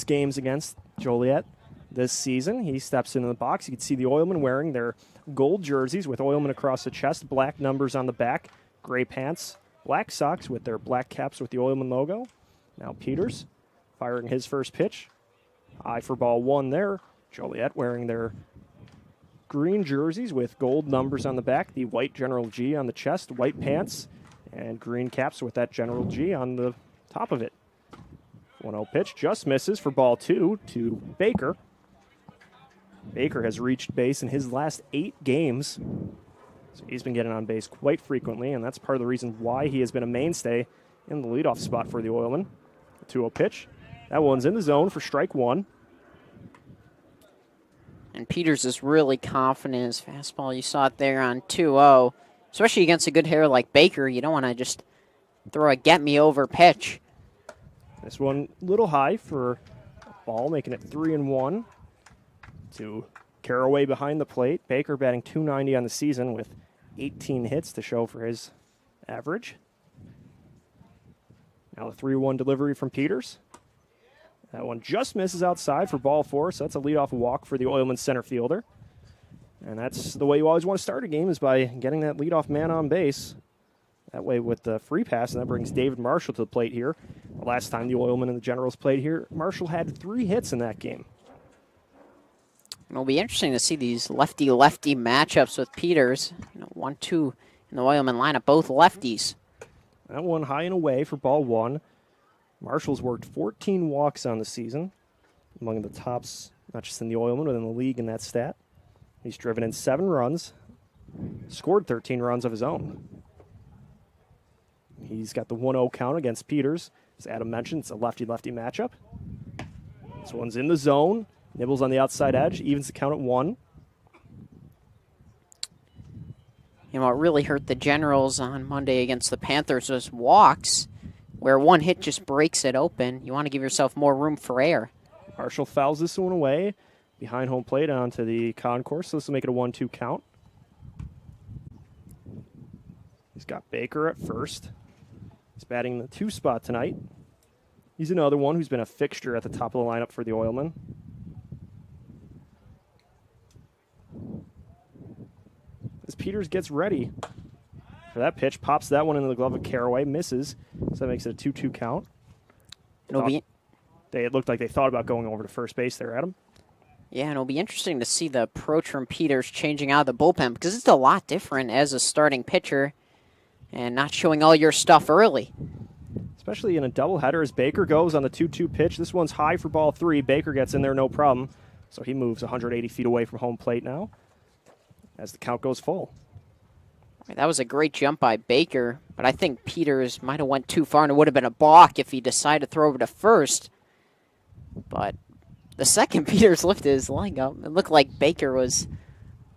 games against Joliet this season. He steps into the box. You can see the Oilmen wearing their gold jerseys with Oilmen across the chest, black numbers on the back, gray pants, black socks with their black caps with the Oilmen logo. Now Peters firing his first pitch. High for ball one there. Joliet wearing their green jerseys with gold numbers on the back, the white General G on the chest, white pants, and green caps with that General G on the top of it. 1-0 pitch just misses for ball two to Baker. Baker has reached base in his last 8 games, so he's been getting on base quite frequently, and that's part of the reason why he has been a mainstay in the leadoff spot for the Oilmen. 2-0 pitch. That one's in the zone for strike one. And Peters is really confident in his fastball. You saw it there on 2-0. Especially against a good hitter like Baker, you don't want to just throw a get-me-over pitch. This one a little high for a ball, making it 3-1 to Caraway behind the plate. Baker batting .290 on the season with 18 hits to show for his average. Now the 3-1 delivery from Peters. That one just misses outside for ball 4, so that's a leadoff walk for the Oilman center fielder. And that's the way you always want to start a game, is by getting that leadoff man on base. That way with the free pass, and that brings David Marshall to the plate here. The last time the Oilmen and the Generals played here, Marshall had 3 hits in that game. It'll be interesting to see these lefty-lefty matchups with Peters. 1-2 in the Oilman lineup, both lefties. That one high and away for ball 1. Marshall's worked 14 walks on the season, among the tops, not just in the Oilmen, but in the league in that stat. He's driven in 7 runs, scored 13 runs of his own. He's got the 1-0 count against Peters. As Adam mentioned, it's a lefty-lefty matchup. This one's in the zone. Nibbles on the outside edge, evens the count at 1. What really hurt the Generals on Monday against the Panthers was walks, where one hit just breaks it open. You want to give yourself more room for air. Marshall fouls this one away behind home plate onto the concourse, so this will make it a 1-2 count. He's got Baker at first. He's batting in the 2 spot tonight. He's another one who's been a fixture at the top of the lineup for the Oilmen. As Peters gets ready for that pitch, pops that one into the glove of Caraway, misses, so that makes it a 2-2 count. It looked like they thought about going over to first base there, Adam. Yeah, and it'll be interesting to see the approach from Peters changing out of the bullpen, because it's a lot different as a starting pitcher and not showing all your stuff early. Especially in a doubleheader as Baker goes on the 2-2 pitch. This one's high for ball 3. Baker gets in there, no problem. So he moves 180 feet away from home plate now as the count goes full. That was a great jump by Baker, but I think Peters might have went too far, and it would have been a balk if he decided to throw over to first. But the second Peters lifted his leg up, it looked like Baker was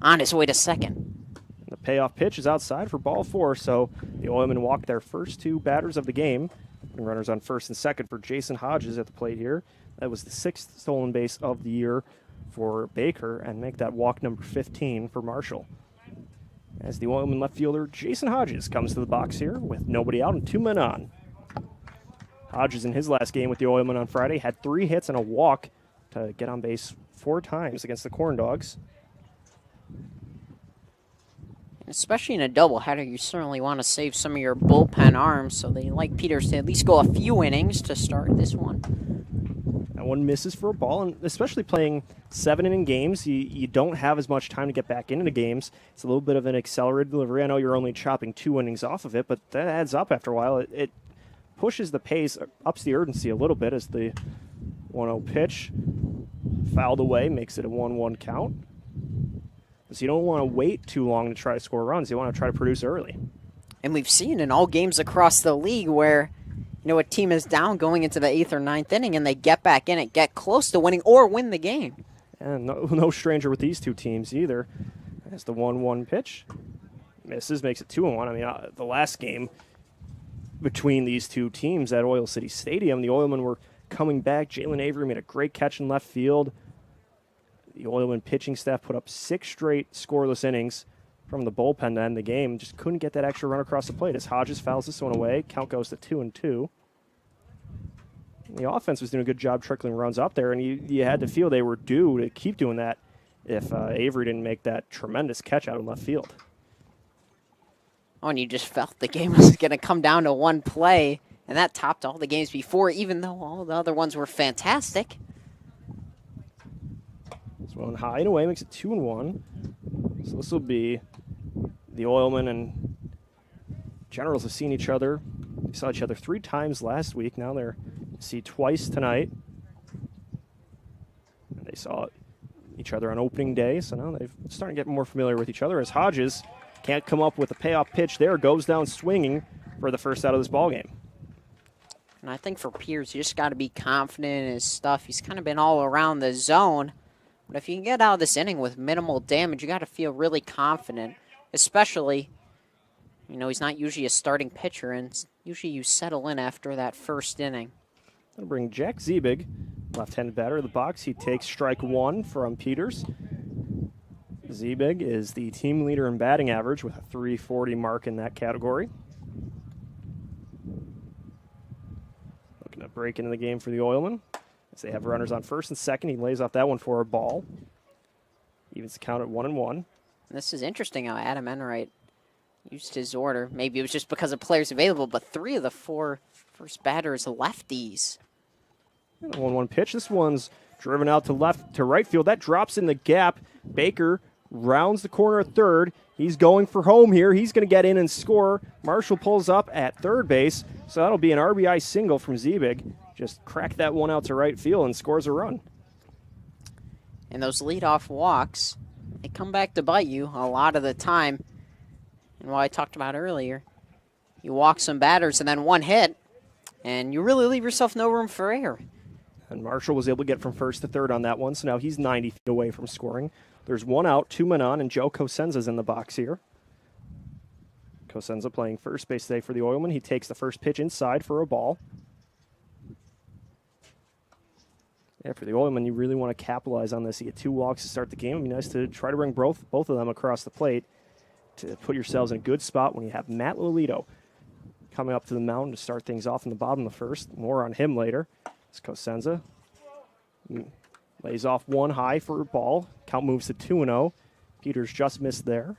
on his way to second. The payoff pitch is outside for ball 4, so the Oilmen walk their first 2 batters of the game. And runners on first and second for Jason Hodges at the plate here. That was the 6th stolen base of the year for Baker, and make that walk number 15 for Marshall. As the Oilman left fielder Jason Hodges comes to the box here with nobody out and 2 men on. Hodges in his last game with the Oilmen on Friday had 3 hits and a walk to get on base 4 times against the Corn Dogs. Especially in a doubleheader, you certainly want to save some of your bullpen arms, so they like Peters to at least go a few innings to start this one. That one misses for a ball, and especially playing 7-inning games, you don't have as much time to get back into games. It's a little bit of an accelerated delivery. I know you're only chopping 2 innings off of it, but that adds up after a while. It pushes the pace, ups the urgency a little bit as the 1-0 pitch fouled away, makes it a 1-1 count. So you don't want to wait too long to try to score runs. You want to try to produce early. And we've seen in all games across the league where a team is down going into the 8th or 9th inning and they get back in it, get close to winning, or win the game. And no stranger with these 2 teams either. As the 1-1 pitch misses, makes it 2-1. I mean, the last game between these 2 teams at Oil City Stadium, the Oilmen were coming back. Jalen Avery made a great catch in left field. The Oilman pitching staff put up 6 straight scoreless innings from the bullpen to end the game. Just couldn't get that extra run across the plate as Hodges fouls this one away. Count goes to 2-2. The offense was doing a good job trickling runs up there, and you had to feel they were due to keep doing that if Avery didn't make that tremendous catch out in left field. Oh, and you just felt the game was going to come down to one play, and that topped all the games before, even though all the other ones were fantastic. This one high and away makes it 2-1. So this will be the Oilmen and Generals have seen each other. They saw each other 3 times last week. Now they're see twice tonight. And they saw each other on opening day, so now they're starting to get more familiar with each other as Hodges can't come up with a payoff pitch there, goes down swinging for the first out of this ballgame. And I think for Peters, you just got to be confident in his stuff. He's kind of been all around the zone. But if you can get out of this inning with minimal damage, you got to feel really confident, especially, you know, he's not usually a starting pitcher, and usually you settle in after that first inning. Going to bring Jack Ziebig, left-handed batter, of the box. He takes strike 1 from Peters. Ziebig is the team leader in batting average with a .340 mark in that category. Looking to break into the game for the Oilmen. As they have runners on first and second, he lays off that one for a ball. Evens the count at 1-1. This is interesting how Adam Enright used his order. Maybe it was just because of players available, but 3 of the 4 first batters lefties. 1-1 pitch. This one's driven out to right field. That drops in the gap. Baker rounds the corner at third. He's going for home here. He's going to get in and score. Marshall pulls up at third base, so that'll be an RBI single from Ziebig. Just cracked that one out to right field and scores a run. And those leadoff walks, they come back to bite you a lot of the time. And what I talked about earlier, you walk some batters and then one hit, and you really leave yourself no room for error. And Marshall was able to get from first to third on that one, so now he's 90 feet away from scoring. There's 1 out, 2 men on, and Joe Cosenza's in the box here. Cosenza playing first base today for the Oilmen. He takes the first pitch inside for a ball. Yeah, for the Oilmen, you really want to capitalize on this. You get 2 walks to start the game. It'd be nice to try to bring both of them across the plate to put yourselves in a good spot when you have Matt Lolito coming up to the mound to start things off in the bottom of the first. More on him later. It's Cosenza. Lays off one high for a ball. Count moves to 2-0. Peters just missed there.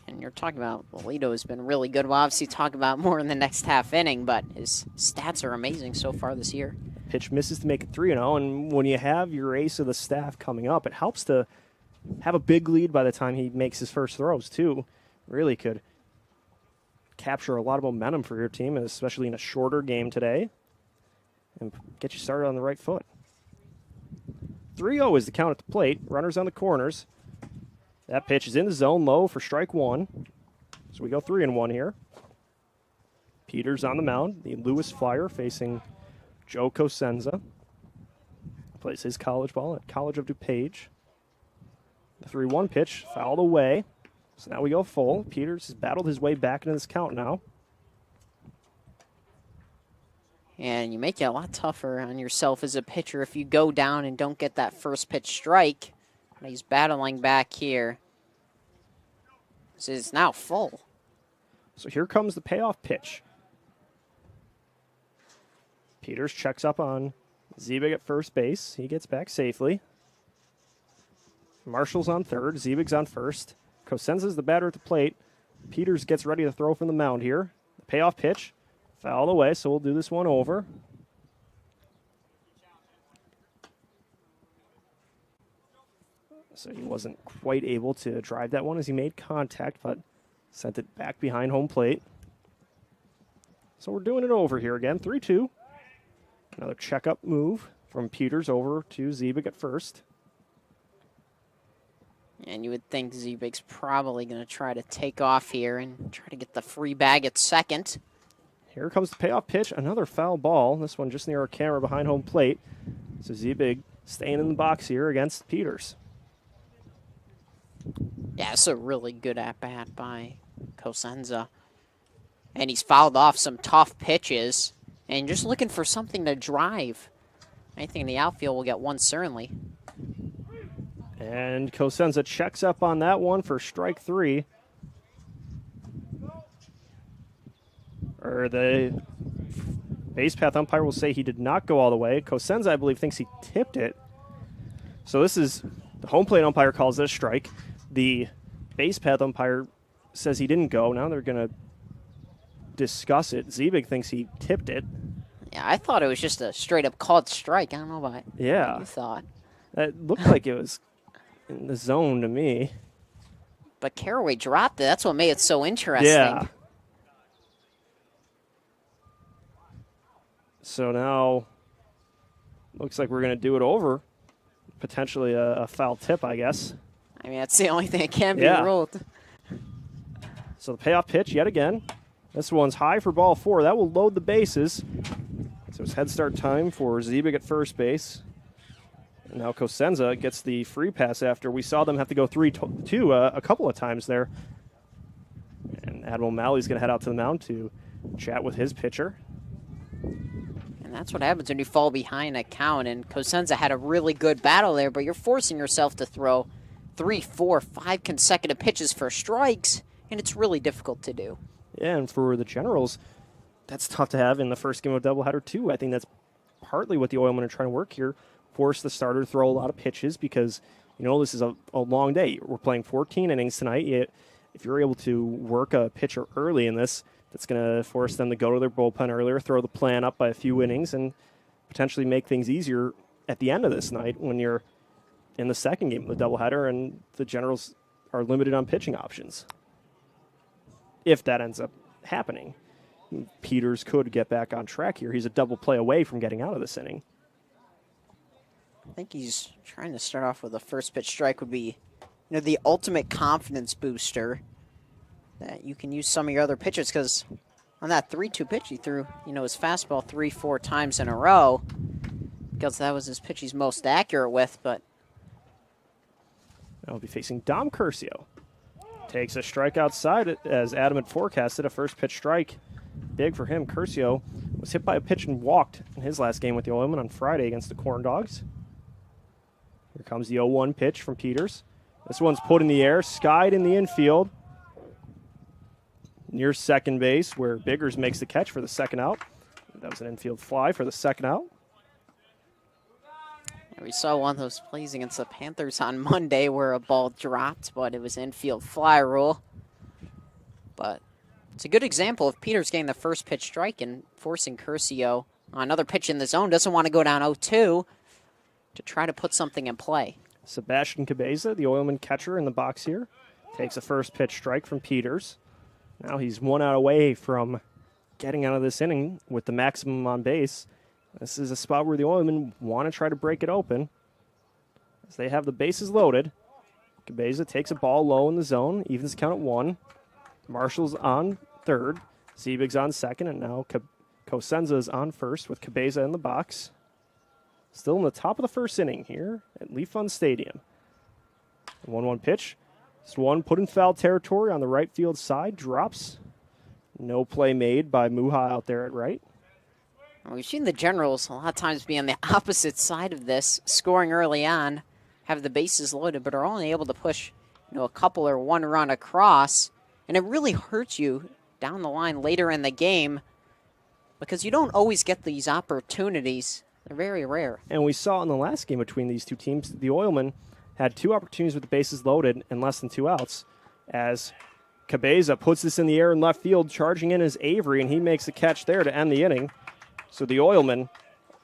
And you're talking about Lolito has been really good. We'll obviously talk about more in the next half inning, but his stats are amazing so far this year. Pitch misses to make it 3-0, and when you have your ace of the staff coming up, it helps to have a big lead by the time he makes his first throws, too. Really could capture a lot of momentum for your team, especially in a shorter game today, and get you started on the right foot. 3-0 is the count at the plate. Runners on the corners. That pitch is in the zone, low for strike 1. So we go 3-1 here. Peters on the mound, the Lewis Flyer facing Joe Cosenza. Plays his college ball at College of DuPage. The 3-1 pitch fouled away. So now we go full. Peters has battled his way back into this count now. And you make it a lot tougher on yourself as a pitcher if you go down and don't get that first pitch strike. But he's battling back here. This is now full. So here comes the payoff pitch. Peters checks up on Ziebig at first base. He gets back safely. Marshall's on third. Ziebig's on first. Cosenza's the batter at the plate. Peters gets ready to throw from the mound here. The payoff pitch. Fouled away, so we'll do this one over. So he wasn't quite able to drive that one as he made contact, but sent it back behind home plate. So we're doing it over here again, 3-2. Another checkup move from Peters over to Ziebig at first. And you would think Ziebig's probably going to try to take off here and try to get the free bag at second. Here comes the payoff pitch, another foul ball. This one just near our camera behind home plate. So Ziebig staying in the box here against Peters. Yeah, it's a really good at-bat by Cosenza. And he's fouled off some tough pitches. And just looking for something to drive. Anything in the outfield will get one, certainly. And Cosenza checks up on that one for strike 3. Or the Base path umpire will say he did not go all the way. Cosenza, I believe, thinks he tipped it. So this is, the home plate umpire calls this a strike. The base path umpire says he didn't go. Now they're going to discuss it. Ziebig thinks he tipped it. Yeah, I thought it was just a straight-up called strike. I don't know what you thought. It looked like it was in the zone to me. But Caraway dropped it. That's what made it so interesting. Yeah. So now, looks like we're going to do it over. Potentially a foul tip, I guess. I mean, that's the only thing that can be ruled. So the payoff pitch yet again. This one's high for ball 4. That will load the bases. So it's head start time for Ziebig at first base. And now Cosenza gets the free pass after we saw them have to go 3-2 a couple of times there. And Admiral Malley's going to head out to the mound to chat with his pitcher. And that's what happens when you fall behind a count. And Cosenza had a really good battle there, but you're forcing yourself to throw 3, 4, 5 consecutive pitches for strikes, and it's really difficult to do. Yeah, and for the Generals, that's tough to have in the first game of doubleheader too. I think that's partly what the Oilmen are trying to work here. Force the starter to throw a lot of pitches because, this is a long day. We're playing 14 innings tonight. If you're able to work a pitcher early in this, that's going to force them to go to their bullpen earlier, throw the plan up by a few innings, and potentially make things easier at the end of this night when you're in the second game of the doubleheader and the Generals are limited on pitching options. If that ends up happening, Peters could get back on track here. He's a double play away from getting out of this inning. I think he's trying to start off with a first pitch strike would be, the ultimate confidence booster that you can use some of your other pitches because on that 3-2 pitch he threw, his fastball 3-4 times in a row because that was his pitch he's most accurate with, but I'll be facing Dom Curcio. Takes a strike outside as Adam had forecasted, a first pitch strike. Big for him. Curcio was hit by a pitch and walked in his last game with the Oilmen on Friday against the Corn Dogs. Here comes the 0-1 pitch from Peters. This one's put in the air, skied in the infield. Near second base where Biggers makes the catch for the second out. That was an infield fly for the second out. We saw one of those plays against the Panthers on Monday where a ball dropped, but it was infield fly rule. But it's a good example of Peters getting the first pitch strike and forcing Curcio on another pitch in the zone. Doesn't want to go down 0-2 to try to put something in play. Sebastian Cabeza, the Oilman catcher in the box here, takes a first pitch strike from Peters. Now he's 1 out away from getting out of this inning with the maximum on base. This is a spot where the Oilmen want to try to break it open as they have the bases loaded. Cabeza takes a ball low in the zone, evens count at 1. Marshall's on third, Ziebig's on second, and now Cosenza is on first with Cabeza in the box. Still in the top of the first inning here at Leaf Fund Stadium. 1-1 pitch. This one put in foul territory on the right field side, drops. No play made by Muha out there at right. We've seen the Generals a lot of times be on the opposite side of this, scoring early on, have the bases loaded, but are only able to push a couple or one run across, and it really hurts you down the line later in the game because you don't always get these opportunities. They're very rare. And we saw in the last game between these two teams, the Oilmen had 2 opportunities with the bases loaded and less than 2 outs as Cabeza puts this in the air in left field, charging in is Avery, and he makes the catch there to end the inning. So the Oilmen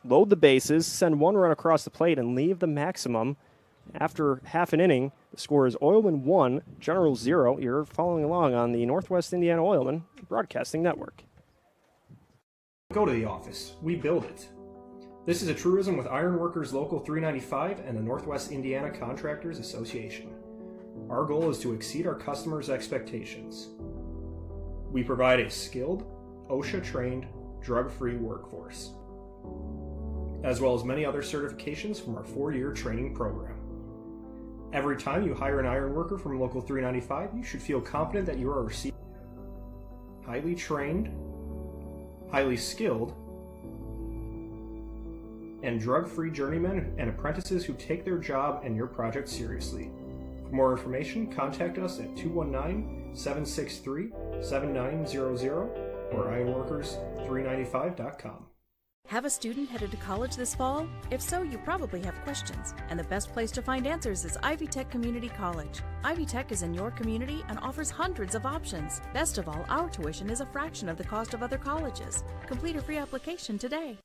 load the bases, send 1 run across the plate, and leave the maximum. After half an inning, the score is Oilmen 1, Generals 0. You're following along on the Northwest Indiana Oilmen Broadcasting Network. Go to the office. We build it. This is a truism with Ironworkers Local 395 and the Northwest Indiana Contractors Association. Our goal is to exceed our customers' expectations. We provide a skilled, OSHA-trained, drug-free workforce, as well as many other certifications from our 4-year training program. Every time you hire an iron worker from Local 395, you should feel confident that you are receiving highly trained, highly skilled, and drug-free journeymen and apprentices who take their job and your project seriously. For more information, contact us at 219-763-7900 or ironworkers395.com. Have a student headed to college this fall? If so, you probably have questions, and the best place to find answers is Ivy Tech Community College. Ivy Tech is in your community and offers hundreds of options. Best of all, our tuition is a fraction of the cost of other colleges. Complete a free application today.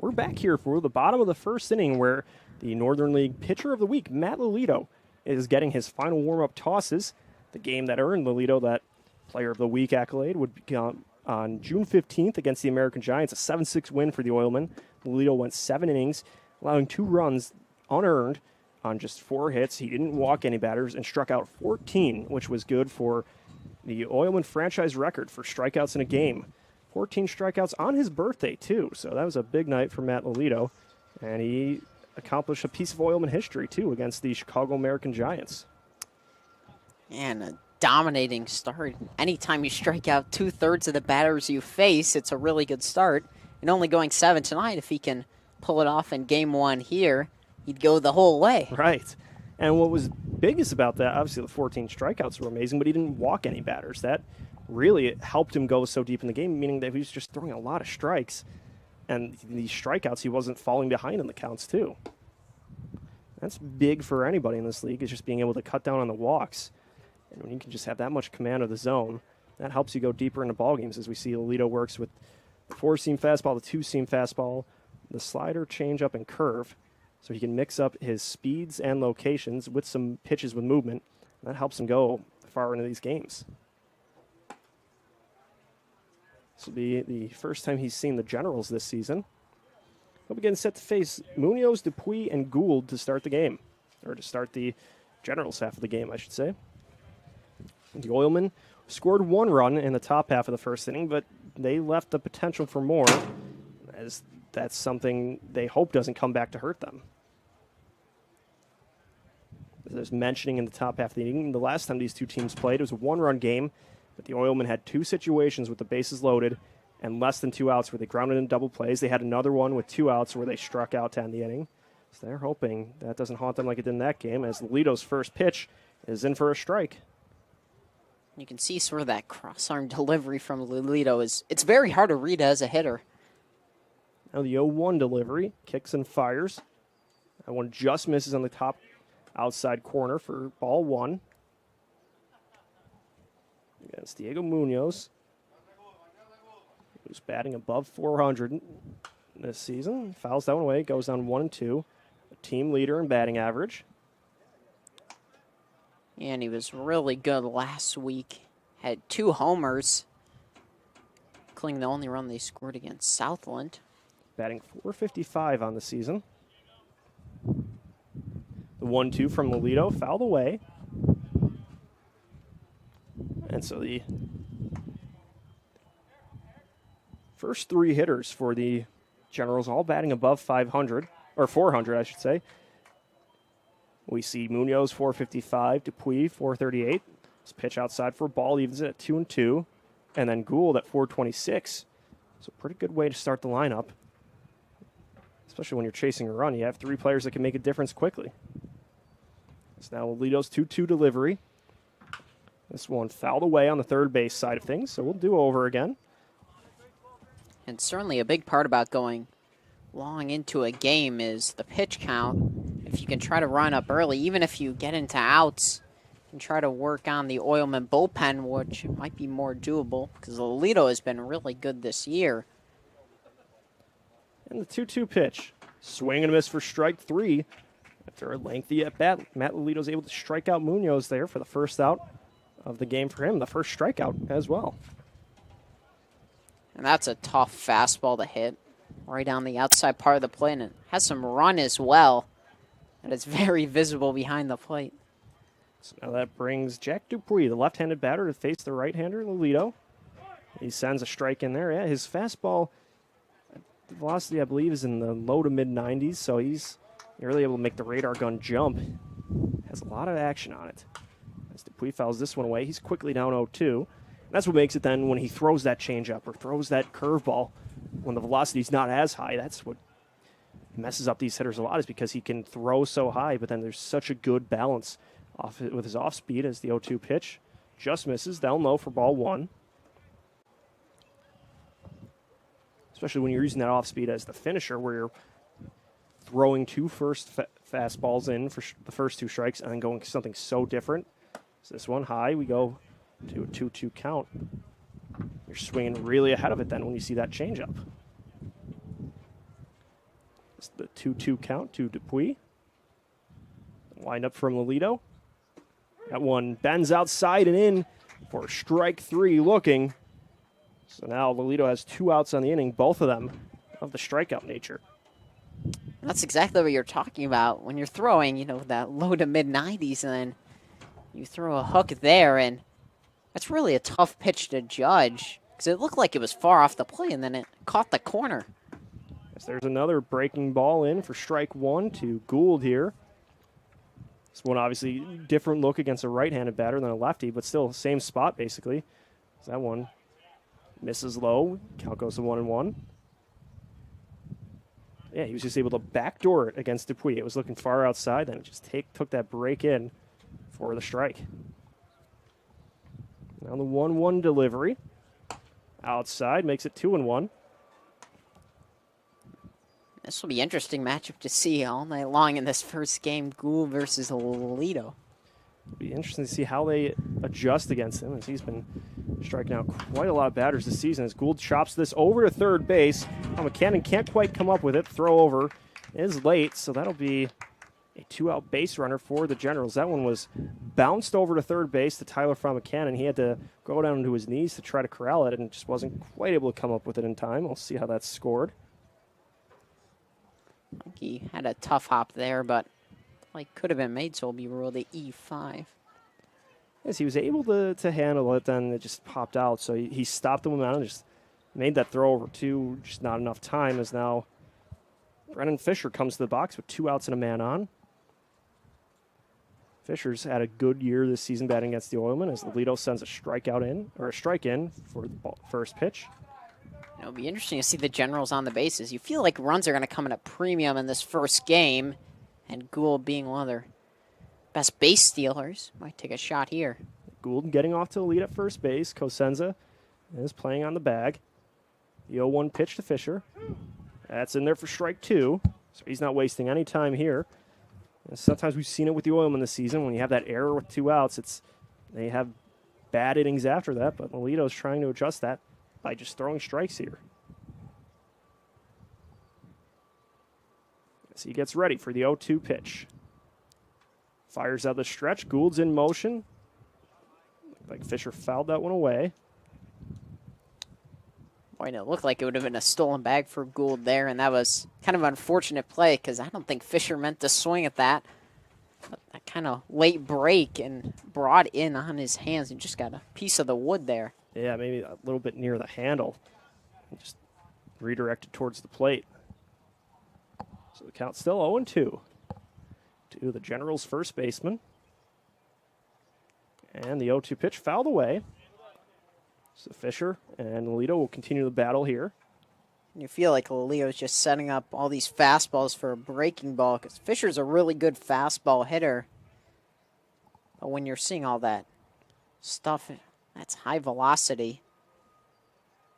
We're back here for the bottom of the first inning where the Northern League Pitcher of the Week, Matt Lolito, is getting his final warm-up tosses. The game that earned Lolito that Player of the Week accolade would become on June 15th against the American Giants, a 7-6 win for the Oilmen. Lolito went 7 innings, allowing 2 runs unearned on just 4 hits. He didn't walk any batters and struck out 14, which was good for the Oilman franchise record for strikeouts in a game. 14 strikeouts on his birthday, too. So that was a big night for Matt Lolito. And he accomplished a piece of Oilman history, too, against the Chicago American Giants. And a dominating start. Anytime you strike out 2/3 of the batters you face, it's a really good start. And only going 7 tonight, if he can pull it off in game 1 here, he'd go the whole way. Right. And what was biggest about that, obviously the 14 strikeouts were amazing, but he didn't walk any batters. That really helped him go so deep in the game, meaning that he was just throwing a lot of strikes. And these strikeouts, he wasn't falling behind in the counts, too. That's big for anybody in this league, is just being able to cut down on the walks. And when you can just have that much command of the zone, that helps you go deeper into ball games, as we see Lolito works with the 4-seam fastball, the 2-seam fastball, the slider, changeup, and curve. So he can mix up his speeds and locations with some pitches with movement. And that helps him go far into these games. This will be the first time he's seen the Generals this season. He'll be getting set to face Munoz, Dupuis, and Gould to start the game. Or to start the Generals half of the game, I should say. The Oilmen scored 1 run in the top half of the first inning, but they left the potential for more, as that's something they hope doesn't come back to hurt them. As I was mentioning in the top half of the inning, the last time these two teams played, it was a 1-run game, but the Oilmen had 2 situations with the bases loaded and less than 2 outs where they grounded in double plays. They had another one with 2 outs where they struck out to end the inning. So they're hoping that doesn't haunt them like it did in that game, as Lolito's first pitch is in for a strike. You can see sort of that cross-arm delivery from Lolito. It's very hard to read as a hitter. Now the 0-1 delivery, kicks and fires. That one just misses on the top outside corner for ball 1. Against Diego Munoz, who's batting above 400 this season. Fouls that one away, goes down 1-2. A team leader in batting average. And he was really good last week. Had 2 homers, including the only run they scored against Southland. Batting .455 on the season. The 1-2 from Lolito, fouled away. And so the first 3 hitters for the Generals all batting above 500, or 400, I should say. We see Munoz, .455, Dupuis, .438. This pitch outside for a ball, evens it at 2-2. And then Gould at .426. So pretty good way to start the lineup. Especially when you're chasing a run. You have 3 players that can make a difference quickly. It's now Lolito's 2-2 delivery. This one fouled away on the third base side of things, so we'll do over again. And certainly a big part about going long into a game is the pitch count. If you can try to run up early, even if you get into outs, and try to work on the Oilman bullpen, which might be more doable, because Lolito has been really good this year. And the 2-2 pitch. Swing and a miss for strike 3. After a lengthy at-bat, Matt Lolito's able to strike out Munoz there for the first out of the game for him, the first strikeout as well. And that's a tough fastball to hit right on the outside part of the plate, and it has some run as well, and it's very visible behind the plate. So now that brings Jack Dupuis, the left-handed batter, to face the right-hander, Lolito. He sends a strike in there. Yeah, his fastball The velocity, I believe, is in the low to mid-90s, so he's nearly able to make the radar gun jump. Has a lot of action on it. As Dupuis fouls this one away, he's quickly down 0-2. That's what makes it then when he throws that changeup or throws that curveball, when the velocity's not as high, that's what messes up these hitters a lot, is because he can throw so high, but then there's such a good balance off it with his off speed. As the 0-2 pitch just misses down low for ball 1. Especially when you're using that off speed as the finisher, where you're throwing two fastballs in for the first 2 strikes and then going something so different. So this one high, we go to a 2-2 count. You're swinging really ahead of it then when you see that changeup. It's the 2-2 count to Dupuis. Wind up from Lolito. That one bends outside and in for strike 3 looking. So now Lolito has 2 outs on the inning, both of them of the strikeout nature. That's exactly what you're talking about. When you're throwing, that low to mid-90s, and then you throw a hook there, and that's really a tough pitch to judge because it looked like it was far off the plate, and then it caught the corner. Yes, there's another breaking ball in for strike 1 to Gould here. This one obviously different look against a right-handed batter than a lefty, but still same spot basically. So that one misses low. Count goes to 1-1. Yeah, he was just able to backdoor it against Dupuis. It was looking far outside, then it just took that break in for the strike. Now the 1-1 delivery. Outside makes it 2-1. This will be an interesting matchup to see all night long in this first game, Gould versus Lolito. It'll be interesting to see how they adjust against him, as he's been striking out quite a lot of batters this season. As Gould chops this over to third base. McCannon can't quite come up with it. Throw over is late, so that'll be a 2-out base runner for the Generals. That one was bounced over to third base to Tyler from McCannon. He had to go down to his knees to try to corral it and just wasn't quite able to come up with it in time. We'll see how that's scored. I think he had a tough hop there, but could have been made, so it'll be ruled a E5. Yes, he was able to handle it, then it just popped out. So he stopped the momentum, just made that throw over to just not enough time, as now Brennan Fisher comes to the box with 2 outs and a man on. Fisher's had a good year this season batting against the Oilmen, as Lolito sends a strike in for the first pitch. It'll be interesting to see the Generals on the bases. You feel like runs are going to come in a premium in this first game, and Gould being one of their best base stealers might take a shot here. Gould getting off to the lead at first base. Cosenza is playing on the bag. The 0-1 pitch to Fisher. That's in there for strike 2, so he's not wasting any time here. And sometimes we've seen it with the Oilmen this season. When you have that error with 2 outs, they have bad innings after that, but Lolito's trying to adjust that by just throwing strikes here. As he gets ready for the 0-2 pitch. Fires out the stretch. Gould's in motion. Looked like Fisher fouled that one away. Boy, and it looked like it would have been a stolen bag for Gould there, and that was kind of an unfortunate play because I don't think Fisher meant to swing at that. But that kind of late break and brought in on his hands and just got a piece of the wood there. Yeah, maybe a little bit near the handle. Just redirected towards the plate. So the count's still 0-2 to the Generals' first baseman. And the 0-2 pitch fouled away. So Fisher and Lolito will continue the battle here. You feel like Lolito's just setting up all these fastballs for a breaking ball because Fisher's a really good fastball hitter. But when you're seeing all that stuff that's high velocity,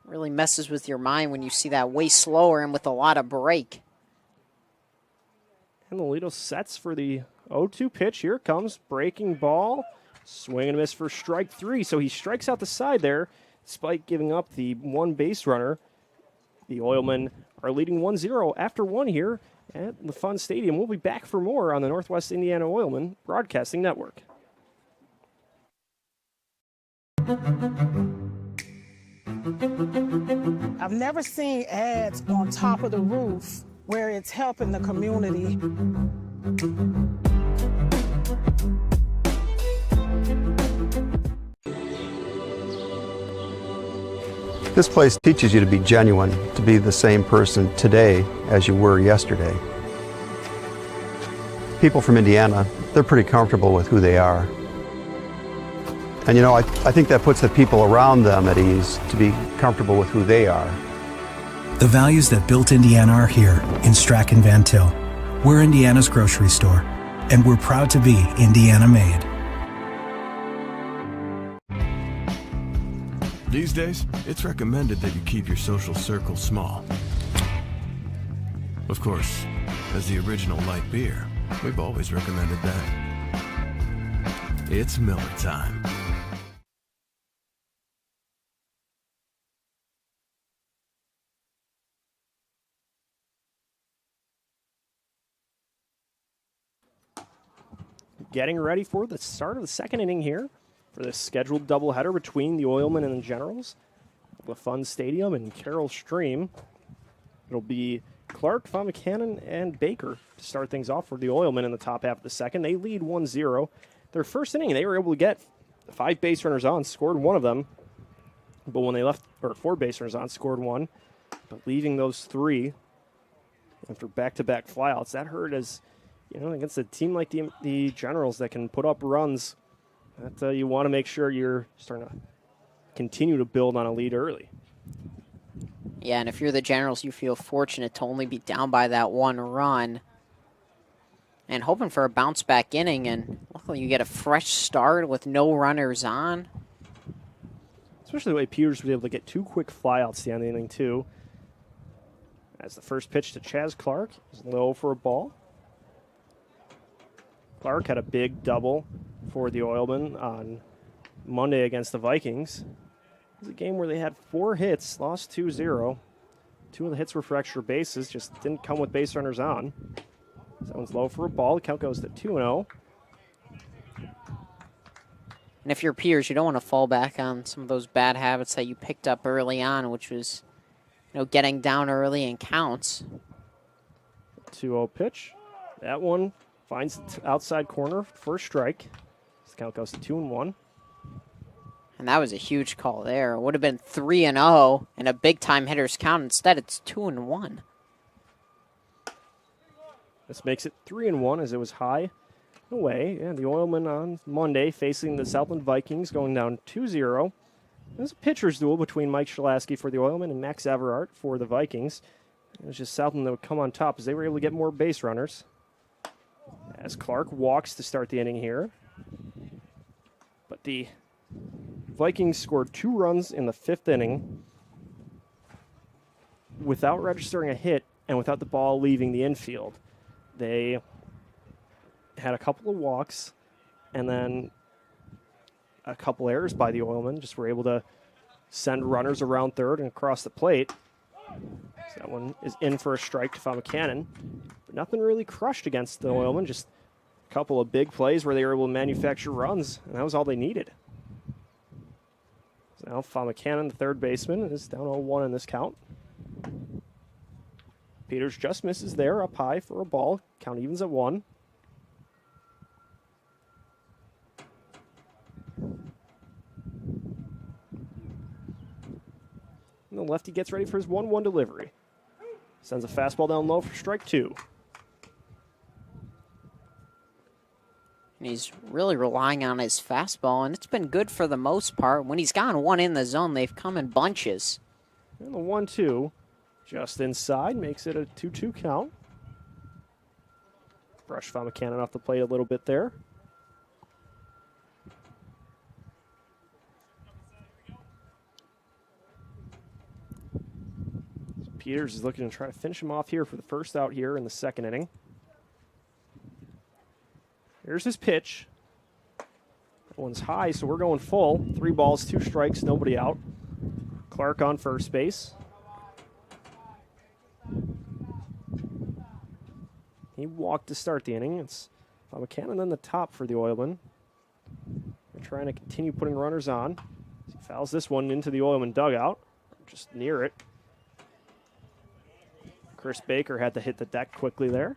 it really messes with your mind when you see that way slower and with a lot of break. And Lolito sets for the 0-2 pitch. Here it comes. Breaking ball. Swing and a miss for strike 3. So he strikes out the side there, despite giving up the 1 base runner. The Oilmen are leading 1-0 after 1 here at the Fun Stadium. We'll be back for more on the Northwest Indiana Oilmen Broadcasting Network. I've never seen ads on top of the roof where it's helping the community. This place teaches you to be genuine, to be the same person today as you were yesterday. People from Indiana, they're pretty comfortable with who they are. And you know, I think that puts the people around them at ease to be comfortable with who they are. The values that built Indiana are here in Strachan Van Til. We're Indiana's grocery store, and we're proud to be Indiana made. These days, it's recommended that you keep your social circle small. Of course, as the original light beer, we've always recommended that. It's Miller time. Getting ready for the start of the second inning here for this scheduled doubleheader between the Oilmen and the Generals. The Fun Stadium and Carroll Stream. It'll be Clark, Von McCannon, and Baker to start things off for the Oilmen in the top half of the second. They lead 1-0. Their first inning, they were able to get 5 base runners on, scored one of them. But when they left, or 4 base runners on, scored one. But leaving those 3 after back-to-back flyouts, that hurt as, you know, against a team like the Generals that can put up runs, that you want to make sure you're starting to continue to build on a lead early. Yeah, and if you're the Generals, you feel fortunate to only be down by that 1 run and hoping for a bounce-back inning, and luckily you get a fresh start with no runners on. Especially the way Peters was able to get 2 quick flyouts at the end of the inning, too. As the first pitch to Chaz Clark is low for a ball. Clark had a big double for the Oilmen on Monday against the Vikings. It was a game where they had 4 hits, lost 2-0. 2 of the hits were for extra bases, just didn't come with base runners on. So that one's low for a ball. The count goes to 2-0. And if you're Peters, you don't want to fall back on some of those bad habits that you picked up early on, which was, you know, getting down early in counts. 2-0 pitch. That one finds the outside corner for a strike. The count goes to 2-1. And that was a huge call there. It would have been 3-0 and a big-time hitter's count. Instead, it's 2-1. This makes it 3-1 as it was high away. And the Oilmen on Monday facing the Southland Vikings going down 2-0. It was a pitcher's duel between Mike Shalaski for the Oilmen and Max Everart for the Vikings. It was just Southland that would come on top as they were able to get more base runners. As Clark walks to start the inning here. But the Vikings scored 2 runs in the 5th inning without registering a hit and without the ball leaving the infield. They had a couple of walks and then a couple errors by the Oilmen. Just were able to send runners around third and across the plate. So that one is in for a strike to Von McCannon. But nothing really crushed against the Oilmen, just a couple of big plays where they were able to manufacture runs, and that was all they needed. So now Von McCannon, the third baseman, is down 0-1 in this count. Peters just misses there, up high for a ball. Count evens at 1. And the lefty gets ready for his 1-1 delivery. Sends a fastball down low for strike 2. And he's really relying on his fastball, and it's been good for the most part. When he's gotten one in the zone, they've come in bunches. And the 1-2 just inside makes it a 2-2 count. Brush Von McCannon off the plate a little bit there. So Peters is looking to try to finish him off here for the first out here in the second inning. Here's his pitch. That one's high, so we're going full. 3 balls, 2 strikes, nobody out. Clark on first base. He walked to start the inning. It's Von McCannon on the top for the Oilmen. They're trying to continue putting runners on. He fouls this one into the Oilman dugout, just near it. Chris Baker had to hit the deck quickly there.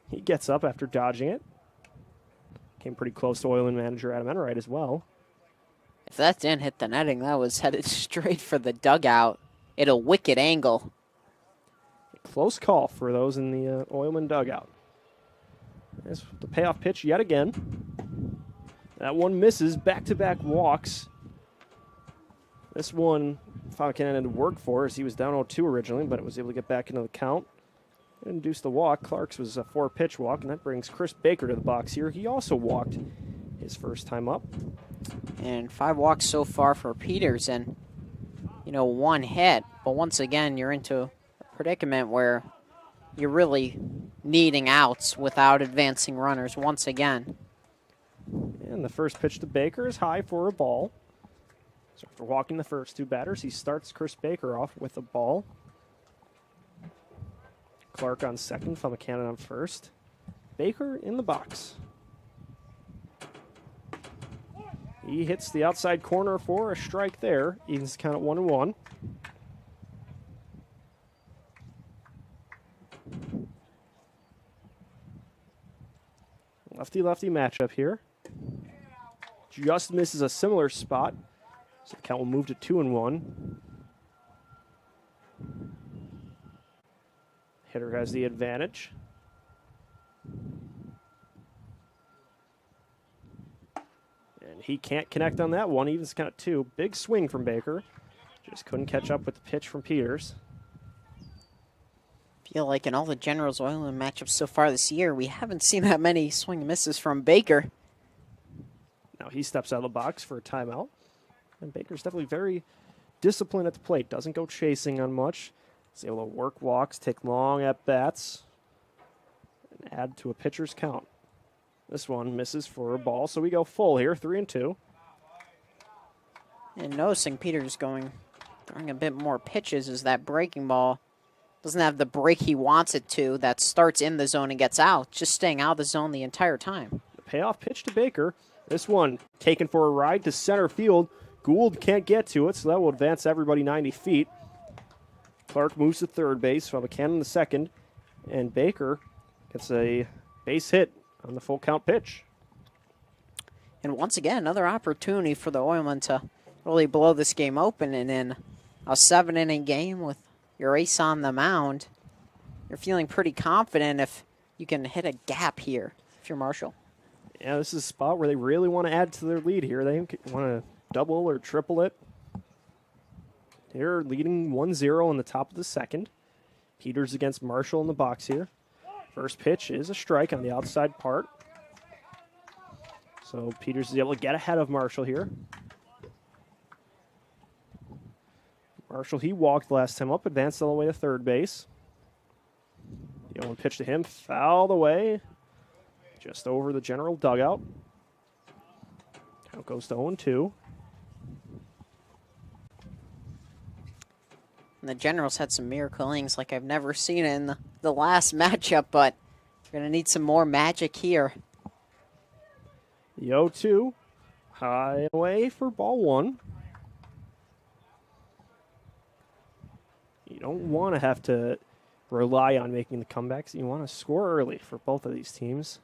He gets up after dodging it. Came pretty close to Oilman manager Adam Enright as well. If that didn't hit the netting, that was headed straight for the dugout at a wicked angle. Close call for those in the Oilman dugout. There's the payoff pitch yet again. That one misses. Back-to-back walks. This one, Fontaine had to work for as he was down 0-2 originally, but it was able to get back into the count. Induce the walk. Clark's was a 4-pitch walk, and that brings Chris Baker to the box here. He also walked his first time up. And 5 walks so far for Peters, and, 1 hit. But once again, you're into a predicament where you're really needing outs without advancing runners once again. And the first pitch to Baker is high for a ball. So after walking the first 2 batters, he starts Chris Baker off with a ball. Clark on second, Fontaine on first. Baker in the box. He hits the outside corner for a strike there. Evens the count at 1-1. Lefty-lefty matchup here. Just misses a similar spot. So the count will move to 2-1. Hitter has the advantage. And he can't connect on that one. Evens count at 2. Big swing from Baker. Just couldn't catch up with the pitch from Peters. Feel like in all the Generals Oilmen matchups so far this year, we haven't seen that many swing and misses from Baker. Now he steps out of the box for a timeout. And Baker's definitely very disciplined at the plate. Doesn't go chasing on much. He's able to work walks, take long at-bats, and add to a pitcher's count. This one misses for a ball, so we go full here, 3-2. And noticing Peters throwing a bit more pitches as that breaking ball doesn't have the break he wants it to, that starts in the zone and gets out, just staying out of the zone the entire time. The payoff pitch to Baker. This one taken for a ride to center field. Gould can't get to it, so that will advance everybody 90 feet. Clark moves to third base, Fontaine the second, and Baker gets a base hit on the full count pitch. And once again, another opportunity for the Oilmen to really blow this game open, and in a 7-inning game with your ace on the mound, you're feeling pretty confident if you can hit a gap here if you're Marshall. Yeah, this is a spot where they really want to add to their lead here. They want to double or triple it. They're leading 1-0 on the top of the second. Peters against Marshall in the box here. First pitch is a strike on the outside part. So Peters is able to get ahead of Marshall here. Marshall, he walked last time up, advanced all the way to third base. The 0-1 pitch to him, fouled away, just over the general dugout. Count goes to 0-2. And the Generals had some miracle innings like I've never seen in the last matchup, but you're going to need some more magic here. The 0-2, high away for ball 1. You don't want to have to rely on making the comebacks. You want to score early for both of these teams.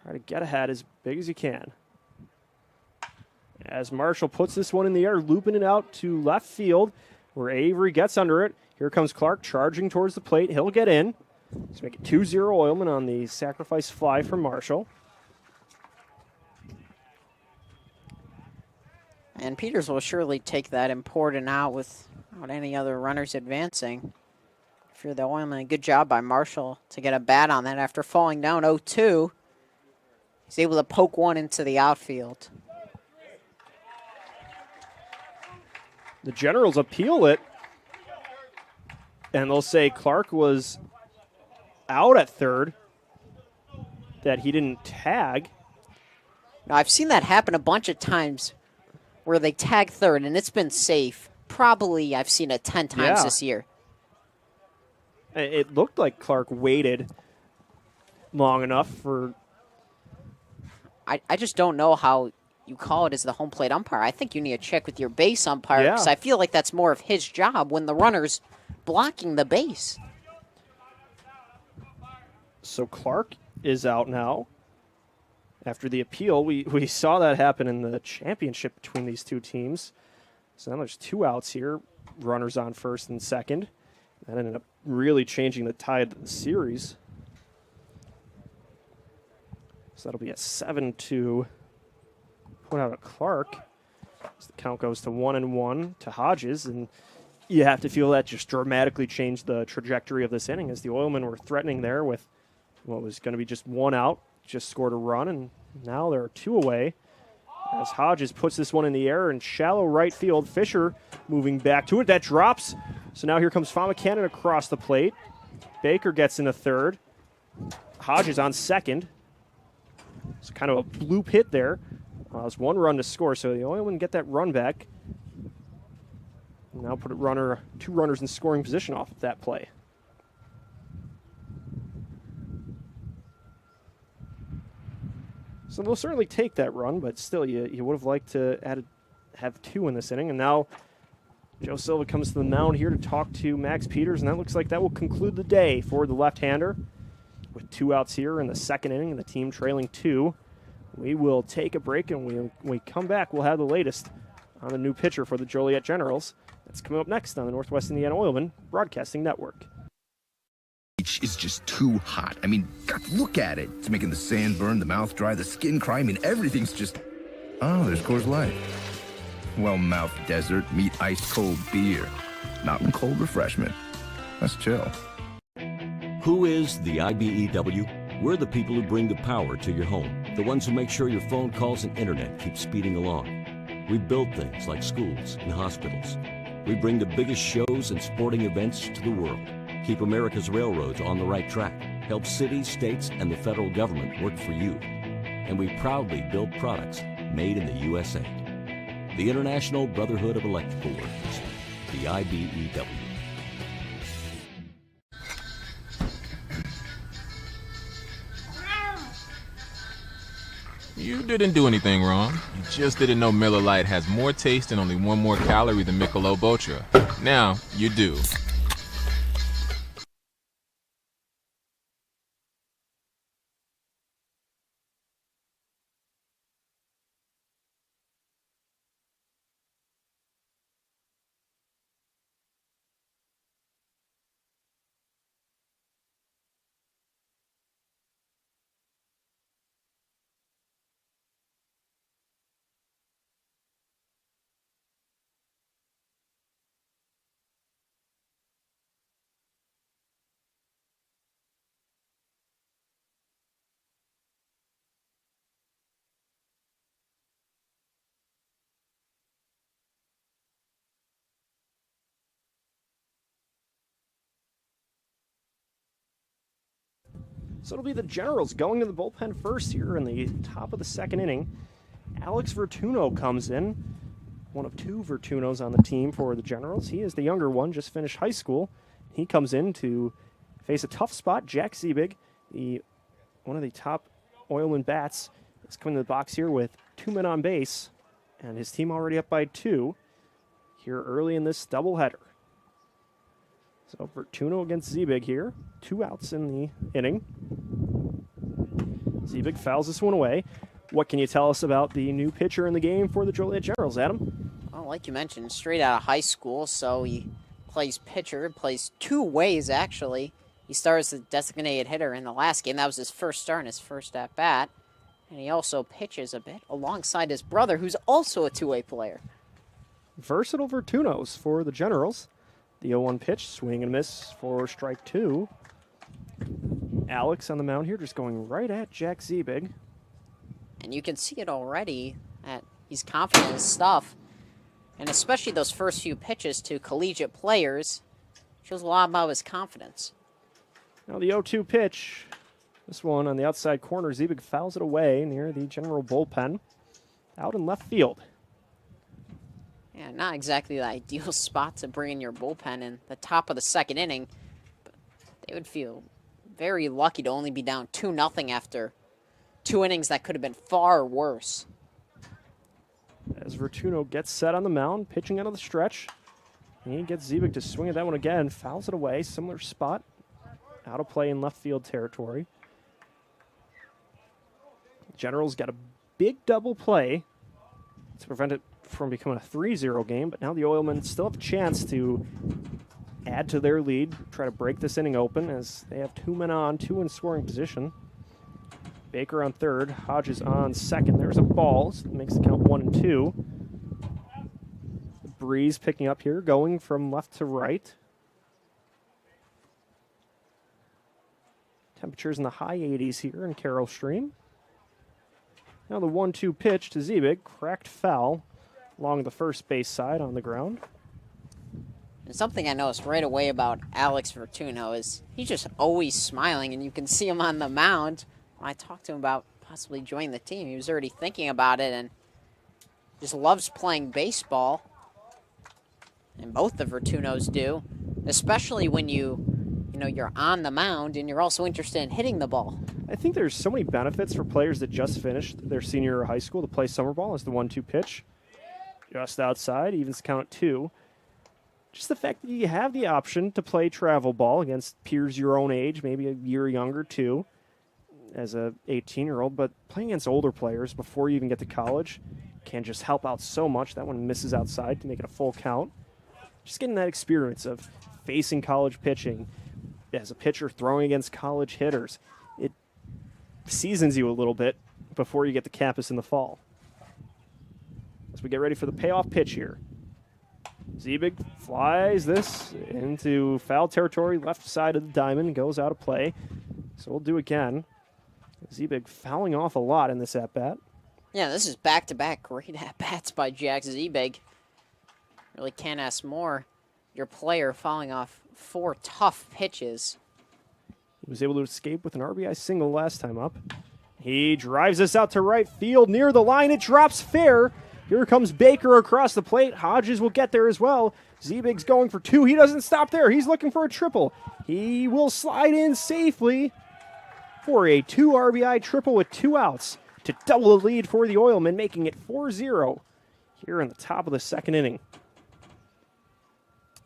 Try to get ahead as big as you can. As Marshall puts this one in the air, looping it out to left field, where Avery gets under it. Here comes Clark charging towards the plate. He'll get in. Let's make it 2-0 Oilmen on the sacrifice fly from Marshall. And Peters will surely take that important out without any other runners advancing. If you're the Oilmen, good job by Marshall to get a bat on that after falling down 0-2. He's able to poke one into the outfield. The Generals appeal it, and they'll say Clark was out at third, that he didn't tag. Now, I've seen that happen a bunch of times where they tag third, and it's been safe. Probably I've seen it 10 times this year. It looked like Clark waited long enough for... I just don't know how you call it as the home plate umpire. I think you need to check with your base umpire because I feel like that's more of his job when the runner's blocking the base. So Clark is out now. after the appeal. We saw that happen in the championship between these two teams. So now there's 2 outs here, runners on first and second. That ended up really changing the tide of the series. So that'll be a 7-2 put out of Clark. So the count goes to 1-1 to Hodges, and you have to feel that just dramatically changed the trajectory of this inning as the Oilmen were threatening there with what was going to be just 1 out, just scored a run, and now there are 2 away. As Hodges puts this one in the air in shallow right field, Fisher moving back to it. That drops. So now here comes Famacanon across the plate. Baker gets in a third. Hodges on second. It's kind of a bloop hit there. It's 1 run to score, so the Oilmen get that run back. Now put 2 runners in scoring position off of that play. So they'll certainly take that run, but still, you would have liked to have 2 in this inning. And now Joe Silva comes to the mound here to talk to Max Peters, and that looks like that will conclude the day for the left-hander. With 2 outs here in the second inning and the team trailing 2. We will take a break, and when we come back, we'll have the latest on the new pitcher for the Joliet Generals. That's coming up next on the Northwest Indiana Oilmen Broadcasting Network. Is just too hot. I mean, God, look at it. It's making the sand burn, the mouth dry, the skin cry. I mean, everything's just... Oh, there's Coors Light. Well, mouth desert, meet ice cold beer. Mountain cold refreshment. Let's chill. Who is the IBEW? We're the people who bring the power to your home. The ones who make sure your phone calls and internet keep speeding along. We build things like schools and hospitals. We bring the biggest shows and sporting events to the world. Keep America's railroads on the right track. Help cities, states, and the federal government work for you. And we proudly build products made in the USA. The International Brotherhood of Electrical Workers, the IBEW. You didn't do anything wrong. You just didn't know Miller Lite has more taste and only 1 more calorie than Michelob Ultra. Now, you do. So it'll be the Generals going to the bullpen first here in the top of the second inning. Alex Vertuno comes in, one of 2 Vertunos on the team for the Generals. He is the younger one, just finished high school. He comes in to face a tough spot. Jack Ziebig, one of the top Oilman bats, is coming to the box here with 2 men on base, and his team already up by 2 here early in this doubleheader. So Vertuno against Ziebig here. 2 outs in the inning. Ziebig fouls this one away. What can you tell us about the new pitcher in the game for the Joliet Generals, Adam? Well, like you mentioned, straight out of high school, so he plays pitcher, plays 2 ways, actually. He starts as a designated hitter in the last game. That was his first start and his first at-bat. And he also pitches a bit alongside his brother, who's also a 2-way player. Versatile Vertunos for the Generals. The 0-1 pitch, swing and miss for strike 2. Alex on the mound here, just going right at Jack Ziebig. And you can see it already that he's confident in his stuff. And especially those first few pitches to collegiate players shows a lot about his confidence. Now the 0-2 pitch, this one on the outside corner, Ziebig fouls it away near the General bullpen, out in left field. Yeah, not exactly the ideal spot to bring in your bullpen in the top of the second inning. But they would feel very lucky to only be down 2-0 after 2 innings that could have been far worse. As Vertuno gets set on the mound, pitching out of the stretch. He gets Ziebig to swing at that one again, fouls it away, similar spot. Out of play in left field territory. Generals got a big double play to prevent it from becoming a 3-0 game, but now the Oilmen still have a chance to add to their lead, try to break this inning open as they have 2 men on, 2 in scoring position. Baker on third, Hodges on second. There's a ball, so it makes the count 1-2. The breeze picking up here, going from left to right. Temperatures in the high 80s here in Carroll Stream. Now the 1-2 pitch to Ziebig, cracked foul along the first base side on the ground. And something I noticed right away about Alex Vertuno is he's just always smiling, and you can see him on the mound. When I talked to him about possibly joining the team, he was already thinking about it and just loves playing baseball. And both the Vertunos do, especially when you're on the mound and you're also interested in hitting the ball. I think there's so many benefits for players that just finished their senior year of high school to play summer ball as the 1-2 pitch. Just outside, evens count at 2. Just the fact that you have the option to play travel ball against peers your own age, maybe a year younger too, as a 18-year-old, but playing against older players before you even get to college can just help out so much. That one misses outside to make it a full count. Just getting that experience of facing college pitching as a pitcher throwing against college hitters, it seasons you a little bit before you get to campus in the fall. As we get ready for the payoff pitch here. Ziebig flies this into foul territory, left side of the diamond, goes out of play. So we'll do again. Ziebig fouling off a lot in this at-bat. Yeah, this is back-to-back great at-bats by Jack Ziebig. Really can't ask more. Your player fouling off 4 tough pitches. He was able to escape with an RBI single last time up. He drives this out to right field near the line. It drops fair. Here comes Baker across the plate. Hodges will get there as well. Ziebig's going for 2. He doesn't stop there. He's looking for a triple. He will slide in safely for a 2 RBI triple with 2 outs to double the lead for the Oilmen, making it 4-0 here in the top of the second inning.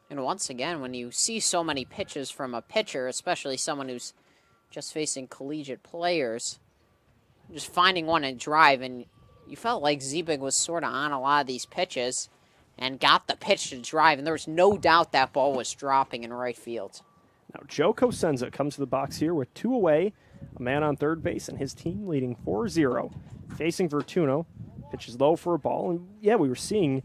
And once again, when you see so many pitches from a pitcher, especially someone who's just facing collegiate players, just finding one and drive, and you felt like Ziebig was sort of on a lot of these pitches and got the pitch to drive, and there was no doubt that ball was dropping in right field. Now Joe Cosenza comes to the box here with 2 away, a man on third base, and his team leading 4-0. Facing Vertuno, pitches low for a ball, and yeah, we were seeing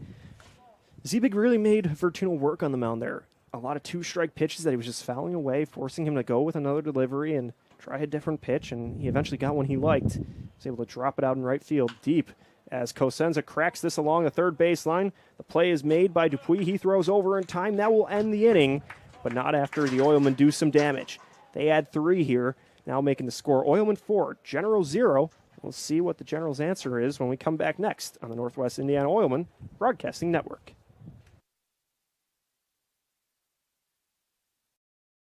Ziebig really made Vertuno work on the mound there. A lot of 2-strike pitches that he was just fouling away, forcing him to go with another delivery and try a different pitch, and he eventually got one he liked. He was able to drop it out in right field deep as Cosenza cracks this along the third baseline. The play is made by Dupuis. He throws over in time. That will end the inning, but not after the Oilmen do some damage. They add 3 here, now making the score Oilmen 4, General 0. We'll see what the General's answer is when we come back next on the Northwest Indiana Oilmen Broadcasting Network.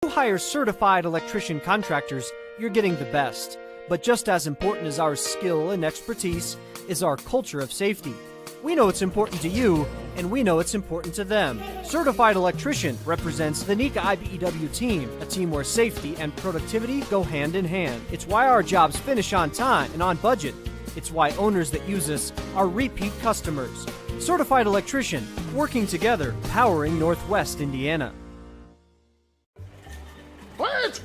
Hire certified electrician contractors, you're getting the best. But just as important as our skill and expertise is our culture of safety. We know it's important to you, and we know it's important to them. Certified Electrician represents the NICA IBEW team, a team where safety and productivity go hand in hand. It's why our jobs finish on time and on budget. It's why owners that use us are repeat customers. Certified Electrician, working together, powering Northwest Indiana. Wait!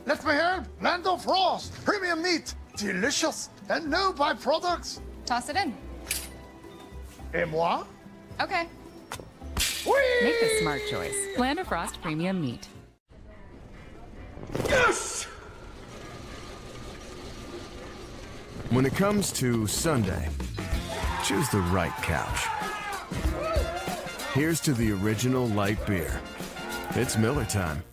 Let me help! Land of Frost! Premium meat! Delicious! And no byproducts! Toss it in. Et moi? Okay. Whee! Make the smart choice. Land of Frost Premium Meat. Yes! When it comes to Sunday, choose the right couch. Here's to the original light beer. It's Miller time.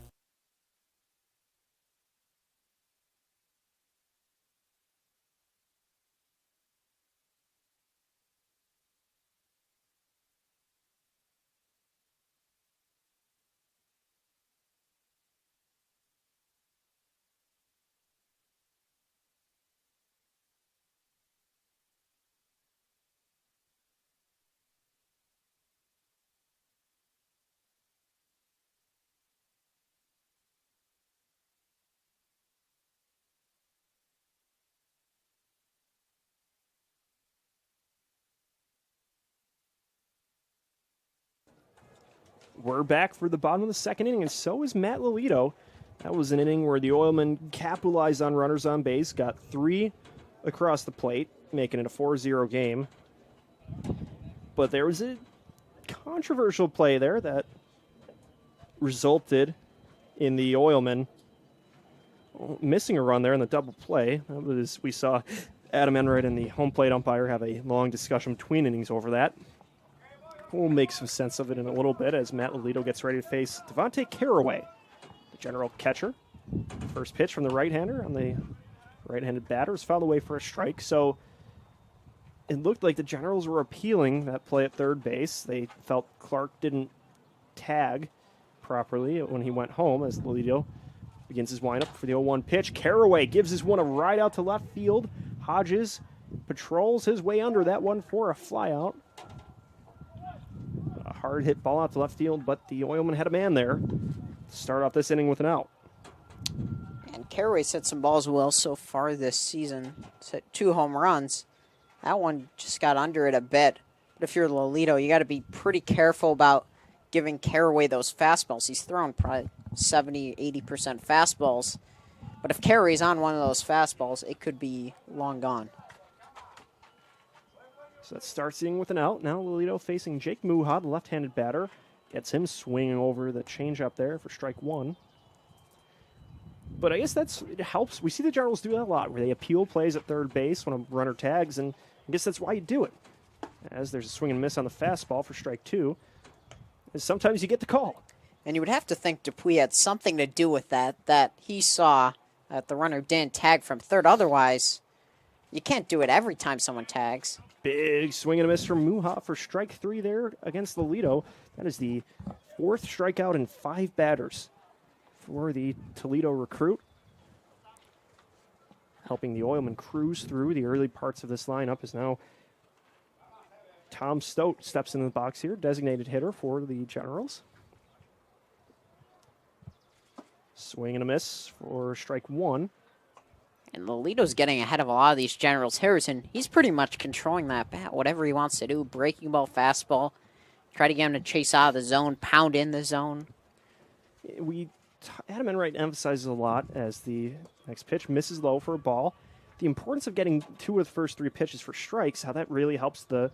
we're back for the bottom of the second inning, and so is Matt Lolito. That was an inning where the Oilmen capitalized on runners on base, got 3 across the plate, making it a 4-0 game. But there was a controversial play there that resulted in the Oilmen missing a run there in the double play. That was, we saw Adam Enright and the home plate umpire have a long discussion between innings over that. We'll make some sense of it in a little bit as Matt Lolito gets ready to face Devontae Caraway, the general catcher. First pitch from the right-hander on the right-handed batter is fouled away for a strike. So it looked like the Generals were appealing that play at third base. They felt Clark didn't tag properly when he went home as Lolito begins his windup for the 0-1 pitch. Caraway gives his one a ride out to left field. Hodges patrols his way under that one for a flyout. A hard hit ball out to left field, but the Oilmen had a man there to start off this inning with an out. And Caraway's hit some balls well so far this season. He's hit 2 home runs. That one just got under it a bit. But if you're Lolito, you got to be pretty careful about giving Caraway those fastballs. He's thrown probably 70, 80% fastballs. But if Caraway's on one of those fastballs, it could be long gone. So that starts the inning with an out. Now Lolito facing Jake Muha, the left-handed batter. Gets him swinging over the changeup there for strike 1. But I guess it helps. We see the Generals do that a lot, where they appeal plays at third base when a runner tags, and I guess that's why you do it. As there's a swing and miss on the fastball for strike 2, and sometimes you get the call. And you would have to think Dupuis had something to do with that he saw that the runner didn't tag from third. Otherwise, you can't do it every time someone tags. Big swing and a miss from Muha for strike 3 there against Lolito. That is the 4th strikeout in 5 batters for the Toledo recruit. Helping the Oilmen cruise through the early parts of this lineup is now Tom Stote steps into the box here, designated hitter for the Generals. Swing and a miss for strike 1. And Lolito's getting ahead of a lot of these Generals hitters, and he's pretty much controlling that bat, whatever he wants to do. Breaking ball, fastball. Try to get him to chase out of the zone, pound in the zone. Adam Enright emphasizes a lot as the next pitch misses low for a ball. The importance of getting 2 of the first 3 pitches for strikes, how that really helps the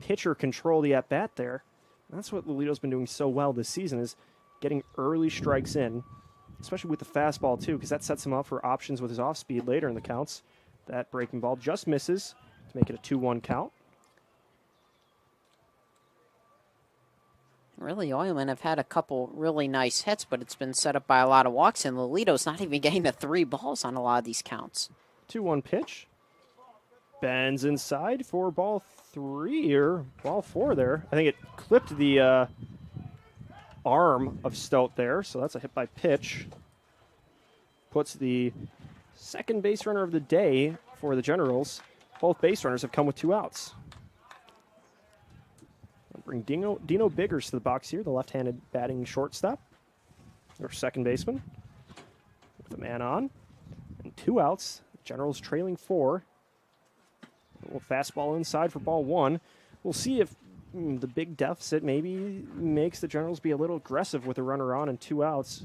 pitcher control the at-bat there. And that's what Lolito's been doing so well this season, is getting early strikes in, especially with the fastball too, because that sets him up for options with his off-speed later in the counts. That breaking ball just misses to make it a 2-1 count. Really, Oilmen have had a couple really nice hits, but it's been set up by a lot of walks, and Lolito's not even getting the 3 balls on a lot of these counts. 2-1 pitch. Bends inside for ball 3 or ball 4 there. I think it clipped the arm of Stote there, so that's a hit by pitch. Puts the second base runner of the day for the Generals. Both base runners have come with 2 outs. I'll bring Dino Biggers to the box here, the left-handed batting shortstop, or second baseman, with a man on. And 2 outs. Generals trailing 4. A little fastball inside for ball 1. We'll see if the big deficit maybe makes the Generals be a little aggressive with a runner on and 2 outs.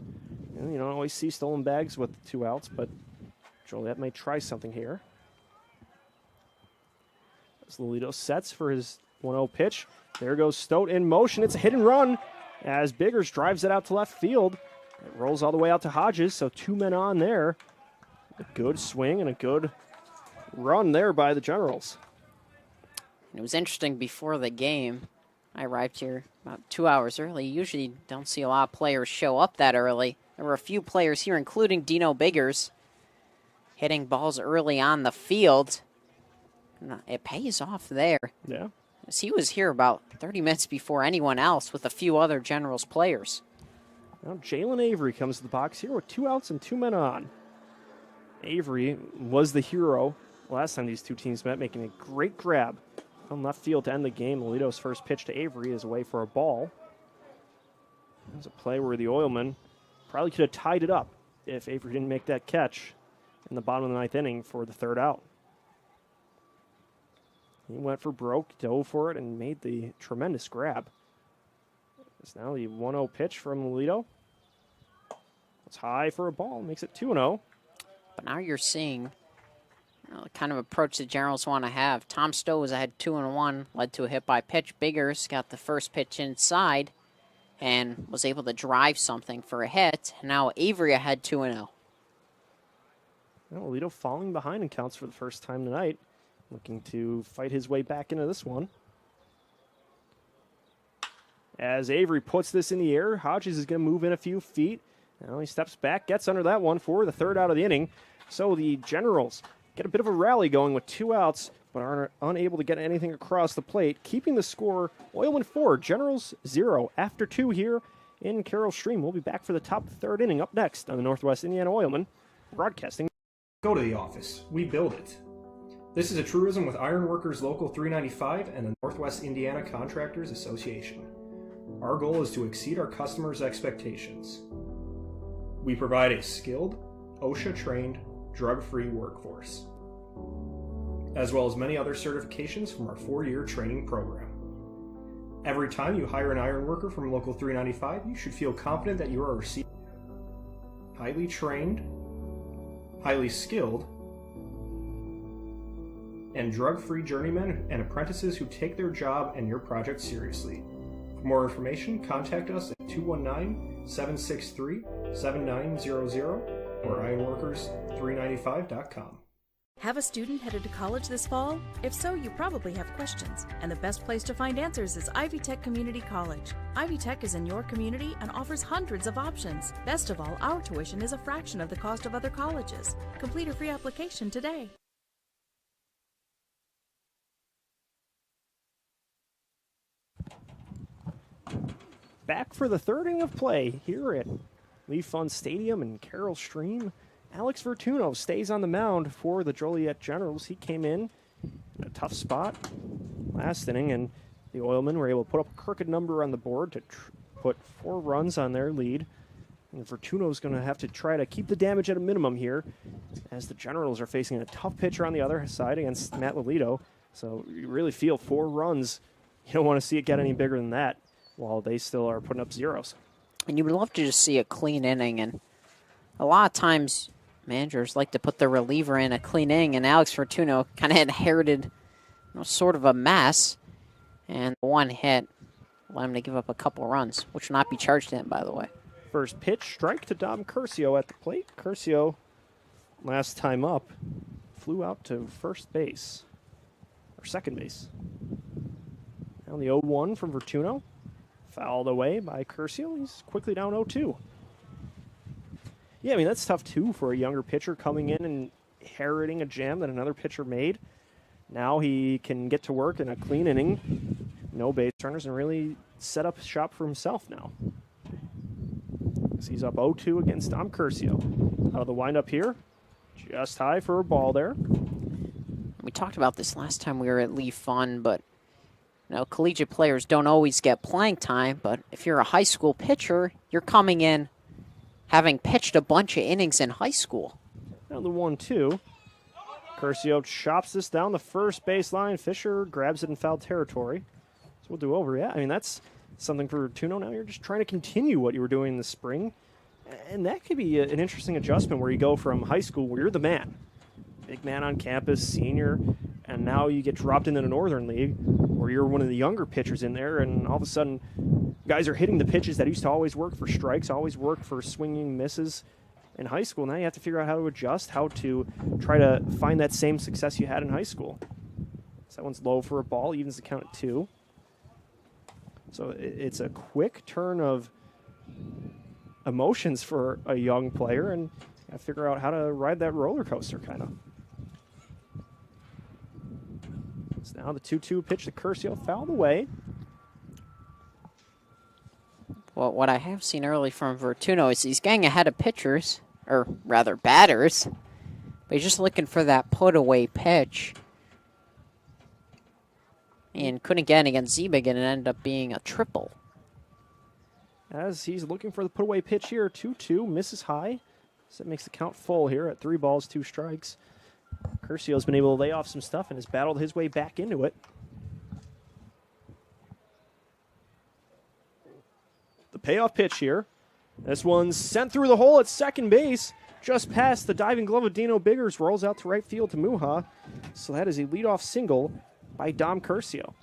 You don't always see stolen bags with 2 outs, but Joliet may try something here. As Lolito sets for his 1-0 pitch. There goes Stote in motion. It's a hit and run as Biggers drives it out to left field. It rolls all the way out to Hodges, so 2 men on there. A good swing and a good run there by the Generals. It was interesting before the game. I arrived here about 2 hours early. Usually don't see a lot of players show up that early. There were a few players here, including Dino Biggers, hitting balls early on the field. It pays off there. Yeah. As he was here about 30 minutes before anyone else with a few other Generals players. Now Jalen Avery comes to the box here with 2 outs and 2 men on. Avery was the hero last time these two teams met, making a great grab on left field to end the game. Lolito's first pitch to Avery is away for a ball. It was a play where the Oilmen probably could have tied it up if Avery didn't make that catch in the bottom of the 9th inning for the 3rd out. He went for broke, dove for it, and made the tremendous grab. It's now the 1-0 pitch from Lolito. It's high for a ball, makes it 2-0. But now you're seeing the kind of approach the Generals want to have. Tom Stowe was ahead 2-1, led to a hit by pitch. Biggers got the first pitch inside and was able to drive something for a hit. Now Avery ahead 2-0. Well, Lolito falling behind in counts for the first time tonight, looking to fight his way back into this one. As Avery puts this in the air, Hodges is going to move in a few feet. Now he steps back, gets under that one for the third out of the inning. So the Generals get a bit of a rally going with 2 outs, but are unable to get anything across the plate, keeping the score Oilmen 4, Generals 0 after 2 here in Carroll Stream. We'll be back for the top of the third inning up next on the Northwest Indiana Oilmen, broadcasting. Go to the office. We build it. This is a truism with Ironworkers Local 395 and the Northwest Indiana Contractors Association. Our goal is to exceed our customers' expectations. We provide a skilled, OSHA-trained, drug-free workforce, as well as many other certifications from our 4-year training program. Every time you hire an ironworker from Local 395, you should feel confident that you are receiving highly trained, highly skilled, and drug-free journeymen and apprentices who take their job and your project seriously. For more information, contact us at 219-763-7900 or ironworkers395.com. Have a student headed to college this fall? If so, you probably have questions, and the best place to find answers is Ivy Tech Community College. Ivy Tech is in your community and offers hundreds of options. Best of all, our tuition is a fraction of the cost of other colleges. Complete a free application today. Back for the third inning of play here at Leaf Fund Stadium in Carroll Stream. Alex Vertuno stays on the mound for the Joliet Generals. He came in a tough spot last inning, and the Oilmen were able to put up a crooked number on the board to put 4 runs on their lead. And Vertuno's going to have to try to keep the damage at a minimum here, as the Generals are facing a tough pitcher on the other side against Matt Lolito. So you really feel 4 runs. You don't want to see it get any bigger than that, while they still are putting up zeros. And you would love to just see a clean inning, and a lot of times managers like to put their reliever in a clean inning, and Alex Fortuno kind of inherited sort of a mess, and one hit allowed him to give up a couple runs, which will not be charged to him, by the way. First pitch, strike to Dom Curcio at the plate. Curcio, last time up, flew out to first base, or second base. Now the 0-1 from Vertuno. Fouled away by Curcio. He's quickly down 0-2. Yeah, I mean, that's tough, too, for a younger pitcher coming in and inheriting a jam that another pitcher made. Now he can get to work in a clean inning, no base runners, and really set up shop for himself now. As he's up 0-2 against Dom Curcio. Out of the windup here. Just high for a ball there. We talked about this last time we were at Leaf Fun, but collegiate players don't always get playing time, but if you're a high school pitcher, you're coming in having pitched a bunch of innings in high school. Now the 1-2. Curcio chops this down the first baseline. Fisher grabs it in foul territory. So we'll do over. Yeah, I mean, that's something for Tuno. Now you're just trying to continue what you were doing in the spring. And that could be an interesting adjustment where you go from high school where you're the man, big man on campus, senior, and now you get dropped into the Northern League where you're one of the younger pitchers in there, and all of a sudden guys are hitting the pitches that used to always work for strikes, always work for swinging misses in high school. Now you have to figure out how to adjust, how to try to find that same success you had in high school. So that one's low for a ball, evens the count at 2. So it's a quick turn of emotions for a young player, and you got to figure out how to ride that roller coaster kind of. So now the 2-2 pitch to Curcio, fouled away. Well, what I have seen early from Vertuno is he's getting ahead of pitchers, or rather batters, but he's just looking for that put-away pitch. And couldn't get it against Ziebig, and it ended up being a triple. As he's looking for the put-away pitch here, 2-2, misses high. So that makes the count full here at 3 balls, 2 strikes. Curcio's been able to lay off some stuff and has battled his way back into it. the payoff pitch here. This one's sent through the hole at second base, just past the diving glove of Dino Biggers, rolls out to right field to Muha. So that is a leadoff single by Dom Curcio.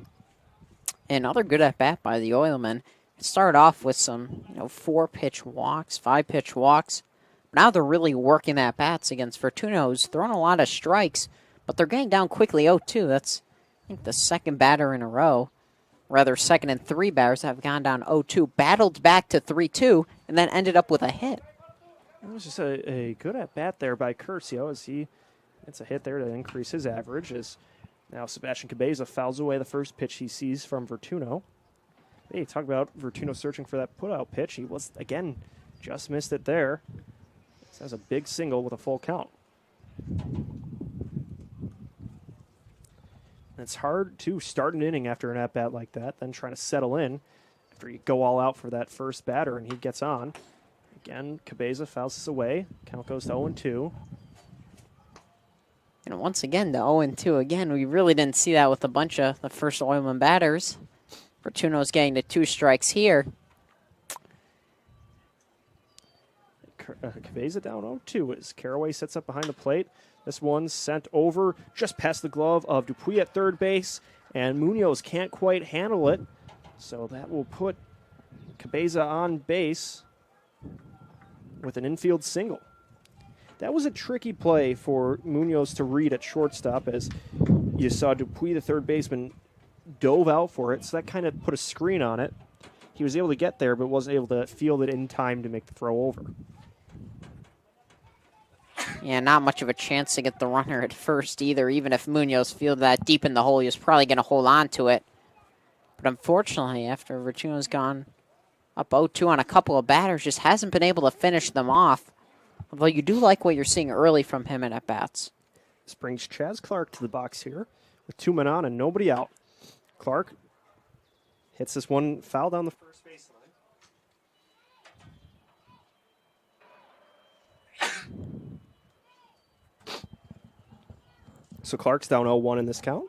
Another good at-bat by the Oilmen. It started off with some 4-pitch walks, 5-pitch walks. Now they're really working at-bats against Fortuna, who's throwing a lot of strikes, but they're getting down quickly 0-2. That's, I think, the second batter in a row. Rather, second and 3 batters have gone down 0-2, battled back to 3-2, and then ended up with a hit. It was just a good at-bat there by Curcio as he gets a hit there to increase his average. As now Sebastian Cabeza fouls away the first pitch he sees from Vertuno. Hey, talk about Vertuno searching for that put-out pitch. He was, again, just missed it there. This has a big single with a full count. And it's hard to start an inning after an at-bat like that, then trying to settle in after you go all out for that first batter, and he gets on. Again, Cabeza fouls this away. Count goes to 0-2. And once again, the 0-2 again. We really didn't see that with a bunch of the first Oilman batters. Fortuno's getting to 2 strikes here. Cabeza down 0-2 as Caraway sets up behind the plate. This one's sent over just past the glove of Dupuy at third base, and Munoz can't quite handle it. So that will put Cabeza on base with an infield single. That was a tricky play for Munoz to read at shortstop, as you saw Dupuy, the third baseman, dove out for it, so that kind of put a screen on it. He was able to get there, but wasn't able to field it in time to make the throw over. Yeah, not much of a chance to get the runner at first either. Even if Munoz fielded that deep in the hole, he was probably going to hold on to it. But unfortunately, after Vertuno's gone up 0-2 on a couple of batters, just hasn't been able to finish them off. Although you do like what you're seeing early from him in at-bats. This brings Chaz Clark to the box here with 2 men on and nobody out. Clark hits this one foul down the first baseline. So Clark's down 0-1 in this count.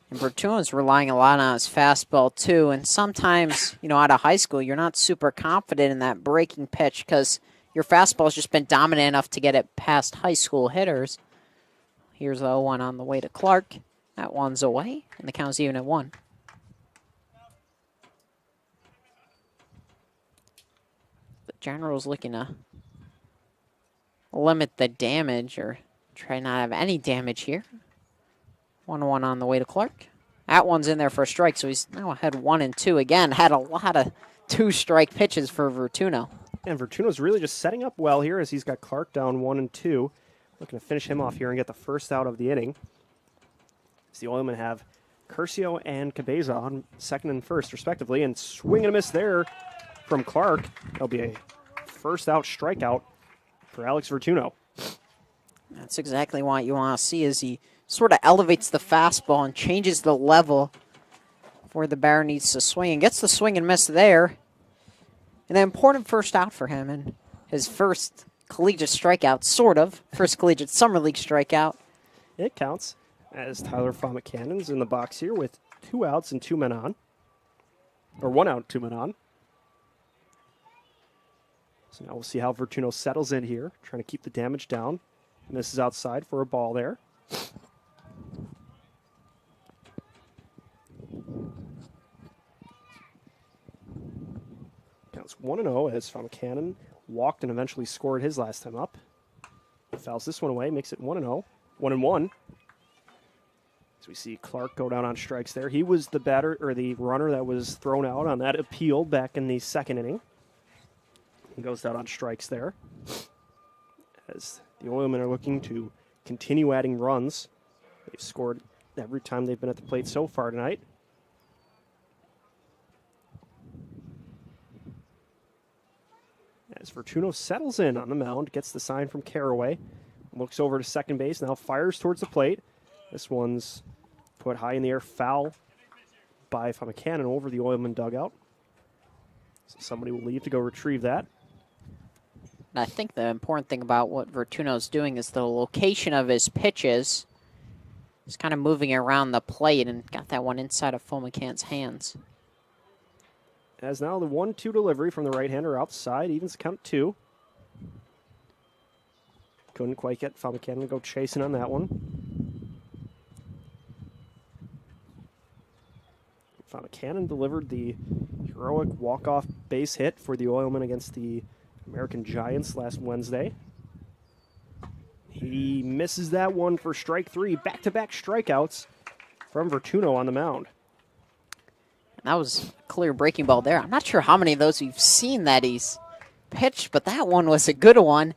And Vertuno's relying a lot on his fastball, too. And sometimes, out of high school, you're not super confident in that breaking pitch because your fastball's just been dominant enough to get it past high school hitters. Here's the 0-1 on the way to Clark. That one's away, and the count's even at 1. The General's looking to limit the damage or try not to have any damage here. 1-1 on the way to Clark. That one's in there for a strike, so he's now ahead 1-2 again. Had a lot of 2-strike pitches for Vertuno. And Vertuno's really just setting up well here as he's got Clark down 1-2. Looking to finish him off here and get the first out of the inning. As the Oilmen have Curcio and Cabeza on second and first, respectively. And swing and a miss there from Clark. That'll be a first out strikeout for Alex Vertuno. That's exactly what you want to see as he sort of elevates the fastball and changes the level where the batter needs to swing. And gets the swing and miss there. And an important first out for him and his first collegiate strikeout, sort of. First collegiate summer league strikeout. It counts as Tyler Fomacannon's in the box here with 2 outs and 2 men on. Or 1 out, 2 men on. So now we'll see how Vertuno settles in here, trying to keep the damage down. Misses outside for a ball there. Counts 1-0 as Fomacannon walked and eventually scored his last time up. Fouls this one away, makes it 1-0. 1-1. As we see Clark go down on strikes there. He was the batter or the runner that was thrown out on that appeal back in the second inning. He goes down on strikes there. As the Oilmen are looking to continue adding runs. They've scored every time they've been at the plate so far tonight. As Vertuno settles in on the mound, gets the sign from Caraway, looks over to second base, now fires towards the plate. This one's put high in the air, foul by Fomacannon over the Oilman dugout. So somebody will leave to go retrieve that. And I think the important thing about what Vertuno's doing is the location of his pitches. He's kind of moving around the plate and got that one inside of Fomacan's hands. As now the 1-2 delivery from the right-hander outside, evens count 2. Couldn't quite get Fomacan to go chasing on that one. Fomacan delivered the heroic walk-off base hit for the Oilmen against the American Giants last Wednesday. He misses that one for strike 3. Back-to-back strikeouts from Vertuno on the mound. And that was a clear breaking ball there. I'm not sure how many of those we've seen that he's pitched, but that one was a good one.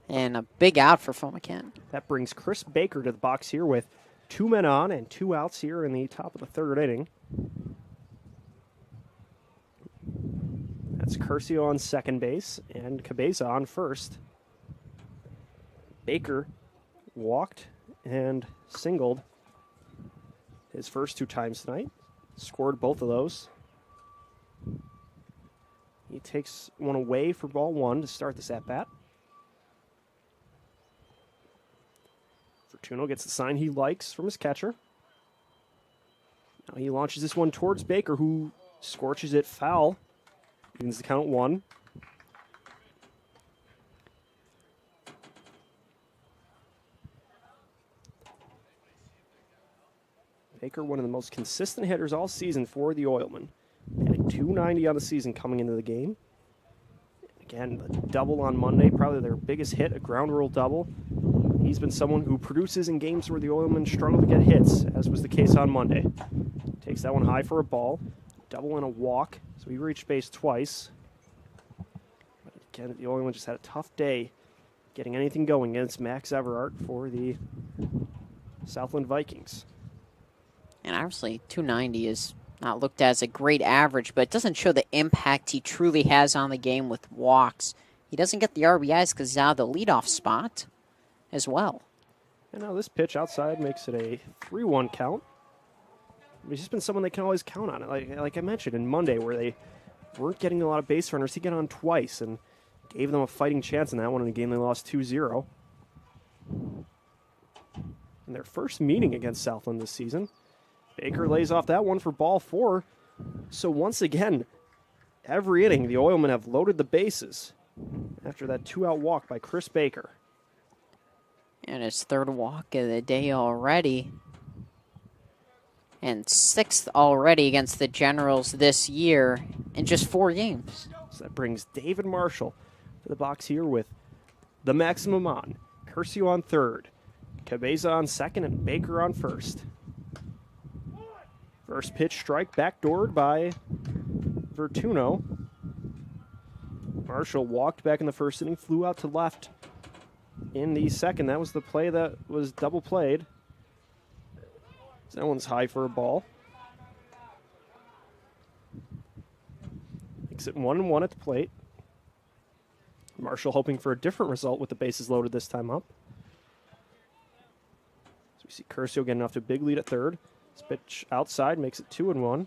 And a big out for Fomacan. That brings Chris Baker to the box here with 2 men on and 2 outs here in the top of the 3rd inning. That's Curcio on second base and Cabeza on first. Baker walked and singled his first 2 times tonight. Scored both of those. He takes one away for ball 1 to start this at-bat. Vertuno gets the sign he likes from his catcher. Now he launches this one towards Baker, who scorches it foul. Evens the count 1. Baker, one of the most consistent hitters all season for the Oilmen. Batting .290 on the season coming into the game. Again, the double on Monday, probably their biggest hit, a ground rule double. He's been someone who produces in games where the Oilmen struggle to get hits, as was the case on Monday. Takes that one high for a ball. Double and a walk, so he reached base twice. But again, the Oilmen just had a tough day getting anything going against Max Everart for the Southland Vikings. And obviously, 290 is not looked at as a great average, but it doesn't show the impact he truly has on the game with walks. He doesn't get the RBIs because he's out of the leadoff spot as well. And now this pitch outside makes it a 3-1 count. He's just been someone they can always count on. Like I mentioned in Monday, where they weren't getting a lot of base runners, he got on twice and gave them a fighting chance in that one in a game they lost 2-0. In their first meeting against Southland this season, Baker lays off that one for ball 4. So once again, every inning, the Oilmen have loaded the bases after that 2-out walk by Chris Baker. And his 3rd walk of the day already. And 6th already against the Generals this year in just 4 games. So that brings David Marshall to the box here with the maximum on. Curcio on 3rd, Cabeza on 2nd, and Baker on 1st. First pitch strike backdoored by Vertuno. Marshall walked back in the 1st inning, flew out to left in the 2nd. That was the play that was double played. That one's high for a ball. Makes it 1-1 at the plate. Marshall hoping for a different result with the bases loaded this time up. So we see Curcio getting off to a big lead at 3rd. This pitch outside makes it 2-1.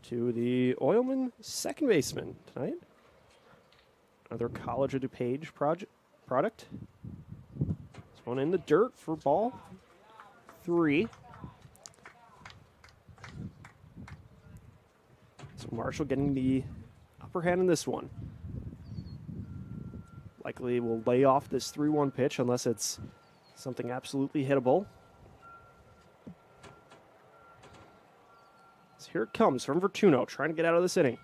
To the Oilmen second baseman tonight. Another College of DuPage product. This one in the dirt for ball 3. So Marshall getting the upper hand in this one. Likely will lay off this 3-1 pitch unless it's something absolutely hittable. So here it comes from Vertuno, trying to get out of this inning.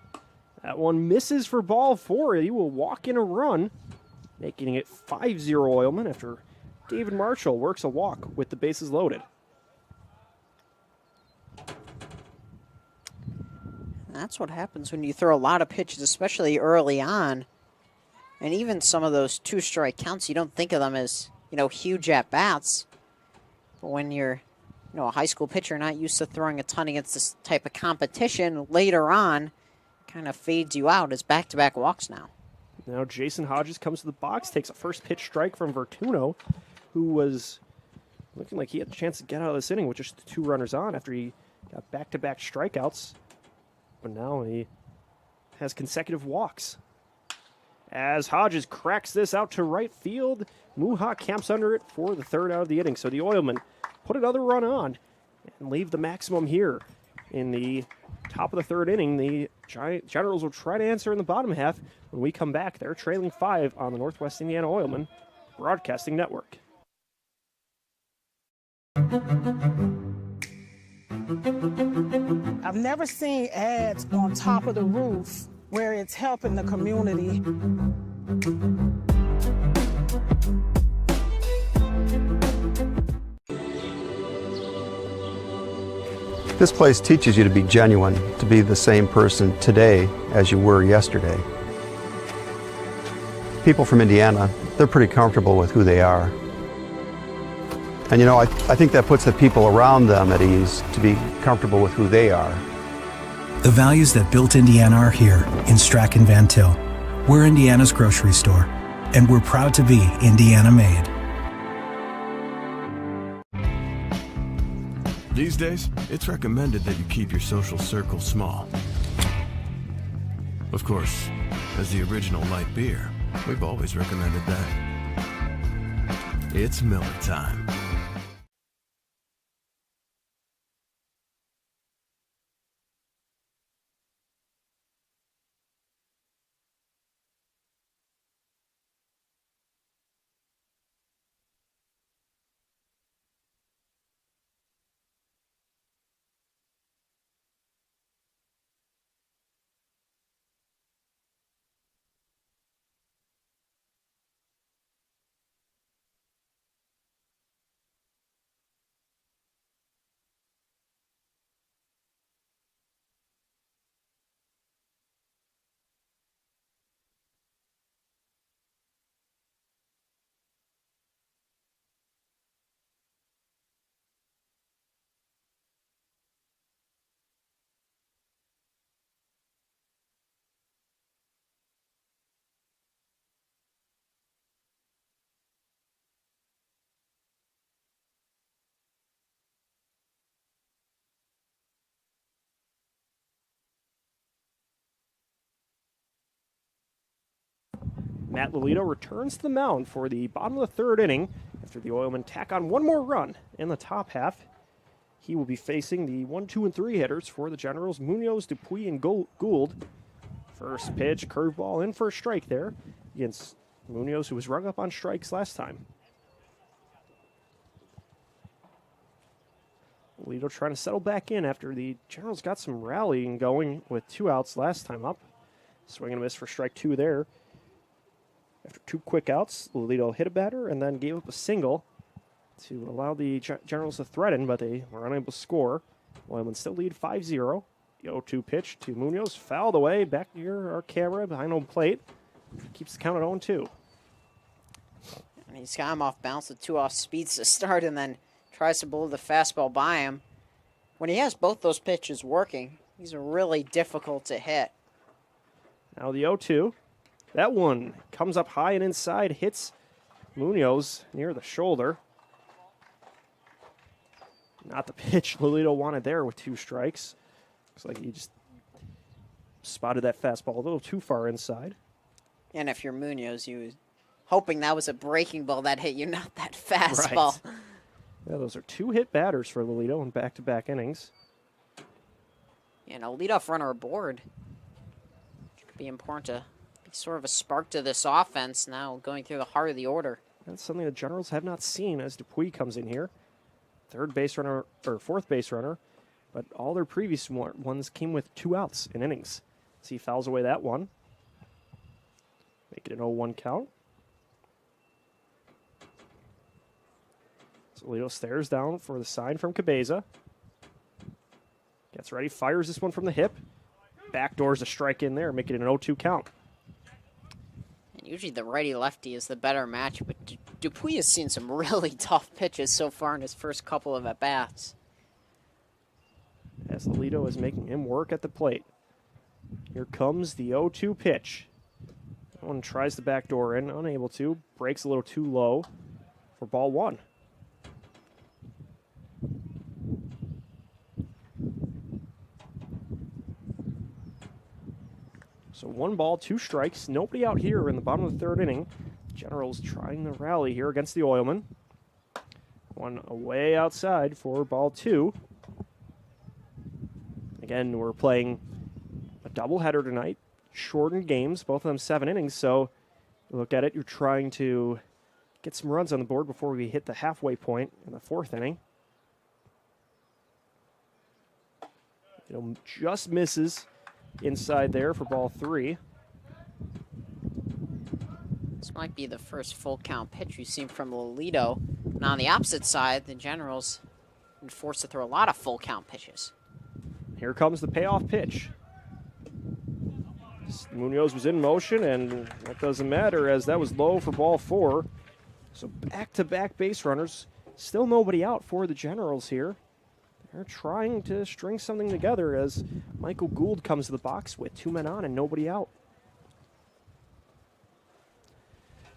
That one misses for ball 4. He will walk in a run, making it 5-0 Oilmen after David Marshall works a walk with the bases loaded. That's what happens when you throw a lot of pitches, especially early on. And even some of those 2-strike counts, you don't think of them as, huge at-bats. But when you're, a high school pitcher not used to throwing a ton against this type of competition, later on, kind of fades you out as back-to-back walks now. Now Jason Hodges comes to the box, takes a first pitch strike from Vertuno, who was looking like he had a chance to get out of this inning with just 2 runners on after he got back-to-back strikeouts. But now he has consecutive walks. As Hodges cracks this out to right field, Muha camps under it for the third out of the inning. So the Oilmen put another run on and leave the maximum here. In the top of the third inning, the Generals will try to answer in the bottom half. When we come back, they're trailing 5 on the Northwest Indiana Oilmen Broadcasting Network. I've never seen ads on top of the roof where it's helping the community. This place teaches you to be genuine, to be the same person today as you were yesterday. People from Indiana, they're pretty comfortable with who they are. And you know, I think that puts the people around them at ease to be comfortable with who they are. The values that built Indiana are here in Strachan Van Til. We're Indiana's grocery store, and we're proud to be Indiana made. These days, it's recommended that you keep your social circle small. Of course, as the original light beer, we've always recommended that. It's Miller time. Matt Lolito returns to the mound for the bottom of the third inning after the Oilmen tack on one more run in the top half. He will be facing the 1, 2, and 3 hitters for the Generals, Munoz, Dupuy, and Gould. First pitch, curveball in for a strike there against Munoz, who was rung up on strikes last time. Lolito trying to settle back in after the Generals got some rallying going with 2 outs last time up. Swing and a miss for strike 2 there. After 2 quick outs, Lolito hit a batter and then gave up a single to allow the Generals to threaten, but they were unable to score. Oilmen still lead 5-0. The 0-2 pitch to Munoz, fouled away, back near our camera, behind home plate. Keeps the count at 0-2. And he's got him off balance with 2 off speeds to start and then tries to blow the fastball by him. When he has both those pitches working, he's really difficult to hit. Now the 0-2. That one comes up high and inside, hits Munoz near the shoulder. Not the pitch Lolito wanted there with 2 strikes. Looks like he just spotted that fastball a little too far inside. And if you're Munoz, you was hoping that was a breaking ball that hit you, not that fastball. Right. Yeah, those are 2 hit batters for Lolito in back-to-back innings. And a leadoff runner aboard. Which could be important to sort of a spark to this offense now going through the heart of the order. That's something the Generals have not seen as Dupuy comes in here. Third base runner, or fourth base runner, but all their previous ones came with 2 outs in innings. So he fouls away that one. Make it an 0-1 count. So Leo stares down for the sign from Cabeza. Gets ready, fires this one from the hip. Backdoors a strike in there, making it an 0-2 count. Usually the righty-lefty is the better match, but Dupuy has seen some really tough pitches so far in his first couple of at-bats. As Lolito is making him work at the plate. Here comes the 0-2 pitch. That one tries the back door in, unable to. Breaks a little too low for ball 1. So 1 ball, 2 strikes. Nobody out here in the bottom of the 3rd inning. Generals trying to rally here against the Oilmen. One away outside for ball 2. Again, we're playing a doubleheader tonight. Shortened games, both of them 7 innings. So you look at it, you're trying to get some runs on the board before we hit the halfway point in the 4th inning. Just misses inside there for ball 3. This might be the first full count pitch we've seen from Lolito. And on the opposite side, the Generals have been forced to throw a lot of full count pitches. Here comes the payoff pitch. Munoz was in motion, and that doesn't matter as that was low for ball 4. So back-to-back base runners. Still nobody out for the Generals here. They're trying to string something together as Michael Gould comes to the box with 2 men on and nobody out.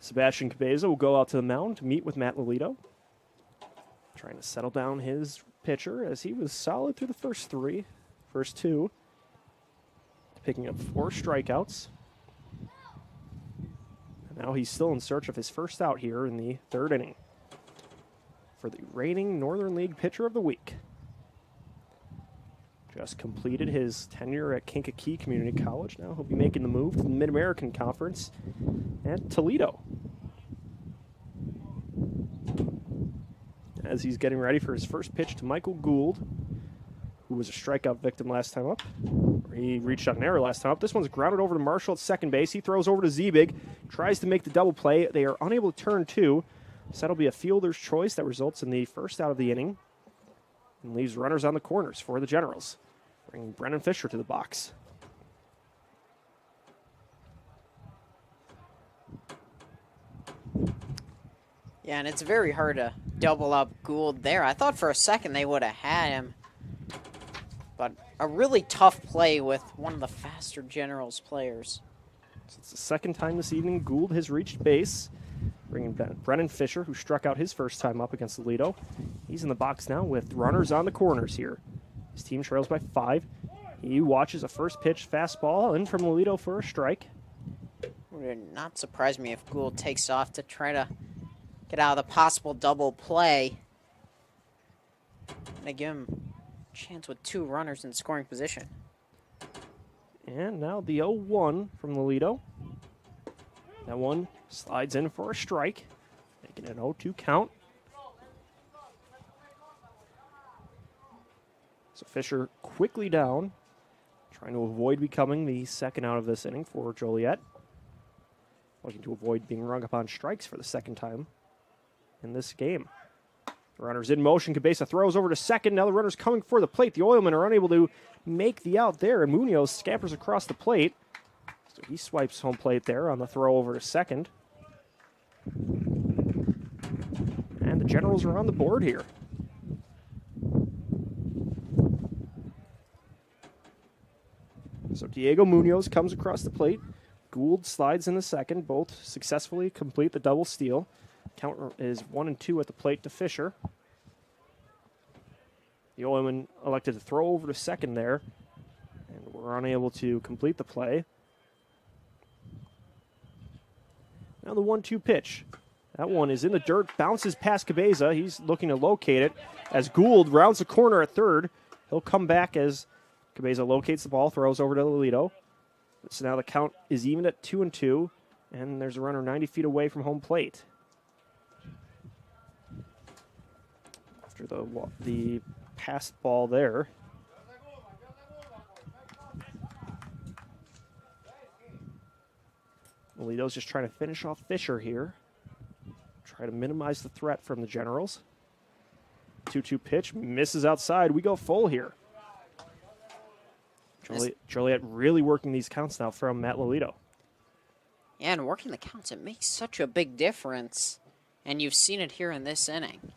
Sebastian Cabeza will go out to the mound to meet with Matt Lolito. Trying to settle down his pitcher as he was solid through the first 2. Picking up 4 strikeouts. And now he's still in search of his first out here in the 3rd inning for the reigning Northern League Pitcher of the Week. Just completed his tenure at Kankakee Community College. Now he'll be making the move to the Mid-American Conference at Toledo. As he's getting ready for his first pitch to Michael Gould, who was a strikeout victim last time up. He reached out an error last time up. This one's grounded over to Marshall at second base. He throws over to Zebig, tries to make the double play. They are unable to turn 2. So that'll be a fielder's choice that results in the first out of the inning and leaves runners on the corners for the Generals, bringing Brennan Fisher to the box. Yeah, and it's very hard to double up Gould there. I thought for a second they would have had him. But a really tough play with one of the faster Generals players. So it's the second time this evening Gould has reached base, bringing Brennan Fisher, who struck out his first time up against Toledo. He's in the box now with runners on the corners here. His team trails by 5. He watches a first pitch fastball in from Toledo for a strike. It would not surprise me if Gould takes off to try to get out of the possible double play. And give him a chance with 2 runners in scoring position. And now the 0-1 from Toledo. That one slides in for a strike, making an 0-2 count. So Fisher quickly down, trying to avoid becoming the second out of this inning for Joliet. Looking to avoid being rung up on strikes for the second time in this game. The runner's in motion. Cabeza throws over to second. Now the runner's coming for the plate. The Oilmen are unable to make the out there, and Munoz scampers across the plate. So he swipes home plate there on the throw over to second. And the Generals are on the board here. So Diego Munoz comes across the plate. Gould slides in the second. Both successfully complete the double steal. Count is 1-2 at the plate to Fisher. The Oilmen elected to throw over to second there, and were unable to complete the play. Now the 1-2 pitch. That one is in the dirt, bounces past Cabeza. He's looking to locate it as Gould rounds the corner at third. He'll come back as Cabeza locates the ball, throws over to Lolito. So now the count is even at 2-2, and there's a runner 90 feet away from home plate. After the passed ball there. Lolito's just trying to finish off Fisher here. Try to minimize the threat from the Generals. 2-2 pitch, misses outside. We go full here. Joliet really working these counts now from Matt Lolito. Yeah, and working the counts, it makes such a big difference. And you've seen it here in this inning.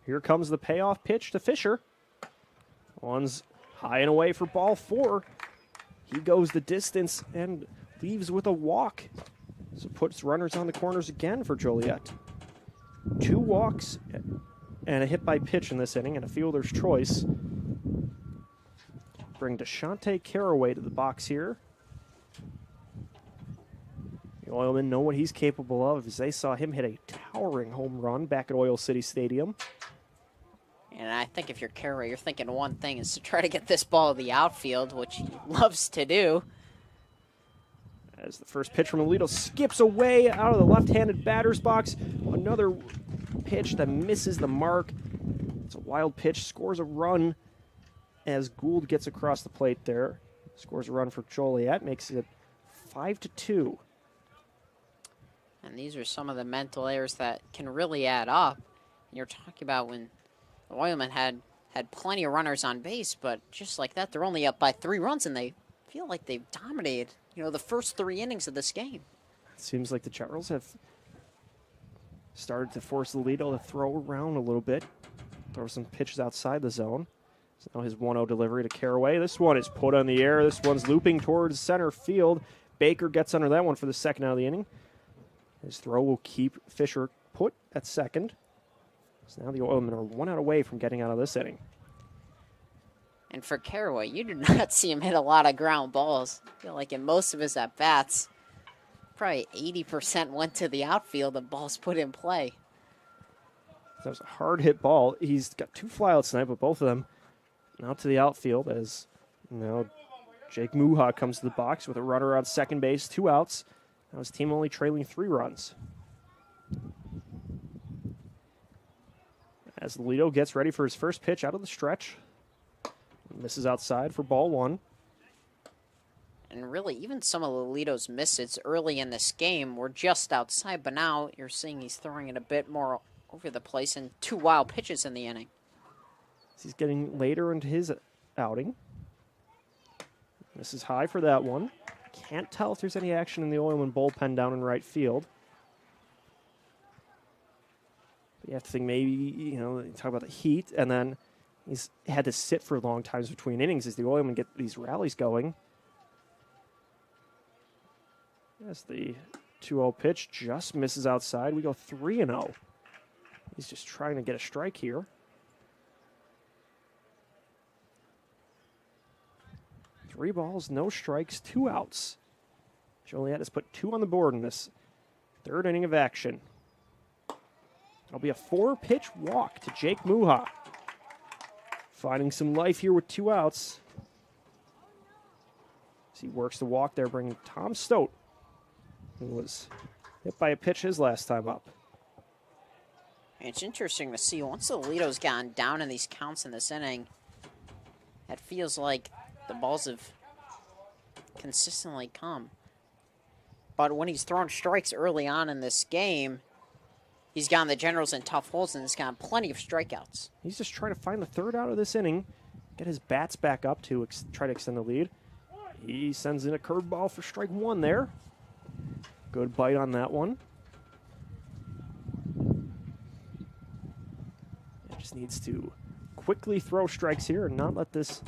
Here comes the payoff pitch to Fisher. One's high and away for ball 4. He goes the distance and leaves with a walk. So puts runners on the corners again for Joliet. 2 walks and a hit by pitch in this inning and a fielder's choice. Bring DeShante Caraway to the box here. The Oilmen know what he's capable of, as they saw him hit a towering home run back at Oil City Stadium. And I think if you're Caraway, you're thinking one thing is to try to get this ball to the outfield, which he loves to do. As the first pitch from Alito skips away out of the left-handed batter's box. Another pitch that misses the mark. It's a wild pitch, scores a run as Gould gets across the plate there. Scores a run for Joliet, makes it 5-2. And these are some of the mental errors that can really add up. You're talking about when the Oilmen had plenty of runners on base, but just like that, they're only up by 3 runs, and they feel like they've dominated, the first 3 innings of this game. It seems like the Generals have started to force Alito to throw around a little bit, throw some pitches outside the zone. So now his 1-0 delivery to Caraway. This one is put on the air. This one's looping towards center field. Baker gets under that one for the second out of the inning. His throw will keep Fisher put at second. So now the Oilmen are 1 out away from getting out of this inning. And for Caraway, you do not see him hit a lot of ground balls. I feel like in most of his at-bats, probably 80% went to the outfield and balls put in play. That was a hard hit ball. He's got 2 flyouts tonight, but both of them now to the outfield as Jake Muha comes to the box with a runner on second base, 2 outs. Now his team only trailing 3 runs. As Alito gets ready for his first pitch out of the stretch. Misses outside for ball 1. And really, even some of Alito's misses early in this game were just outside, but now you're seeing he's throwing it a bit more over the place and 2 wild pitches in the inning. He's getting later into his outing. This is high for that one. Can't tell if there's any action in the Oilman bullpen down in right field. But you have to think maybe, talk about the heat, and then he's had to sit for long times between innings as the Oilmen get these rallies going. As the 2-0 pitch just misses outside, we go 3-0. He's just trying to get a strike here. Three balls, no strikes, 2 outs. Joliet has put 2 on the board in this 3rd inning of action. It'll be a 4-pitch walk to Jake Muha. Finding some life here with 2 outs. As he works the walk there, bringing Tom Stote, who was hit by a pitch his last time up. It's interesting to see, once Alito's gotten down in these counts in this inning, it feels like the balls have consistently come. But when he's thrown strikes early on in this game, he's gotten the Generals in tough holes and he's gotten plenty of strikeouts. He's just trying to find the 3rd out of this inning, get his bats back up to try to extend the lead. He sends in a curveball for strike 1 there. Good bite on that one. It just needs to quickly throw strikes here and not let this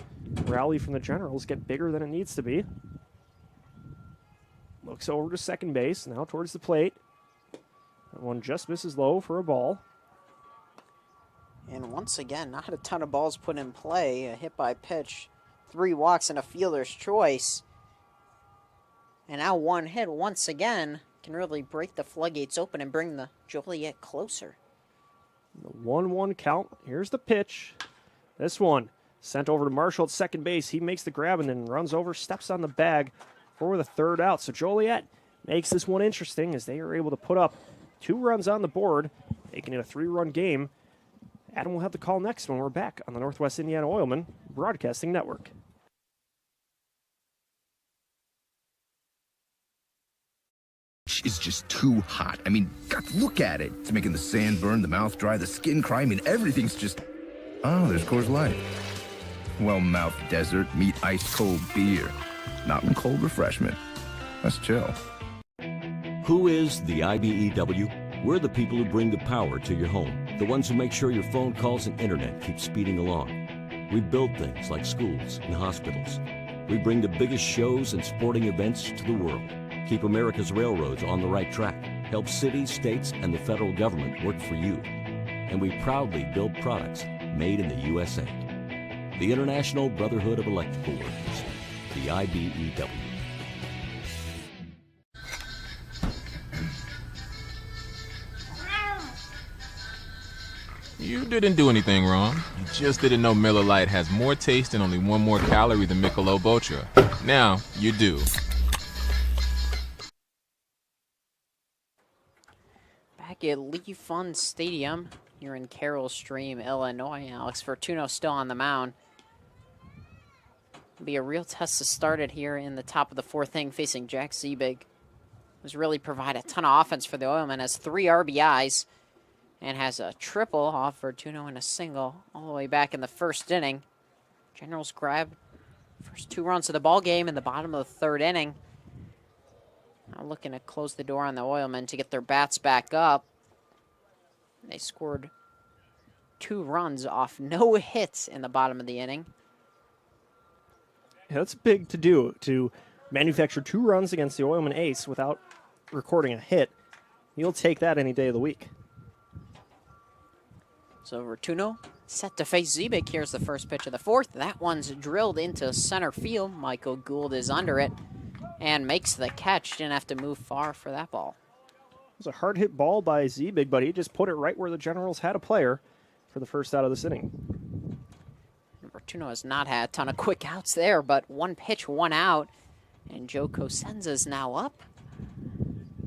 rally from the Generals get bigger than it needs to be. Looks over to second base, now towards the plate. That one just misses low for a ball. And once again, not a ton of balls put in play. A hit by pitch, 3 walks, and a fielder's choice. And now 1 hit once again can really break the floodgates open and bring the Joliet closer. The 1-1 count. Here's the pitch. This one sent over to Marshall at second base. He makes the grab and then runs over, steps on the bag for the 3rd out. So Joliet makes this one interesting as they are able to put up 2 runs on the board, making it a 3-run game. Adam will have the call next when we're back on the Northwest Indiana Oilmen Broadcasting Network. Is just too hot. I mean, God, look at it. It's making the sand burn, the mouth dry, the skin cry. I mean, everything's just... Oh, there's Coors Light. Well, mouth desert, meet ice cold beer. Mountain cold refreshment. Let's chill. Who is the IBEW? We're the people who bring the power to your home. The ones who make sure your phone calls and internet keep speeding along. We build things like schools and hospitals. We bring the biggest shows and sporting events to the world. Keep America's railroads on the right track. Help cities, states, and the federal government work for you. And we proudly build products made in the USA. The International Brotherhood of Electrical Workers, the IBEW. didn't do anything wrong. You just didn't know Miller Lite has more taste and only one more calorie than Michelob Ultra. Now, you do. Back at Lee Fund Stadium here in Carroll Stream, Illinois. Alex Fortuno still on the mound. It'll be a real test to start it here in the top of the fourth inning facing Jack Ziebig. Has really provided a ton of offense for the Oilmen. Has 3 RBIs and has a triple off Fortuno and a single all the way back in the first inning. Generals grab first 2 runs of the ball game in the bottom of the third inning. Now looking to close the door on the Oilmen to get their bats back up. They scored 2 runs off no hits in the bottom of the inning. Yeah, that's big to do, to manufacture 2 runs against the Oilman ace without recording a hit. You'll take that any day of the week. So Fortuno set to face Ziebig. Here's the first pitch of the fourth. That one's drilled into center field. Michael Gould is under it and makes the catch. Didn't have to move far for that ball. It was a hard hit ball by Ziebig, but he just put it right where the Generals had a player for the first out of this inning. Fortuno has not had a ton of quick outs there, but 1 pitch, 1 out. And Joe Cosenza's now up.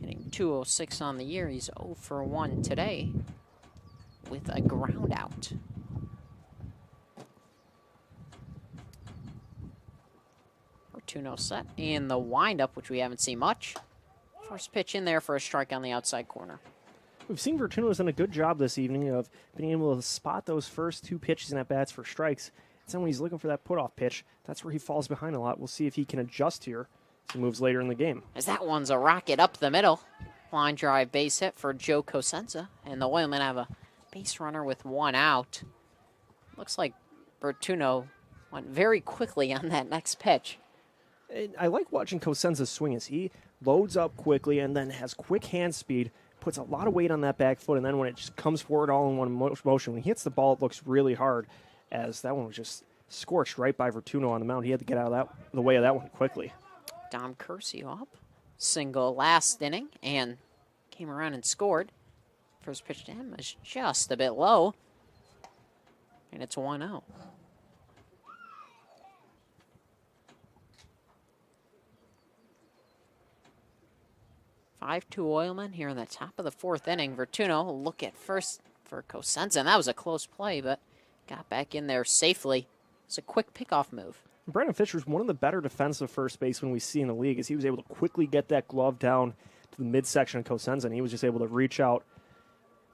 Hitting .206 on the year. He's 0 for 1 today with a ground out. Fortuno set in the windup, which we haven't seen much. First pitch in there for a strike on the outside corner. We've seen Fortuno's done a good job this evening of being able to spot those first 2 pitches and at-bats for strikes. And then when he's looking for that put-off pitch, that's where he falls behind a lot. We'll see if he can adjust here as he moves later in the game. As that one's a rocket up the middle. Line drive base hit for Joe Cosenza. And the Oilmen have a base runner with 1 out. Looks like Fortuno went very quickly on that next pitch. I like watching Cosenza swing as he loads up quickly and then has quick hand speed, puts a lot of weight on that back foot, and then when it just comes forward all in one motion, when he hits the ball, it looks really hard, as that one was just scorched right by Fortuno on the mound. He had to get out of the way of that one quickly. Dom Curcio up. Single last inning and came around and scored. First pitch to him is just a bit low, and it's 1-0. 5-2 Oilmen here in the top of the fourth inning. Fortuno will look at first for Cosenza, and that was a close play, but got back in there safely. It's a quick pickoff move. Brandon Fisher's one of the better defensive first basemen we see in the league, as he was able to quickly get that glove down to the midsection of Cosenza, and he was just able to reach out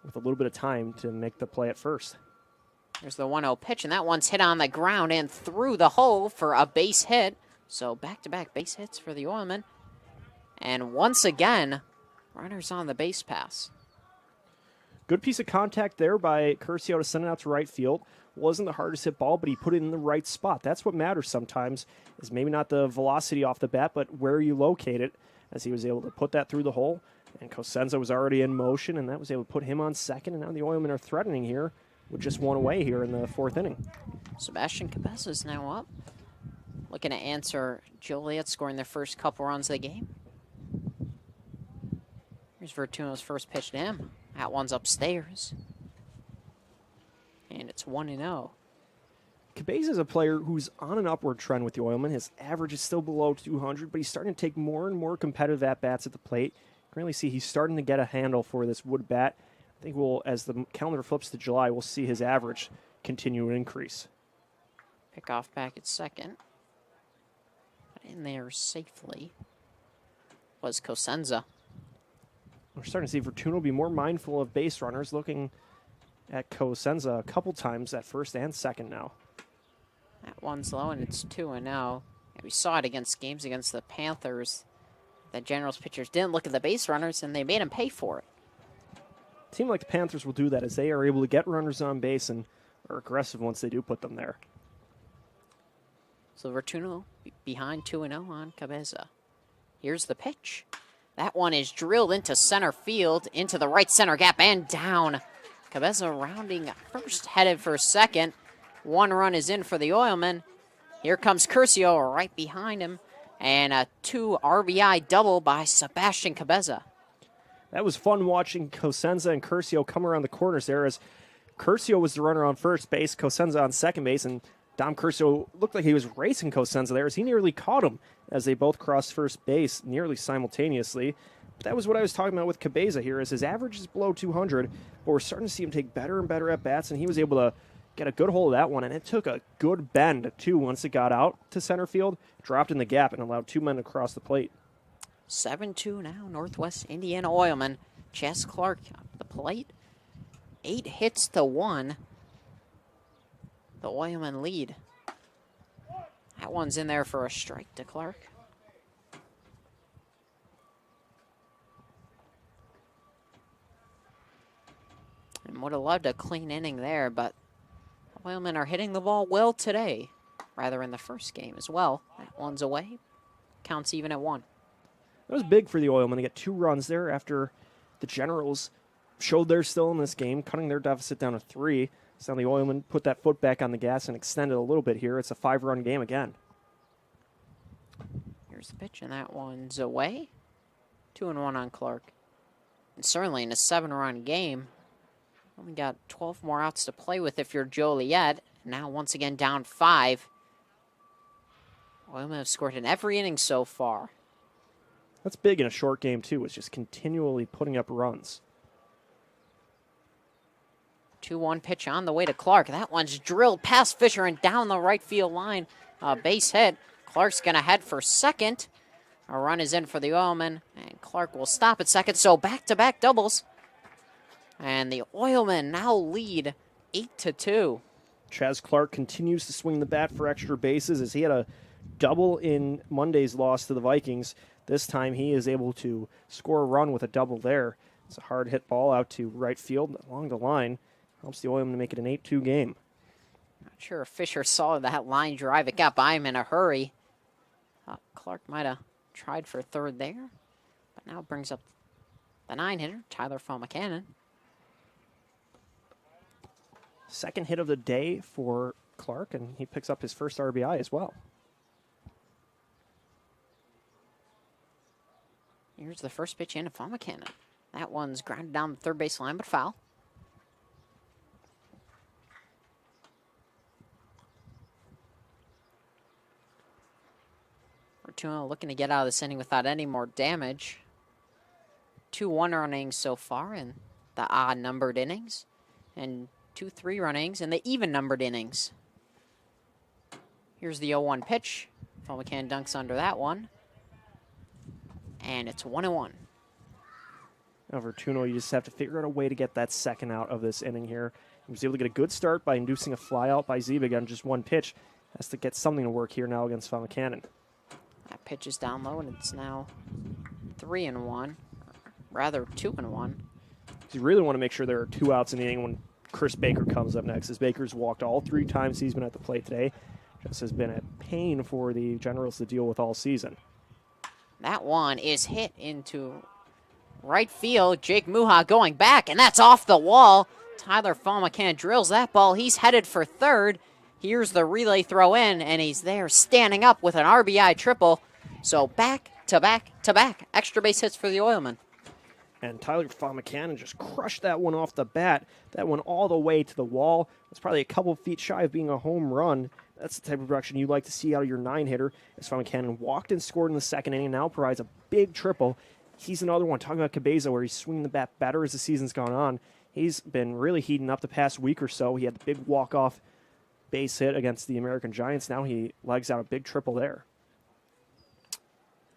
with a little bit of time to make the play at first. There's the 1-0 pitch, and that one's hit on the ground and through the hole for a base hit. So back-to-back base hits for the Oilmen. And once again, runners on the base pass. Good piece of contact there by Curcio to send it out to right field. Wasn't the hardest hit ball, but he put it in the right spot. That's what matters sometimes, is maybe not the velocity off the bat, but where you locate it, as he was able to put that through the hole. And Cosenza was already in motion, and that was able to put him on second, and now the Oilmen are threatening here with just 1 away here in the fourth inning. Sebastian Cabeza is now up. Looking to answer Joliet, scoring their first couple runs of the game. Here's Fortuno's first pitch to him. That one's upstairs. And it's 1-0. Cabeza is a player who's on an upward trend with the Oilmen. His average is still below 200, but he's starting to take more and more competitive at-bats at the plate. You can really see he's starting to get a handle for this wood bat. I think as the calendar flips to July, we'll see his average continue to increase. Pick off back at second. But in there safely was Cosenza. We're starting to see Fortuno be more mindful of base runners, looking at Cosenza a couple times at first and second now. That one's low, and it's 2-0. We saw it against games against the Panthers. The Generals pitchers didn't look at the base runners, and they made them pay for it. A team like the Panthers will do that, as they are able to get runners on base and are aggressive once they do put them there. So Fortuno behind 2-0 on Cabeza. Here's the pitch. That one is drilled into center field, into the right center gap, and down. Cabeza rounding first, headed for second. 1 run is in for the Oilmen. Here comes Curcio right behind him, and a 2 RBI double by Sebastian Cabeza. That was fun watching Cosenza and Curcio come around the corners there, as Curcio was the runner on first base, Cosenza on second base, and Dom Curcio looked like he was racing Cosenza there as he nearly caught him as they both crossed first base nearly simultaneously. But that was what I was talking about with Cabeza here, is his average is below 200, but we're starting to see him take better and better at-bats, and he was able to get a good hold of that one, and it took a good bend, too, once it got out to center field, dropped in the gap, and allowed 2 men to cross the plate. 7-2 now, Northwest Indiana Oilmen. Chas Clark up the plate. 8 hits to 1. The Oilmen lead. That one's in there for a strike to Clark. And would have loved a clean inning there, but the Oilmen are hitting the ball well today. Rather in the first game as well. That one's away. Counts even at 1. That was big for the Oilmen to get 2 runs there after the Generals showed they're still in this game, cutting their deficit down to 3. So now the Oilmen put that foot back on the gas and extended a little bit here. It's a 5-run game again. Here's the pitch, and that one's away. 2-1 on Clark. And certainly in a 7-run game, only got 12 more outs to play with if you're Joliet. Now once again down 5. Oilmen have scored in every inning so far. That's big in a short game, too. It's just continually putting up runs. 2-1 pitch on the way to Clark. That one's drilled past Fisher and down the right field line. Base hit. Clark's going to head for second. A run is in for the Oilmen, and Clark will stop at second. So back-to-back doubles. And the Oilmen now lead 8-2. Chas Clark continues to swing the bat for extra bases as he had a double in Monday's loss to the Vikings. This time he is able to score a run with a double there. It's a hard hit ball out to right field along the line. Helps the Oilmen to make it an 8-2 game. Not sure if Fisher saw that line drive. It got by him in a hurry. Clark might have tried for third there. But now brings up the 9-hitter, Tyler Falmacannon. Second hit of the day for Clark, and he picks up his first RBI as well. Here's the first pitch in to Falmacannon. That one's grounded down the third base line, but foul. Fortuna looking to get out of this inning without any more damage. 2 1-run innings so far in the odd-numbered innings, and 2 3-run innings in the even-numbered innings. Here's the 0-1 pitch. Falmacannon dunks under that one. And it's 1-1. Now Fortuna, you just have to figure out a way to get that second out of this inning here. He was able to get a good start by inducing a flyout by Ziebig on just 1 pitch. Has to get something to work here now against Falmacannon. That pitch is down low, and it's now 3-1. Rather, 2-1. You really want to make sure there are 2 outs in the inning when Chris Baker comes up next, as Baker's walked all 3 times he's been at the plate today. Just has been a pain for the Generals to deal with all season. That one is hit into right field. Jake Muha going back, and that's off the wall. Tyler Falmacannon drills that ball. He's headed for third. Here's the relay throw in, and he's there standing up with an RBI triple. So back-to-back extra base hits for the Oilmen. And Tyler Falmacannon just crushed that one off the bat. That one all the way to the wall. It's probably a couple feet shy of being a home run. That's the type of production you like to see out of your 9-hitter. As Falmacannon walked and scored in the second inning, now provides a big triple. He's another one, talking about Cabeza, where he's swinging the bat better as the season's gone on. He's been really heating up the past week or so. He had the big walk-off base hit against the American Giants. Now he legs out a big triple there.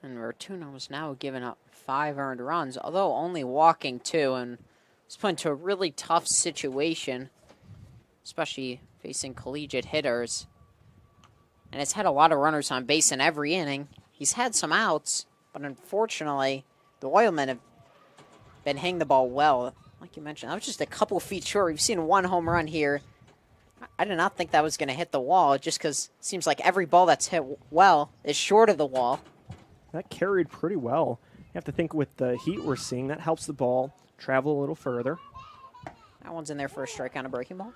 And Fortuna was now giving up 5 earned runs, although only walking 2, and was put into a really tough situation, especially facing collegiate hitters. And has had a lot of runners on base in every inning. He's had some outs, but unfortunately, the Oilmen have been hitting the ball well. Like you mentioned, that was just a couple feet short. We've seen 1 home run here. I did not think that was going to hit the wall, just because it seems like every ball that's hit well is short of the wall. That carried pretty well. You have to think with the heat we're seeing, that helps the ball travel a little further. That one's in there for a strike on a breaking ball.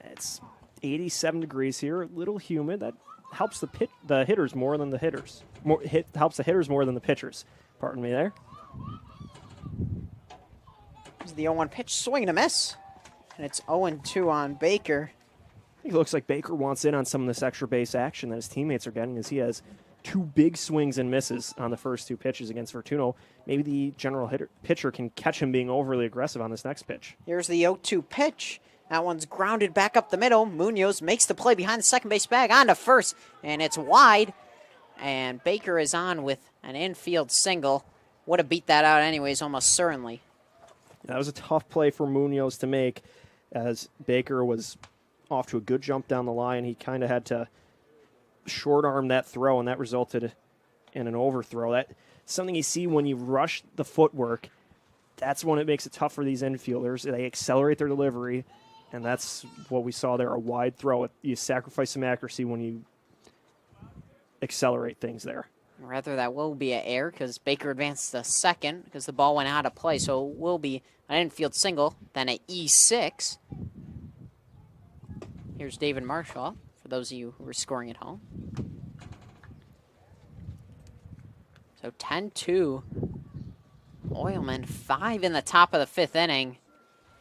It's 87 degrees here, a little humid. That helps the hitters more than the hitters. Helps the hitters more than the pitchers. Pardon me there. Here's the 0-1 pitch, swing and a miss. And it's 0-2 on Baker. It looks like Baker wants in on some of this extra base action that his teammates are getting, as he has 2 big swings and misses on the first 2 pitches against Fortuno. Maybe the general pitcher can catch him being overly aggressive on this next pitch. Here's the 0-2 pitch. That one's grounded back up the middle. Munoz makes the play behind the second base bag on to first, and it's wide. And Baker is on with an infield single. Would have beat that out anyways, almost certainly. That was a tough play for Munoz to make, as Baker was off to a good jump down the line. He kind of had to short arm that throw, and that resulted in an overthrow. That's something you see when you rush the footwork. That's when it makes it tough for these infielders. They accelerate their delivery, and that's what we saw there, a wide throw. You sacrifice some accuracy when you accelerate things there. Rather, that will be an error because Baker advanced to second because the ball went out of play. So it will be an infield single, then an E6. Here's David Marshall, for those of you who are scoring at home. So 10-2. Oilmen 5 in the top of the 5th inning.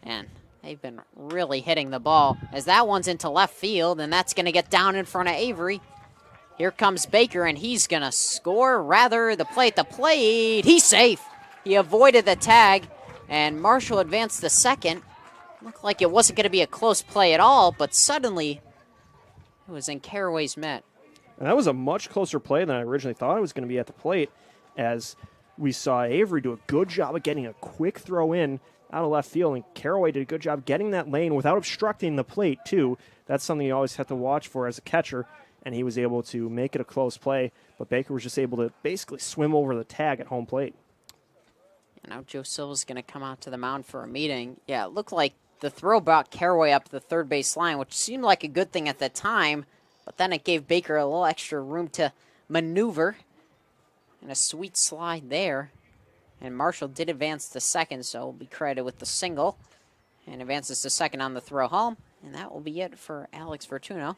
And they've been really hitting the ball as that one's into left field, and that's going to get down in front of Avery. Here comes Baker, and he's going to score. Rather, the play at the plate. He's safe. He avoided the tag, and Marshall advanced to second. Looked like it wasn't going to be a close play at all, but suddenly it was in Caraway's mitt. And that was a much closer play than I originally thought it was going to be at the plate, as we saw Avery do a good job of getting a quick throw in out of left field, and Caraway did a good job getting that lane without obstructing the plate, too. That's something you always have to watch for as a catcher, and he was able to make it a close play, but Baker was just able to basically swim over the tag at home plate. And now Joe Silva's going to come out to the mound for a meeting. Yeah, it looked like the throw brought Caraway up the third base line, which seemed like a good thing at the time, but then it gave Baker a little extra room to maneuver. And a sweet slide there. And Marshall did advance to second, so will be credited with the single. And advances to second on the throw home. And that will be it for Alex Fortuno.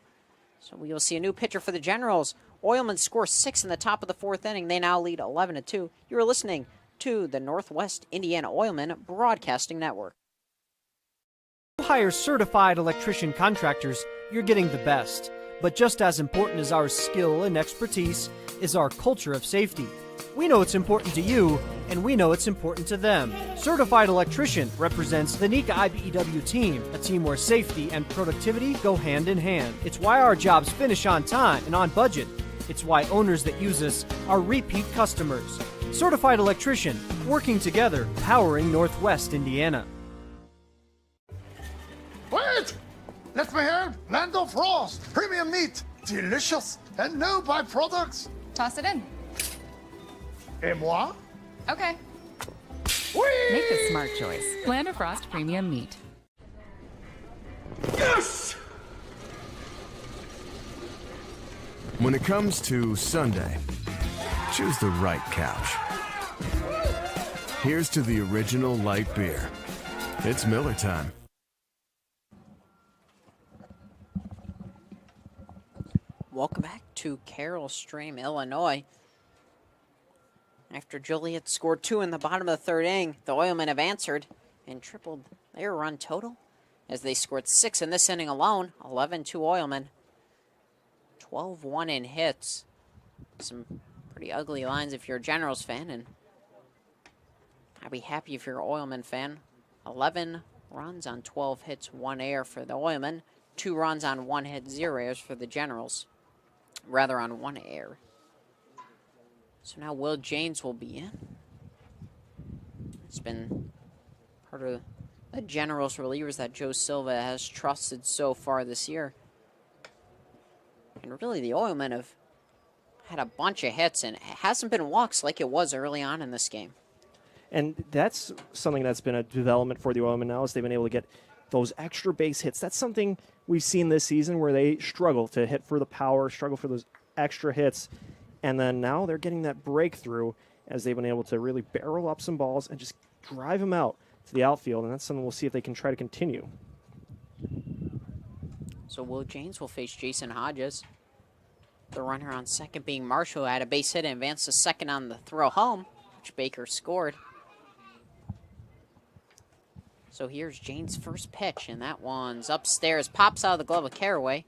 So we will see a new pitcher for the Generals. Oilmen score 6 in the top of the 4th inning. They now lead 11-2. You are listening to the Northwest Indiana Oilmen Broadcasting Network. To hire certified electrician contractors, you're getting the best. But just as important as our skill and expertise is our culture of safety. We know it's important to you, and we know it's important to them. Certified Electrician represents the Nika IBEW team, a team where safety and productivity go hand in hand. It's why our jobs finish on time and on budget. It's why owners that use us are repeat customers. Certified Electrician, working together, powering Northwest Indiana. Wait! Let me help! Lando Frost! Premium meat! Delicious! And no byproducts! Toss it in. Et moi? Okay. Whee! Make a smart choice. Lando Frost Premium Meat. Yes! When it comes to Sunday, choose the right couch. Here's to the original light beer. It's Miller time. Welcome back to Carroll Stream, Illinois. After Joliet scored 2 in the bottom of the 3rd inning, the Oilmen have answered and tripled their run total as they scored 6 in this inning alone. 11-2 Oilmen. 12-1 in hits. Some pretty ugly lines if you're a Generals fan, and I'd be happy if you're an Oilman fan. 11 runs on 12 hits, 1 error for the Oilmen. 2 runs on 1 hit, 0 errors for the Generals. Rather on 1 error. So now Will James will be in. It's been part of the Generals relievers that Joe Silva has trusted so far this year. And really the Oilmen have had a bunch of hits, and it hasn't been walks like it was early on in this game. And that's something that's been a development for the Oilmen now, is they've been able to get those extra base hits. That's something we've seen this season where they struggle to hit for the power, struggle for those extra hits. And then now they're getting that breakthrough as they've been able to really barrel up some balls and just drive them out to the outfield. And that's something we'll see if they can try to continue. So Will James will face Jason Hodges. The runner on second being Marshall, had a base hit and advanced to second on the throw home, which Baker scored. So So here's Jane's first pitch, and that one's upstairs. Pops out of the glove of Caraway.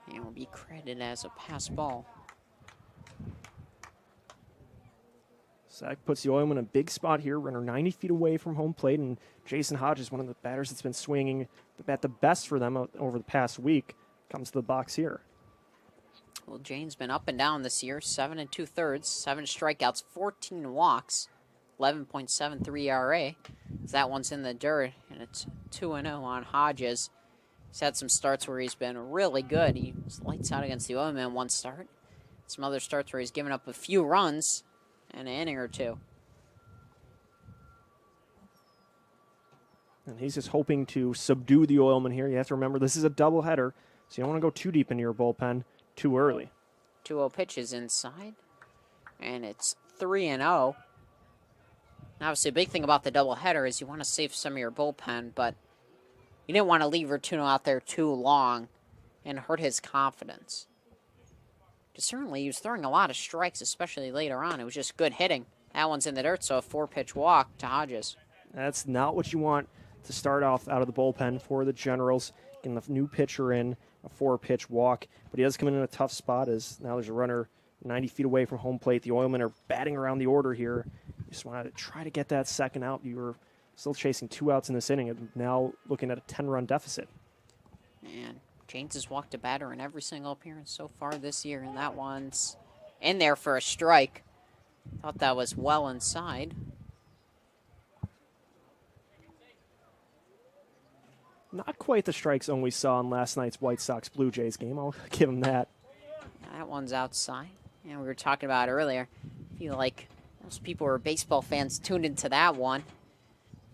And will be credited as a pass ball. Zach puts the Oilmen in a big spot here. Runner 90 feet away from home plate, and Jason Hodges, one of the batters that's been swinging the bat the best for them over the past week, comes to the box here. Well, Jane's been up and down this year, 7 2/3, 7 strikeouts, 14 walks, 11.73 ERA. That one's in the dirt, and it's 2-0 on Hodges. He's had some starts where he's been really good. He was lights out against the Oilmen one start. Some other starts where he's given up a few runs and an inning or two. And he's just hoping to subdue the Oilmen here. You have to remember this is a doubleheader, so you don't want to go too deep into your bullpen too early. 2-0 pitch is inside, and it's 3-0. Obviously, a big thing about the doubleheader is you want to save some of your bullpen, but you didn't want to leave Vertuno out there too long and hurt his confidence. Certainly, he was throwing a lot of strikes, especially later on. It was just good hitting. That one's in the dirt, so a 4-pitch walk to Hodges. That's not what you want to start off out of the bullpen for the Generals. Getting the new pitcher in, a 4-pitch walk. But he does come in a tough spot as now there's a runner 90 feet away from home plate. The Oilmen are batting around the order here. You just want to try to get that second out. You were still chasing 2 outs in this inning and now looking at a 10-run deficit. Man, James has walked a batter in every single appearance so far this year, and that one's in there for a strike. Thought that was well inside. Not quite the strike zone we saw in last night's White Sox-Blue Jays game. I'll give him that. Yeah, that one's outside. And we were talking about earlier. I feel like most people who are baseball fans tuned into that one.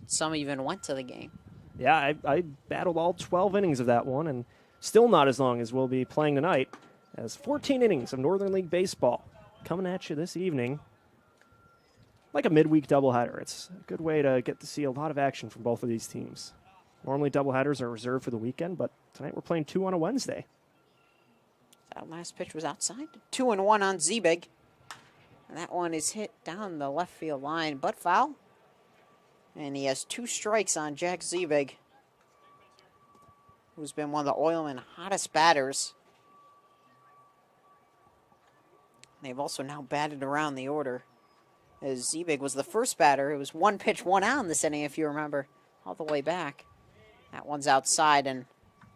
Some even went to the game. Yeah, I battled all 12 innings of that one, and still not as long as we'll be playing tonight, as 14 innings of Northern League baseball coming at you this evening. Like a midweek doubleheader. It's a good way to get to see a lot of action from both of these teams. Normally doubleheaders are reserved for the weekend, but tonight we're playing 2 on a Wednesday. That last pitch was outside. 2-1 on Zebig. And that one is hit down the left field line, but foul. And he has 2 strikes on Jack Zebig, who's been one of the Oilmen hottest batters. They've also now batted around the order, as Zebig was the first batter. It was 1 pitch, 1 out in this inning, if you remember, all the way back. That one's outside and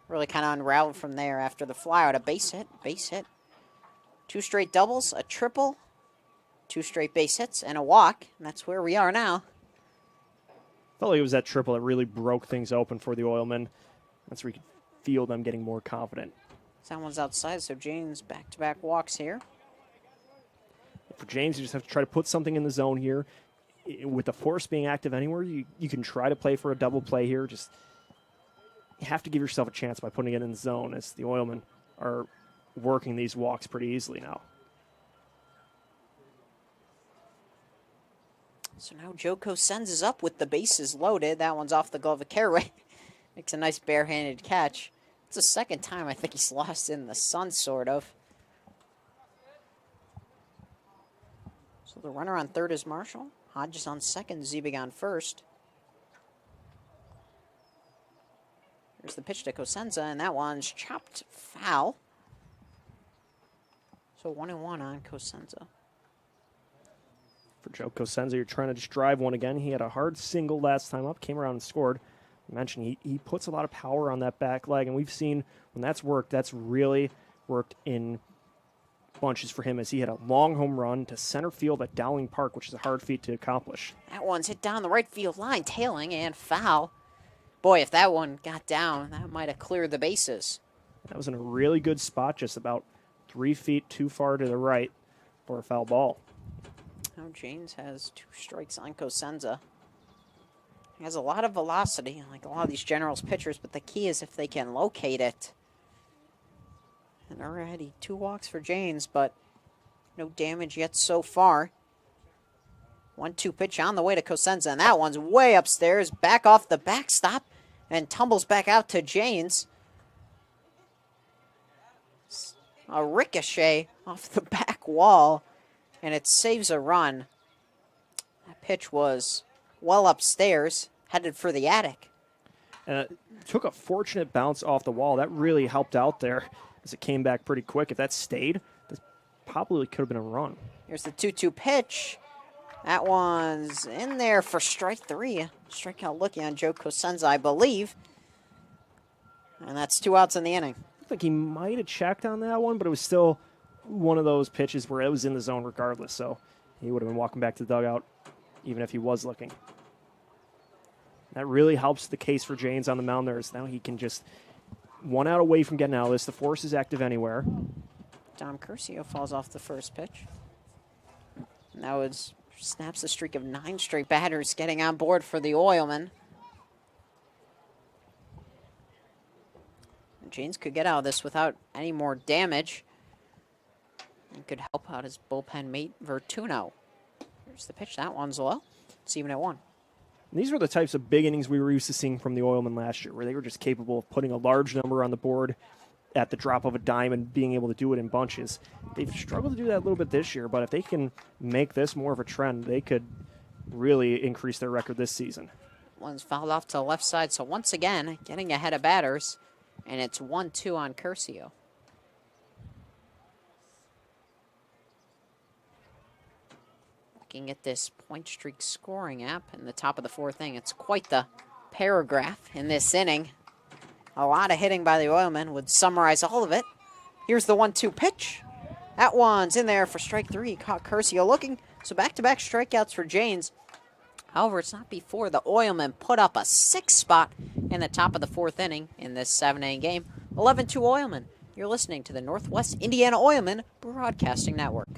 really kind of unraveled from there after the flyout. A base hit. 2 straight doubles, a triple, 2 straight base hits, and a walk. And that's where we are now. Felt like it was that triple that really broke things open for the Oilmen. That's where you could feel them getting more confident. That one's outside, so James back-to-back walks here. For James, you just have to try to put something in the zone here. With the force being active anywhere, you can try to play for a double play here. Just you have to give yourself a chance by putting it in the zone, as the Oilmen are working these walks pretty easily now. So now Joe Cosenz is up with the bases loaded. That one's off the glove of Caraway. Makes a nice barehanded catch. It's the second time I think he's lost in the sun, sort of. So the runner on third is Marshall. Hodges on second, Zebig on first. Here's the pitch to Cosenza, and that one's chopped foul. So 1-1 on Cosenza. For Joe Cosenza, you're trying to just drive one again. He had a hard single last time up, came around and scored. I mentioned he puts a lot of power on that back leg, and we've seen when that's worked, that's really worked in bunches for him, as he had a long home run to center field at Dowling Park, which is a hard feat to accomplish. That one's hit down the right field line, tailing and foul. Boy, if that one got down, that might have cleared the bases. That was in a really good spot, just about 3 feet too far to the right for a foul ball. Now James has 2 strikes on Cosenza. He has a lot of velocity, like a lot of these Generals pitchers, but the key is if they can locate it. And already 2 walks for James, but no damage yet so far. 1-2 pitch on the way to Cosenza, and that one's way upstairs, back off the backstop, and tumbles back out to James. A ricochet off the back wall, and it saves a run. That pitch was well upstairs, headed for the attic. Took a fortunate bounce off the wall. That really helped out there as it came back pretty quick. If that stayed, this probably could have been a run. Here's the 2-2 pitch. That one's in there for strike 3. Strikeout looking on Joe Cosenza, I believe. And that's 2 outs in the inning. I think he might have checked on that one, but it was still one of those pitches where it was in the zone regardless. So he would have been walking back to the dugout even if he was looking. That really helps the case for Janes on the mound there. Now he can just 1 out away from getting out of this. The force is active anywhere. Dom Curcio falls off the first pitch. Now it snaps the streak of 9 straight batters getting on board for the Oilmen. Janes could get out of this without any more damage. And could help out his bullpen mate, Vertuno. Here's the pitch. That one's low. It's even at 1. And these were the types of big innings we were used to seeing from the Oilmen last year, where they were just capable of putting a large number on the board at the drop of a dime and being able to do it in bunches. They've struggled to do that a little bit this year, but if they can make this more of a trend, they could really increase their record this season. One's fouled off to the left side, so once again, getting ahead of batters, and it's 1-2 on Curcio. Looking at this point streak scoring app in the top of the 4th inning, it's quite the paragraph in this inning. A lot of hitting by the Oilmen would summarize all of it. Here's the 1-2 pitch. That one's in there for strike 3. Caught Curcio looking. So back-to-back strikeouts for Janes. However, it's not before the Oilmen put up a 6 spot in the top of the 4th inning in this 7-inning game. 11-2 Oilmen. You're listening to the Northwest Indiana Oilmen Broadcasting Network.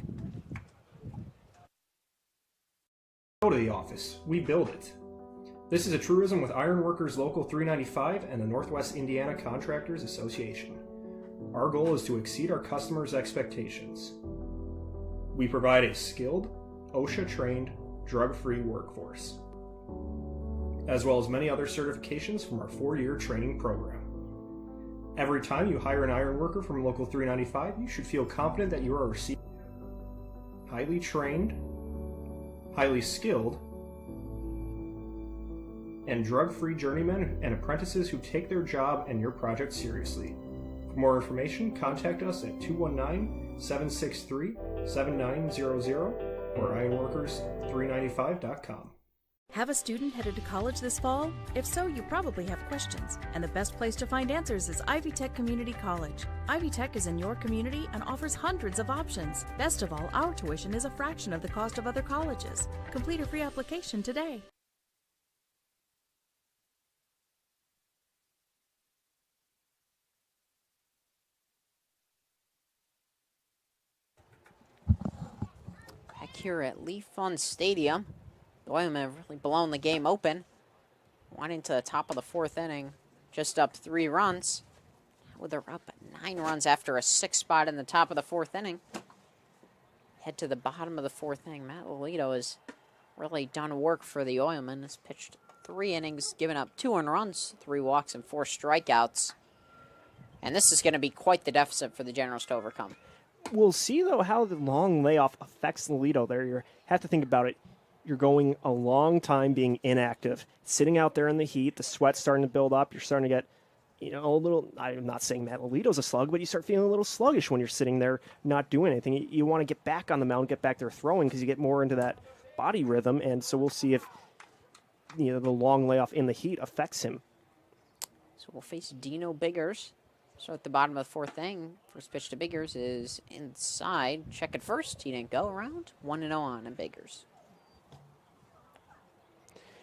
Go to the office. We build it. This is a truism with Ironworkers Local 395 and the Northwest Indiana Contractors Association. Our goal is to exceed our customers' expectations. We provide a skilled, OSHA-trained, drug-free workforce, as well as many other certifications from our 4-year training program. Every time you hire an ironworker from Local 395, you should feel confident that you are receiving highly trained, highly skilled, and drug-free journeymen and apprentices who take their job and your project seriously. For more information, contact us at 219-763-7900 or ironworkers395.com. Have a student headed to college this fall? If so, you probably have questions, and the best place to find answers is Ivy Tech Community College. Ivy Tech is in your community and offers hundreds of options. Best of all, our tuition is a fraction of the cost of other colleges. Complete a free application today. Back here at Leaf Fund Stadium, the Oilmen have really blown the game open. Went into the top of the 4th inning, just up 3 runs. Now they're up 9 runs after a 6 spot in the top of the 4th inning. Head to the bottom of the 4th inning. Matt Lolito has really done work for the Oilmen. Has pitched 3 innings, given up 2 earned runs, 3 walks, and 4 strikeouts. And this is going to be quite the deficit for the Generals to overcome. We'll see, though, how the long layoff affects Lolito there. You have to think about it. You're going a long time being inactive, sitting out there in the heat, the sweat's starting to build up, you're starting to get, a little, I'm not saying Matt Lolito's a slug, but you start feeling a little sluggish when you're sitting there not doing anything. You want to get back on the mound, get back there throwing because you get more into that body rhythm, and so we'll see if, the long layoff in the heat affects him. So we'll face Dino Biggers. So at the bottom of the 4th inning, first pitch to Biggers is inside. Check it first. He didn't go around. 1-0 on Biggers.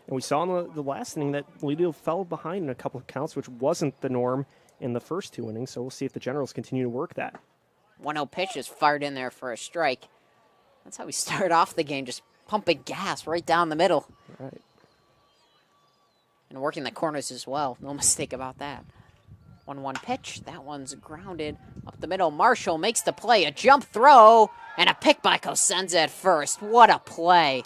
And we saw in the last inning that Lolito fell behind in a couple of counts, which wasn't the norm in the first 2 innings. So we'll see if the Generals continue to work that. 1-0 pitch is fired in there for a strike. That's how we start off the game, just pumping gas right down the middle. Right. And working the corners as well. No mistake about that. 1-1 pitch. That one's grounded up the middle. Marshall makes the play. A jump throw and a pick by Cosenza at first. What a play.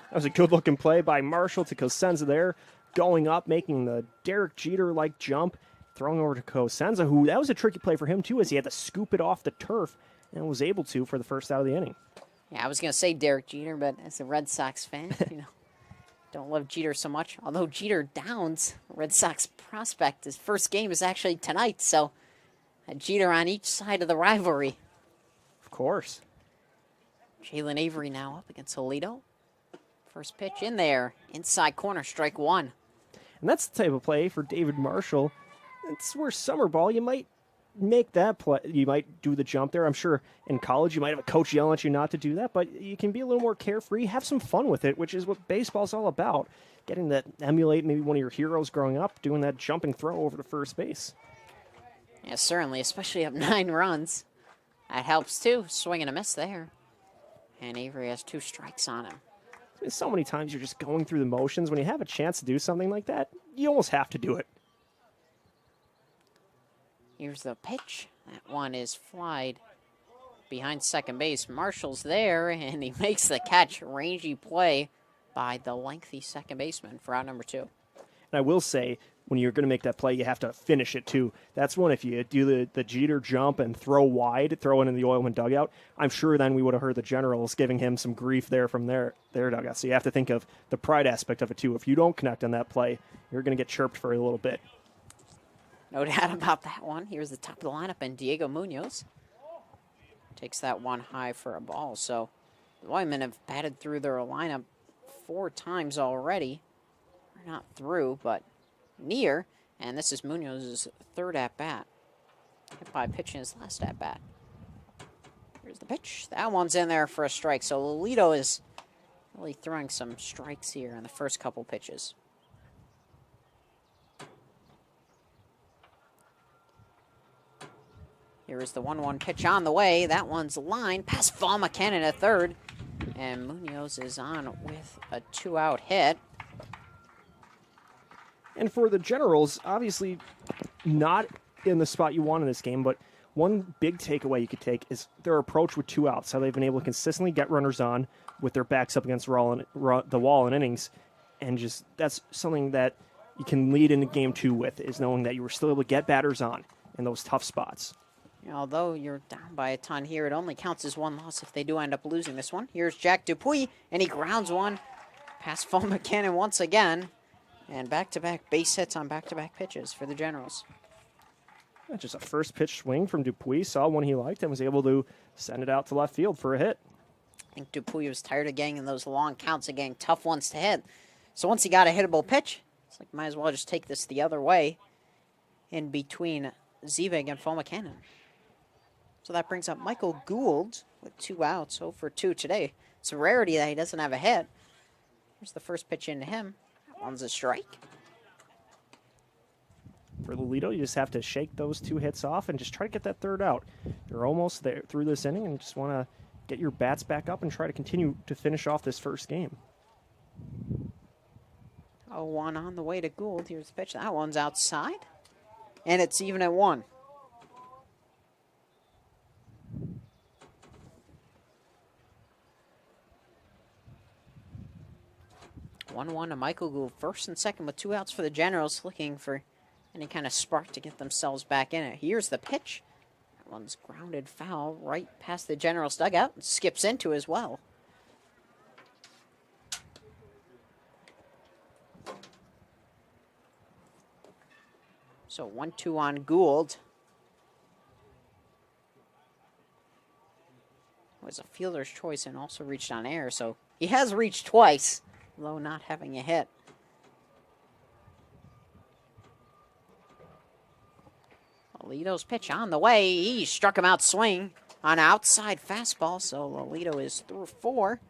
That was a good-looking play by Marshall to Cosenza there. Going up, making the Derek Jeter-like jump. Throwing over to Cosenza, who that was a tricky play for him, too, as he had to scoop it off the turf and was able to for the first out of the inning. Yeah, I was going to say Derek Jeter, but as a Red Sox fan, Don't love Jeter so much. Although Jeter downs Red Sox prospect. His first game is actually tonight, so a Jeter on each side of the rivalry. Of course. Jalen Avery now up against Joliet. First pitch in there. Inside corner, strike one. And that's the type of play for David Marshall. It's where summer ball, you might make that play. You might do the jump there. I'm sure in college you might have a coach yelling at you not to do that, but you can be a little more carefree, have some fun with it, which is what baseball's all about. Getting to emulate maybe one of your heroes growing up, doing that jumping throw over to first base. Yeah, certainly, especially up 9 runs. That helps too. Swing and a miss there. And Avery has 2 strikes on him. So many times you're just going through the motions. When you have a chance to do something like that, you almost have to do it. Here's the pitch. That one is flied behind second base. Marshall's there, and he makes the catch. Rangy play by the lengthy second baseman for out number 2. And I will say, when you're going to make that play, you have to finish it too. That's one, if you do the Jeter jump and throw wide, throw it in the Oilman dugout, I'm sure then we would have heard the Generals giving him some grief there from their dugout. So you have to think of the pride aspect of it too. If you don't connect on that play, you're going to get chirped for a little bit. No doubt about that one. Here's the top of the lineup, and Diego Munoz takes that one high for a ball. So the Oilmen have batted through their lineup 4 times already. We're not through, but near, and this is Munoz's 3rd at-bat. Hit by pitch in his last at-bat. Here's the pitch. That one's in there for a strike. So Lolito is really throwing some strikes here in the first couple pitches. Here is the 1-1 pitch on the way. That one's lined past Fall McKinnon at third. And Munoz is on with a 2-out hit. And for the Generals, obviously not in the spot you want in this game, but one big takeaway you could take is their approach with 2 outs, how they've been able to consistently get runners on with their backs up against the wall in innings. And just that's something that you can lead into game 2 with, is knowing that you were still able to get batters on in those tough spots. Although you're down by a ton here, it only counts as 1 loss if they do end up losing this one. Here's Jack Dupuis, and he grounds one past Fall McKinnon once again. And back-to-back base hits on back-to-back pitches for the Generals. Just a first pitch swing from Dupuis, saw one he liked and was able to send it out to left field for a hit. I think Dupuis was tired of getting in those long counts and getting tough ones to hit. So once he got a hittable pitch, it's like might as well just take this the other way in between Zevig and Fall McKinnon. So that brings up Michael Gould with 2 outs, 0 for 2 today. It's a rarity that he doesn't have a hit. Here's the first pitch into him. That one's a strike. For Lolito, you just have to shake those 2 hits off and just try to get that 3rd out. You're almost there through this inning and just want to get your bats back up and try to continue to finish off this first game. 0-1 on the way to Gould. Here's the pitch. That one's outside. And it's even at 1. One to Michael Gould, first and second with 2 outs for the Generals, looking for any kind of spark to get themselves back in it. Here's the pitch. That one's grounded foul right past the Generals dugout. It skips into as well. So 1-2 on Gould. It was a fielder's choice and also reached on air, so he has reached twice, although not having a hit. Lolito's pitch on the way. He struck him out swing on an outside fastball, so Lolito is through 4.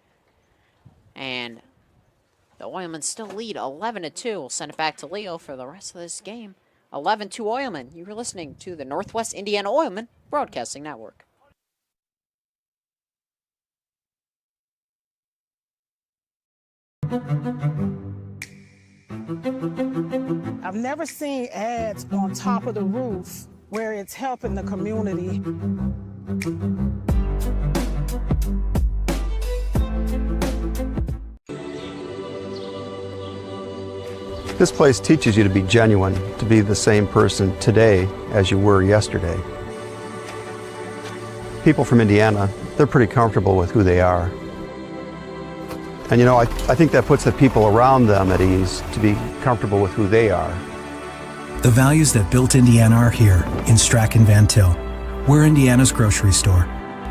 And the Oilmen still lead 11-2. We'll send it back to Leo for the rest of this game. 11-2 Oilmen. You were listening to the Northwest Indiana Oilmen Broadcasting Network. I've never seen ads on top of the roof where it's helping the community. This place teaches you to be genuine, to be the same person today as you were yesterday. People from Indiana, they're pretty comfortable with who they are. And I think that puts the people around them at ease to be comfortable with who they are. The values that built Indiana are here in Strachan Van Til. We're Indiana's grocery store,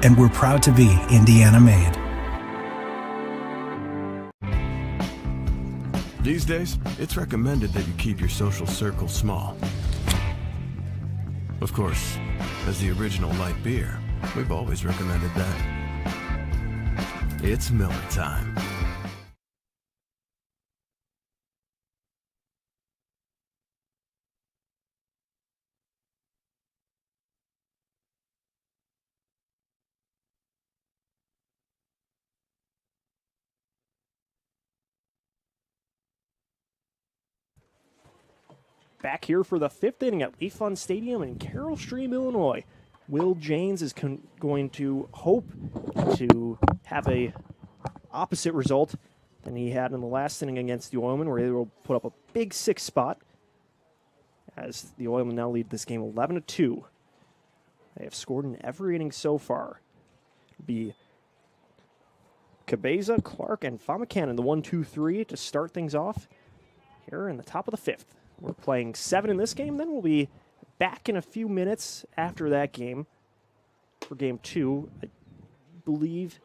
and we're proud to be Indiana made. These days, it's recommended that you keep your social circle small. Of course, as the original light beer, we've always recommended that. It's Miller time. Back here for the 5th inning at Leaf Fund Stadium in Carroll Stream, Illinois. Will Janes is going to hope to have a opposite result than he had in the last inning against the Oilmen, where they will put up a big 6 spot as the Oilmen now lead this game 11-2. They have scored in every inning so far. It'll be Cabeza, Clark, and Famacanon, the 1-2-3 to start things off here in the top of the 5th. We're playing 7 in this game, then we'll be back in a few minutes after that game for game 2. I believe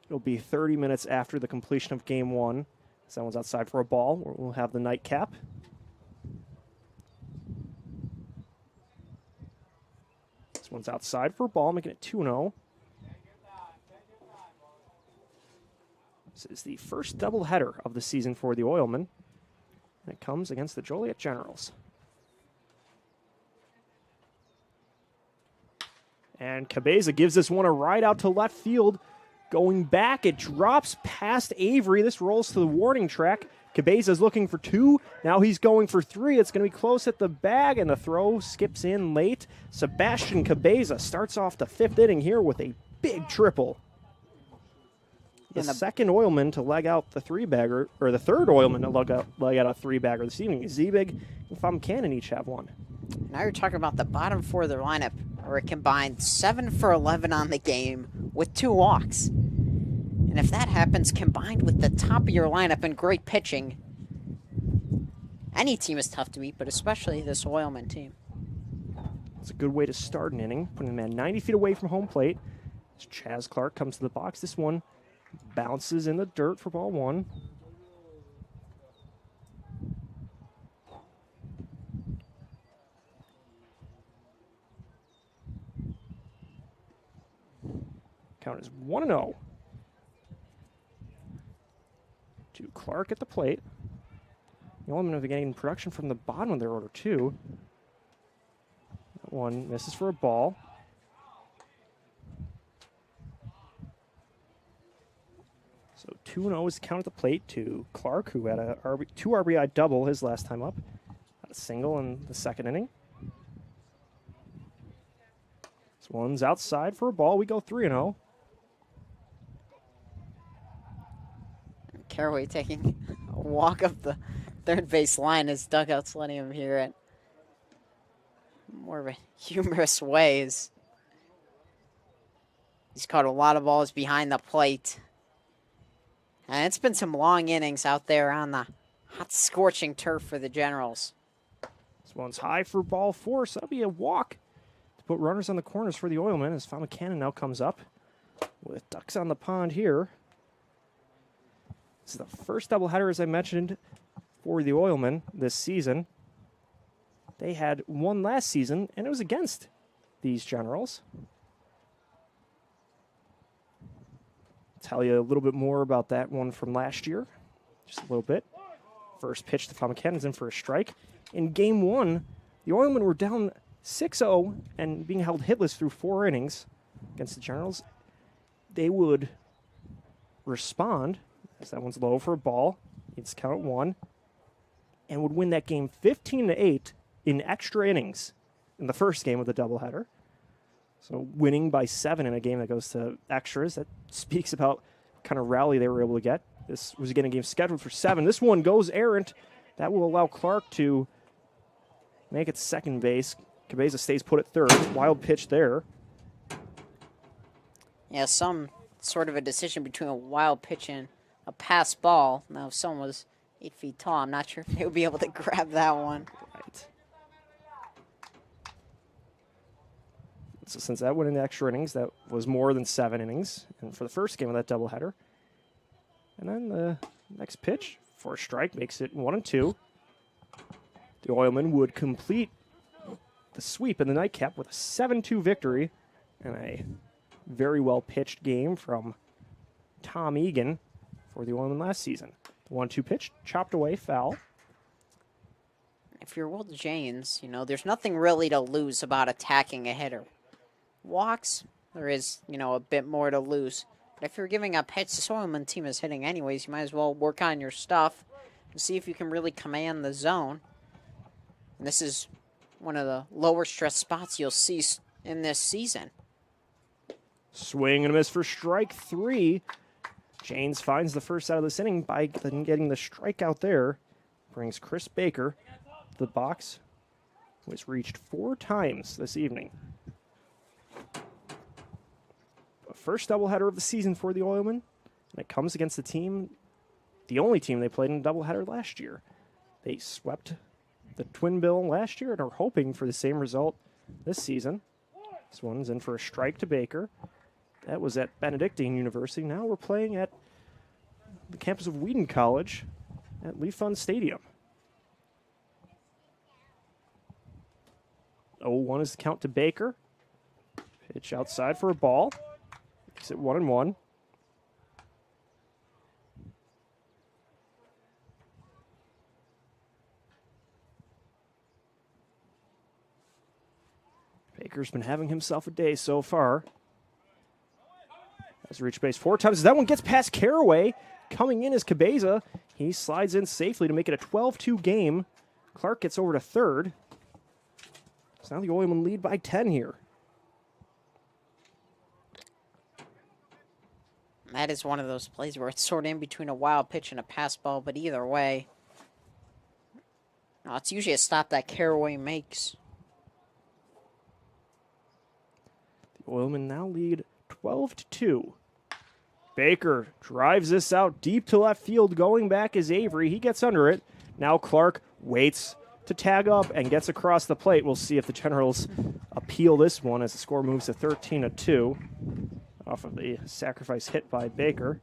it'll be 30 minutes after the completion of game 1. Someone's outside for a ball, where we'll have the nightcap. This one's outside for a ball, making it 2-0. This is the first doubleheader of the season for the Oilmen. And it comes against the Joliet Generals. And Cabeza gives this one a ride out to left field. Going back, it drops past Avery. This rolls to the warning track. Cabeza's looking for 2. Now he's going for 3. It's going to be close at the bag, and the throw skips in late. Sebastian Cabeza starts off the 5th inning here with a big triple. The second Oilman to leg out the 3-bagger, or the third Oilman to leg out a 3-bagger this evening. Zebig and Famacanon each have one. Now you're talking about the bottom 4 of their lineup, where it combined 7 for 11 on the game with 2 walks. And if that happens, combined with the top of your lineup and great pitching, any team is tough to beat, but especially this Oilman team. It's a good way to start an inning, putting the man 90 feet away from home plate. As Chaz Clark comes to the box, this one bounces in the dirt for ball 1. Count is 1-0. To Clark at the plate. The Oilmen have been getting production from the bottom of their order, too. That one misses for a ball. So 2-0 is the count at the plate to Clark, who had a 2 RBI double his last time up. Had a single in the 2nd inning. This one's outside for a ball. We go 3-0. Caraway taking a walk up the third base line. His dugout's letting him hear it. More of a humorous way. He's caught a lot of balls behind the plate. And it's been some long innings out there on the hot, scorching turf for the Generals. This one's high for ball 4, so that'll be a walk to put runners on the corners for the Oilmen as Famacanon now comes up with ducks on the pond here. This is the first doubleheader, as I mentioned, for the Oilmen this season. They had one last season, and it was against these Generals. Tell you a little bit more about that one from last year, just a little bit. First pitch to Famacanon's in for a strike. In game 1, the Oilmen were down 6-0 and being held hitless through 4 innings against the Generals. They would respond, as that one's low for a ball, it's count 1, and would win that game 15-8 in extra innings in the first game of the doubleheader. So winning by 7 in a game that goes to extras, that speaks about what kind of rally they were able to get. This was again a game scheduled for 7. This one goes errant. That will allow Clark to make it second base. Cabeza stays put at third. Wild pitch there. Yeah, some sort of a decision between a wild pitch and a pass ball. Now, if someone was 8 feet tall, I'm not sure if they would be able to grab that one. Right. So since that went into extra innings, that was more than 7 innings. And for the first game of that doubleheader. And then the next pitch for a strike makes it 1-2. The Oilmen would complete the sweep in the nightcap with a 7-2 victory and a very well pitched game from Tom Egan for the Oilmen last season. The 1-2 pitch, chopped away, foul. If you're Will Janes, you know, there's nothing really to lose about attacking a hitter. Walks, there is, you know, a bit more to lose. But if you're giving up hits, the Oilman team is hitting anyways. You might as well work on your stuff and see if you can really command the zone. And this is one of the lower stress spots you'll see in this season. Swing and a miss for strike 3. Janes finds the first out of this inning by then getting the strikeout there. Brings Chris Baker to the box, who has reached 4 times this evening. The first doubleheader of the season for the Oilmen, and it comes against the only team they played in a doubleheader last year. They swept the Twin Bill last year and are hoping for the same result this season. This one's in for a strike to Baker. That was at Benedictine University. Now we're playing at the campus of Wheaton College at Leaf Fund Stadium. 0-1 is the count to Baker. Pitch outside for a ball. Makes it 1-1. Baker's been having himself a day so far. Has reached base 4 times. That one gets past Caraway. Coming in is Cabeza. He slides in safely to make it a 12-2 game. Clark gets over to third. So now the Oilmen lead by 10 here. That is one of those plays where it's sort of in between a wild pitch and a pass ball, but either way, no, it's usually a stop that Caraway makes. The Oilmen now lead 12-2. Baker drives this out deep to left field. Going back is Avery. He gets under it. Now Clark waits to tag up and gets across the plate. We'll see if the Generals appeal this one as the score moves to 13-2 off of the sacrifice hit by Baker.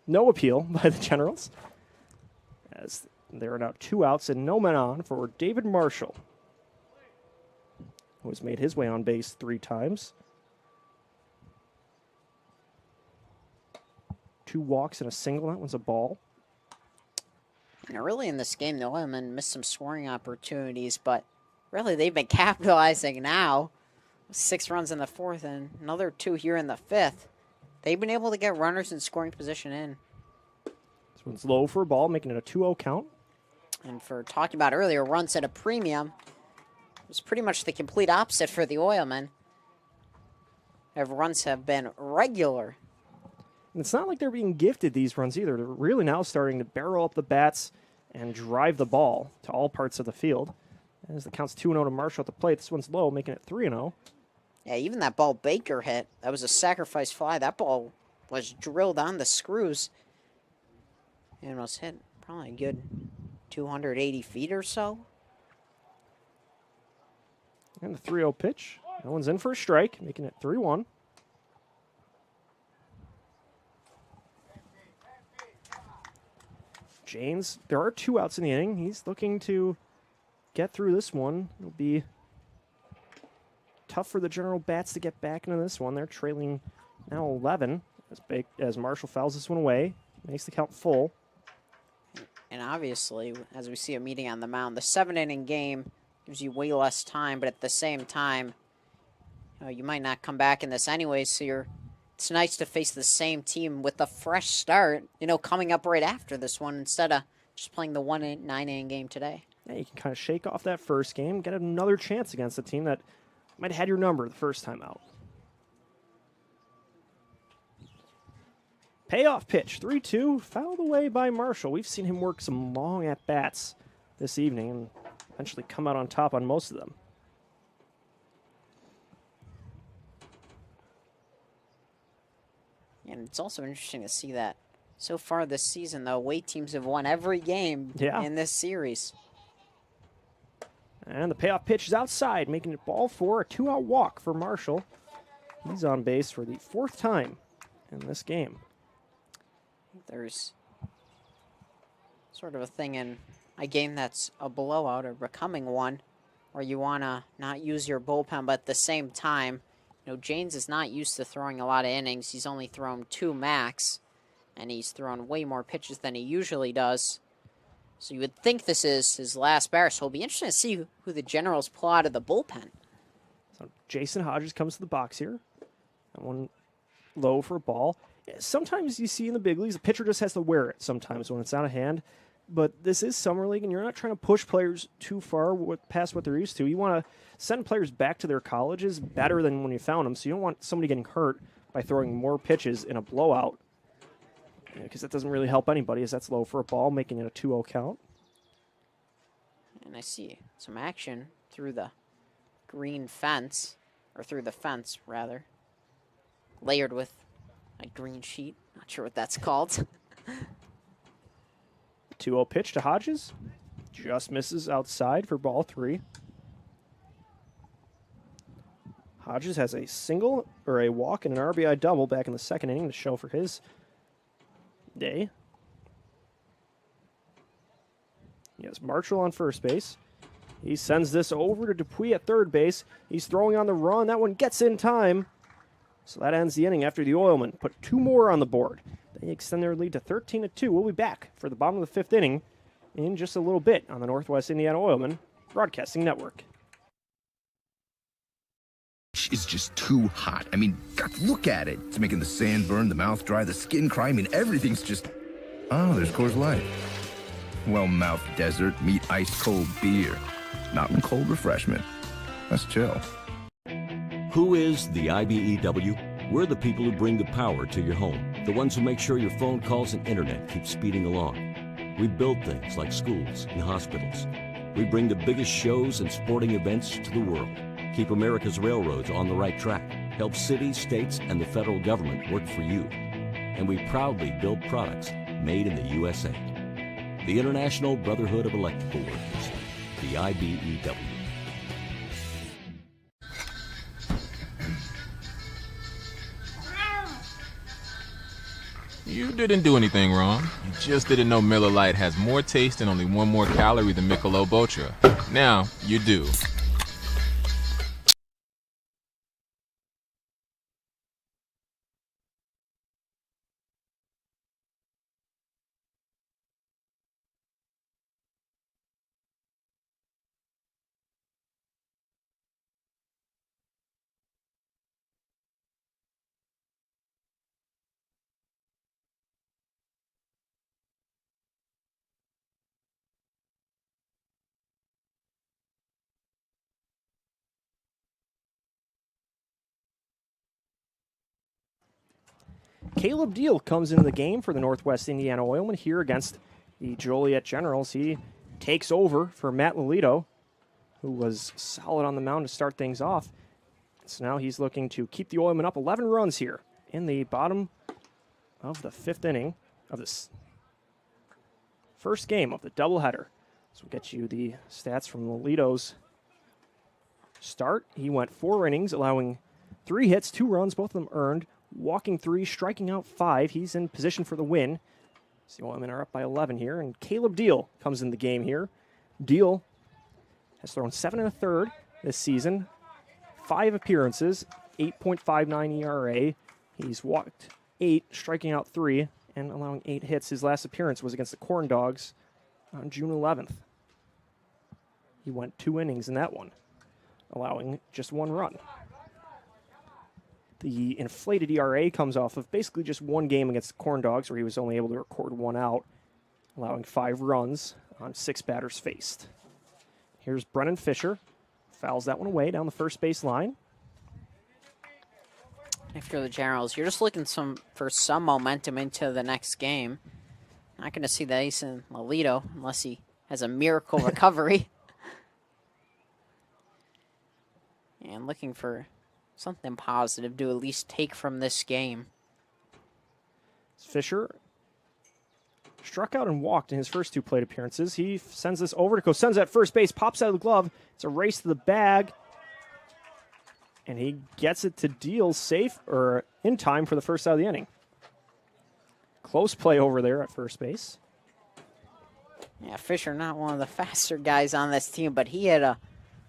No appeal by the Generals, as there are now 2 outs and no men on for David Marshall, who has made his way on base 3 times. 2 walks and a single. That one's a ball. And really in this game, the Oilmen missed some scoring opportunities, but really they've been capitalizing now. 6 runs in the 4th and another 2 here in the 5th. They've been able to get runners in scoring position in. This one's low for a ball, making it a 2-0 count. And for talking about earlier, runs at a premium, it was pretty much the complete opposite for the Oilmen. Their runs have been regular. And it's not like they're being gifted these runs either. They're really now starting to barrel up the bats and drive the ball to all parts of the field. As the count's 2-0 to Marshall at the plate, this one's low, making it 3-0. Yeah, even that ball Baker hit, that was a sacrifice fly. That ball was drilled on the screws and was hit probably a good 280 feet or so. And the 3-0 pitch. That one's in for a strike, making it 3-1. Janes, there are 2 outs in the inning. He's looking to get through this one. It'll be tough for the General Bats to get back into this one. They're trailing now 11 as Marshall fouls this one away. Makes the count full. And obviously, as we see a meeting on the mound, the 7-inning game gives you way less time, but at the same time, you might not come back in this anyway, so it's nice to face the same team with a fresh start, coming up right after this one instead of just playing the 9-inning game today. Yeah, you can kind of shake off that first game, get another chance against a team that might have had your number the first time out. Payoff pitch, 3-2, fouled away by Marshall. We've seen him work some long at-bats this evening and eventually come out on top on most of them. And it's also interesting to see that so far this season, though, away teams have won every game in this series. And the payoff pitch is outside, making it ball 4, a 2-out walk for Marshall. He's on base for the 4th time in this game. There's sort of a thing in a game that's a blowout or becoming one where you want to not use your bullpen, but at the same time, you know, Janes is not used to throwing a lot of innings. He's only thrown 2 max, and he's thrown way more pitches than he usually does. So you would think this is his last batter, so it'll be interesting to see who the Generals pull out of the bullpen. So Jason Hodges comes to the box here. That one low for a ball. Sometimes you see in the big leagues, the pitcher just has to wear it sometimes when it's out of hand. But this is Summer League, and you're not trying to push players too far past what they're used to. You want to send players back to their colleges better than when you found them, so you don't want somebody getting hurt by throwing more pitches in a blowout, because that doesn't really help anybody, as that's low for a ball, making it a 2-0 count. And I see some action through the green fence, or through the fence, rather, layered with a green sheet. Not sure what that's called. 2-0 pitch to Hodges. Just misses outside for ball 3. Hodges has a single, or a walk, and an RBI double back in the 2nd inning to show for his day. He has Marshall on first base. He sends this over to Dupuis at third base. He's throwing on the run. That one gets in time. So that ends the inning after the Oilmen put 2 more on the board. They extend their lead to 13-2. We'll be back for the bottom of the 5th inning in just a little bit on the Northwest Indiana Oilmen Broadcasting Network. Is just too hot. I mean, God, look at it. It's making the sand burn, the mouth dry, the skin cry. I mean, everything's just... Oh, there's Coors Light. Well, mouth desert, meet ice cold beer. Mountain cold refreshment. Let's chill. Who is the IBEW? We're the people who bring the power to your home. The ones who make sure your phone calls and internet keep speeding along. We build things like schools and hospitals. We bring the biggest shows and sporting events to the world. Keep America's railroads on the right track. Help cities, states, and the federal government work for you. And we proudly build products made in the USA. The International Brotherhood of Electrical Workers, the IBEW. You didn't do anything wrong. You just didn't know Miller Lite has more taste and only 1 more calorie than Michelob Ultra. Now, you do. Caleb Deal comes into the game for the Northwest Indiana Oilmen here against the Joliet Generals. He takes over for Matt Lolito, who was solid on the mound to start things off. So now he's looking to keep the Oilmen up 11 runs here in the bottom of the 5th inning of this first game of the doubleheader. So we'll get you the stats from Lolito's start. He went 4 innings, allowing 3 hits, 2 runs, both of them earned, walking 3, striking out 5. He's in position for the win. So the Oilmen are up by 11 here, and Caleb Deal comes in the game here. Deal has thrown 7 1/3 this season, 5 appearances, 8.59 ERA. He's walked 8, striking out 3, and allowing 8 hits. His last appearance was against the Corn Dogs on June 11th. He went 2 innings in that one, allowing just 1 run. The inflated ERA comes off of basically just 1 game against the Corn Dogs, where he was only able to record 1 out, allowing 5 runs on 6 batters faced. Here's Brennan Fisher. Fouls that one away down the first base line. If you're the Generals, you're just looking for some momentum into the next game. Not going to see the ace in Lolito unless he has a miracle recovery. And looking for something positive to at least take from this game. Fisher struck out and walked in his first 2 plate appearances. He sends this over to Cosenza at first base, pops out of the glove. It's a race to the bag. And he gets it to Deal safe or in time for the first out of the inning. Close play over there at first base. Yeah, Fisher not one of the faster guys on this team, but he had a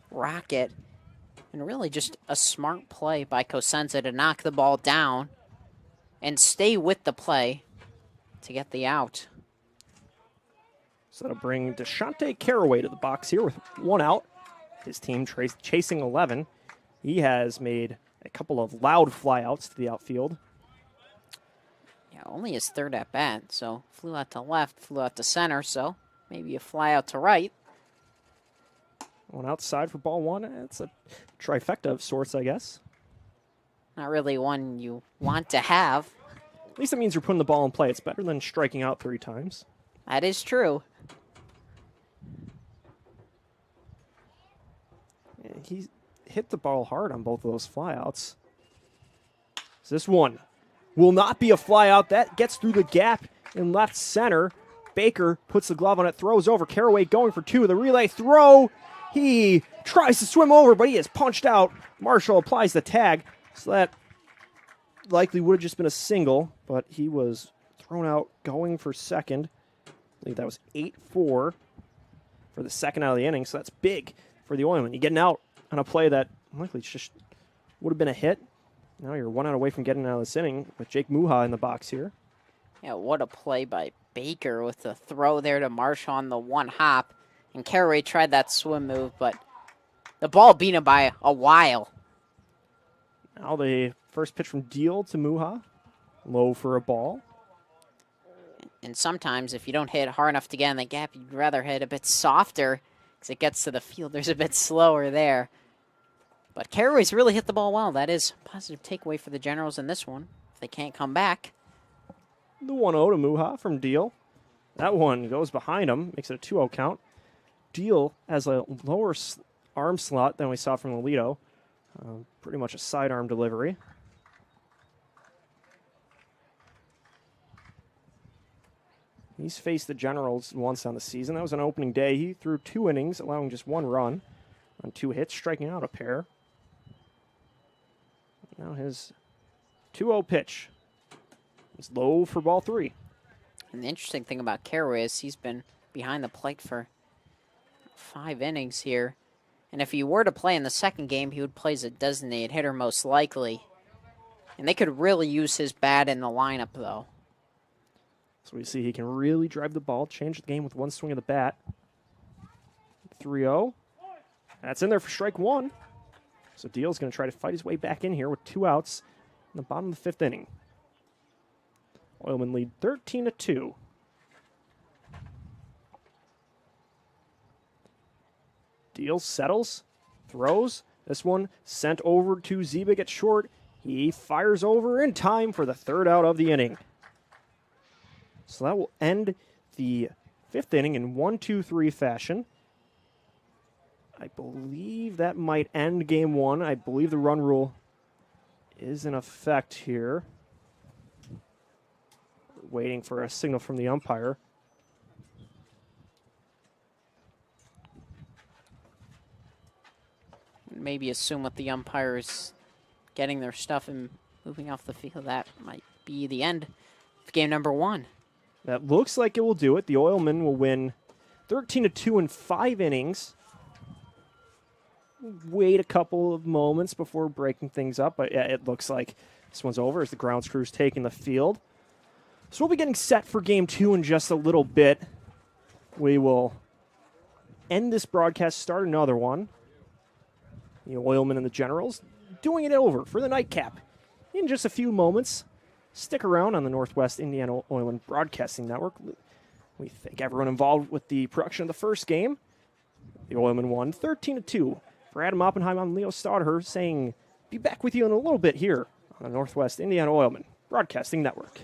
rocket. And really just a smart play by Cosenza to knock the ball down and stay with the play to get the out. So that'll bring Deshante Caraway to the box here with 1 out. His team chasing 11. He has made a couple of loud flyouts to the outfield. Yeah, only his 3rd at bat, so flew out to left, flew out to center, so maybe a fly out to right. 1 outside for ball 1. It's a trifecta of sorts, I guess. Not really one you want to have. At least it means you're putting the ball in play. It's better than striking out 3 times. That is true. And he hit the ball hard on both of those flyouts. So this one will not be a flyout. That gets through the gap in left center. Baker puts the glove on it, throws over. Caraway going for 2. The relay throw. He tries to swim over, but he is punched out. Marshall applies the tag. So that likely would have just been a single, but he was thrown out going for second. I believe that was 8-4 for the second out of the inning, so that's big for the Oilmen. You're getting out on a play that likely just would have been a hit. Now you're 1 out away from getting out of this inning with Jake Muha in the box here. Yeah, what a play by Baker with the throw there to Marshall on the 1 hop. And Caraway tried that swim move, but the ball beat him by a while. Now the first pitch from Deal to Muha. Low for a ball. And sometimes if you don't hit hard enough to get in the gap, you'd rather hit a bit softer because it gets to the fielders a bit slower there. But Caraway's really hit the ball well. That is a positive takeaway for the Generals in this one. If they can't come back. The 1-0 to Muha from Deal. That one goes behind him, makes it a 2-0 count. Deal has a lower arm slot than we saw from Lolito. Pretty much a sidearm delivery. He's faced the Generals once on the season. That was on opening day. He threw 2 innings, allowing just 1 run on 2 hits, striking out a pair. Now his 2-0 pitch is low for ball 3. And the interesting thing about Caraway is he's been behind the plate for 5 innings here. And if he were to play in the second game, he would play as a designated hitter most likely. And they could really use his bat in the lineup, though. So we see he can really drive the ball, change the game with 1 swing of the bat. 3-0. That's in there for strike 1. So Deal's going to try to fight his way back in here with 2 outs in the bottom of the 5th inning. Oilmen lead 13-2. Deal settles, throws. This one sent over to Ziebig at short. He fires over in time for the 3rd out of the inning. So that will end the 5th inning in 1-2-3 fashion. I believe that might end game 1. I believe the run rule is in effect here. Waiting for a signal from the umpire. Maybe assume with the umpires getting their stuff and moving off the field, that might be the end of game number 1. That looks like it will do it. The Oilmen will win 13-2 in 5 innings. Wait a couple of moments before breaking things up, but yeah, it looks like this one's over as the grounds crew's taking the field. So we'll be getting set for game 2 in just a little bit. We will end this broadcast, start another one. The Oilmen and the Generals doing it over for the nightcap in just a few moments. Stick around on the Northwest Indiana Oilmen Broadcasting Network. We thank everyone involved with the production of the first game. The Oilmen won 13-2. For Adam Oppenheim, I'm Leo Stodder saying be back with you in a little bit here on the Northwest Indiana Oilmen Broadcasting Network.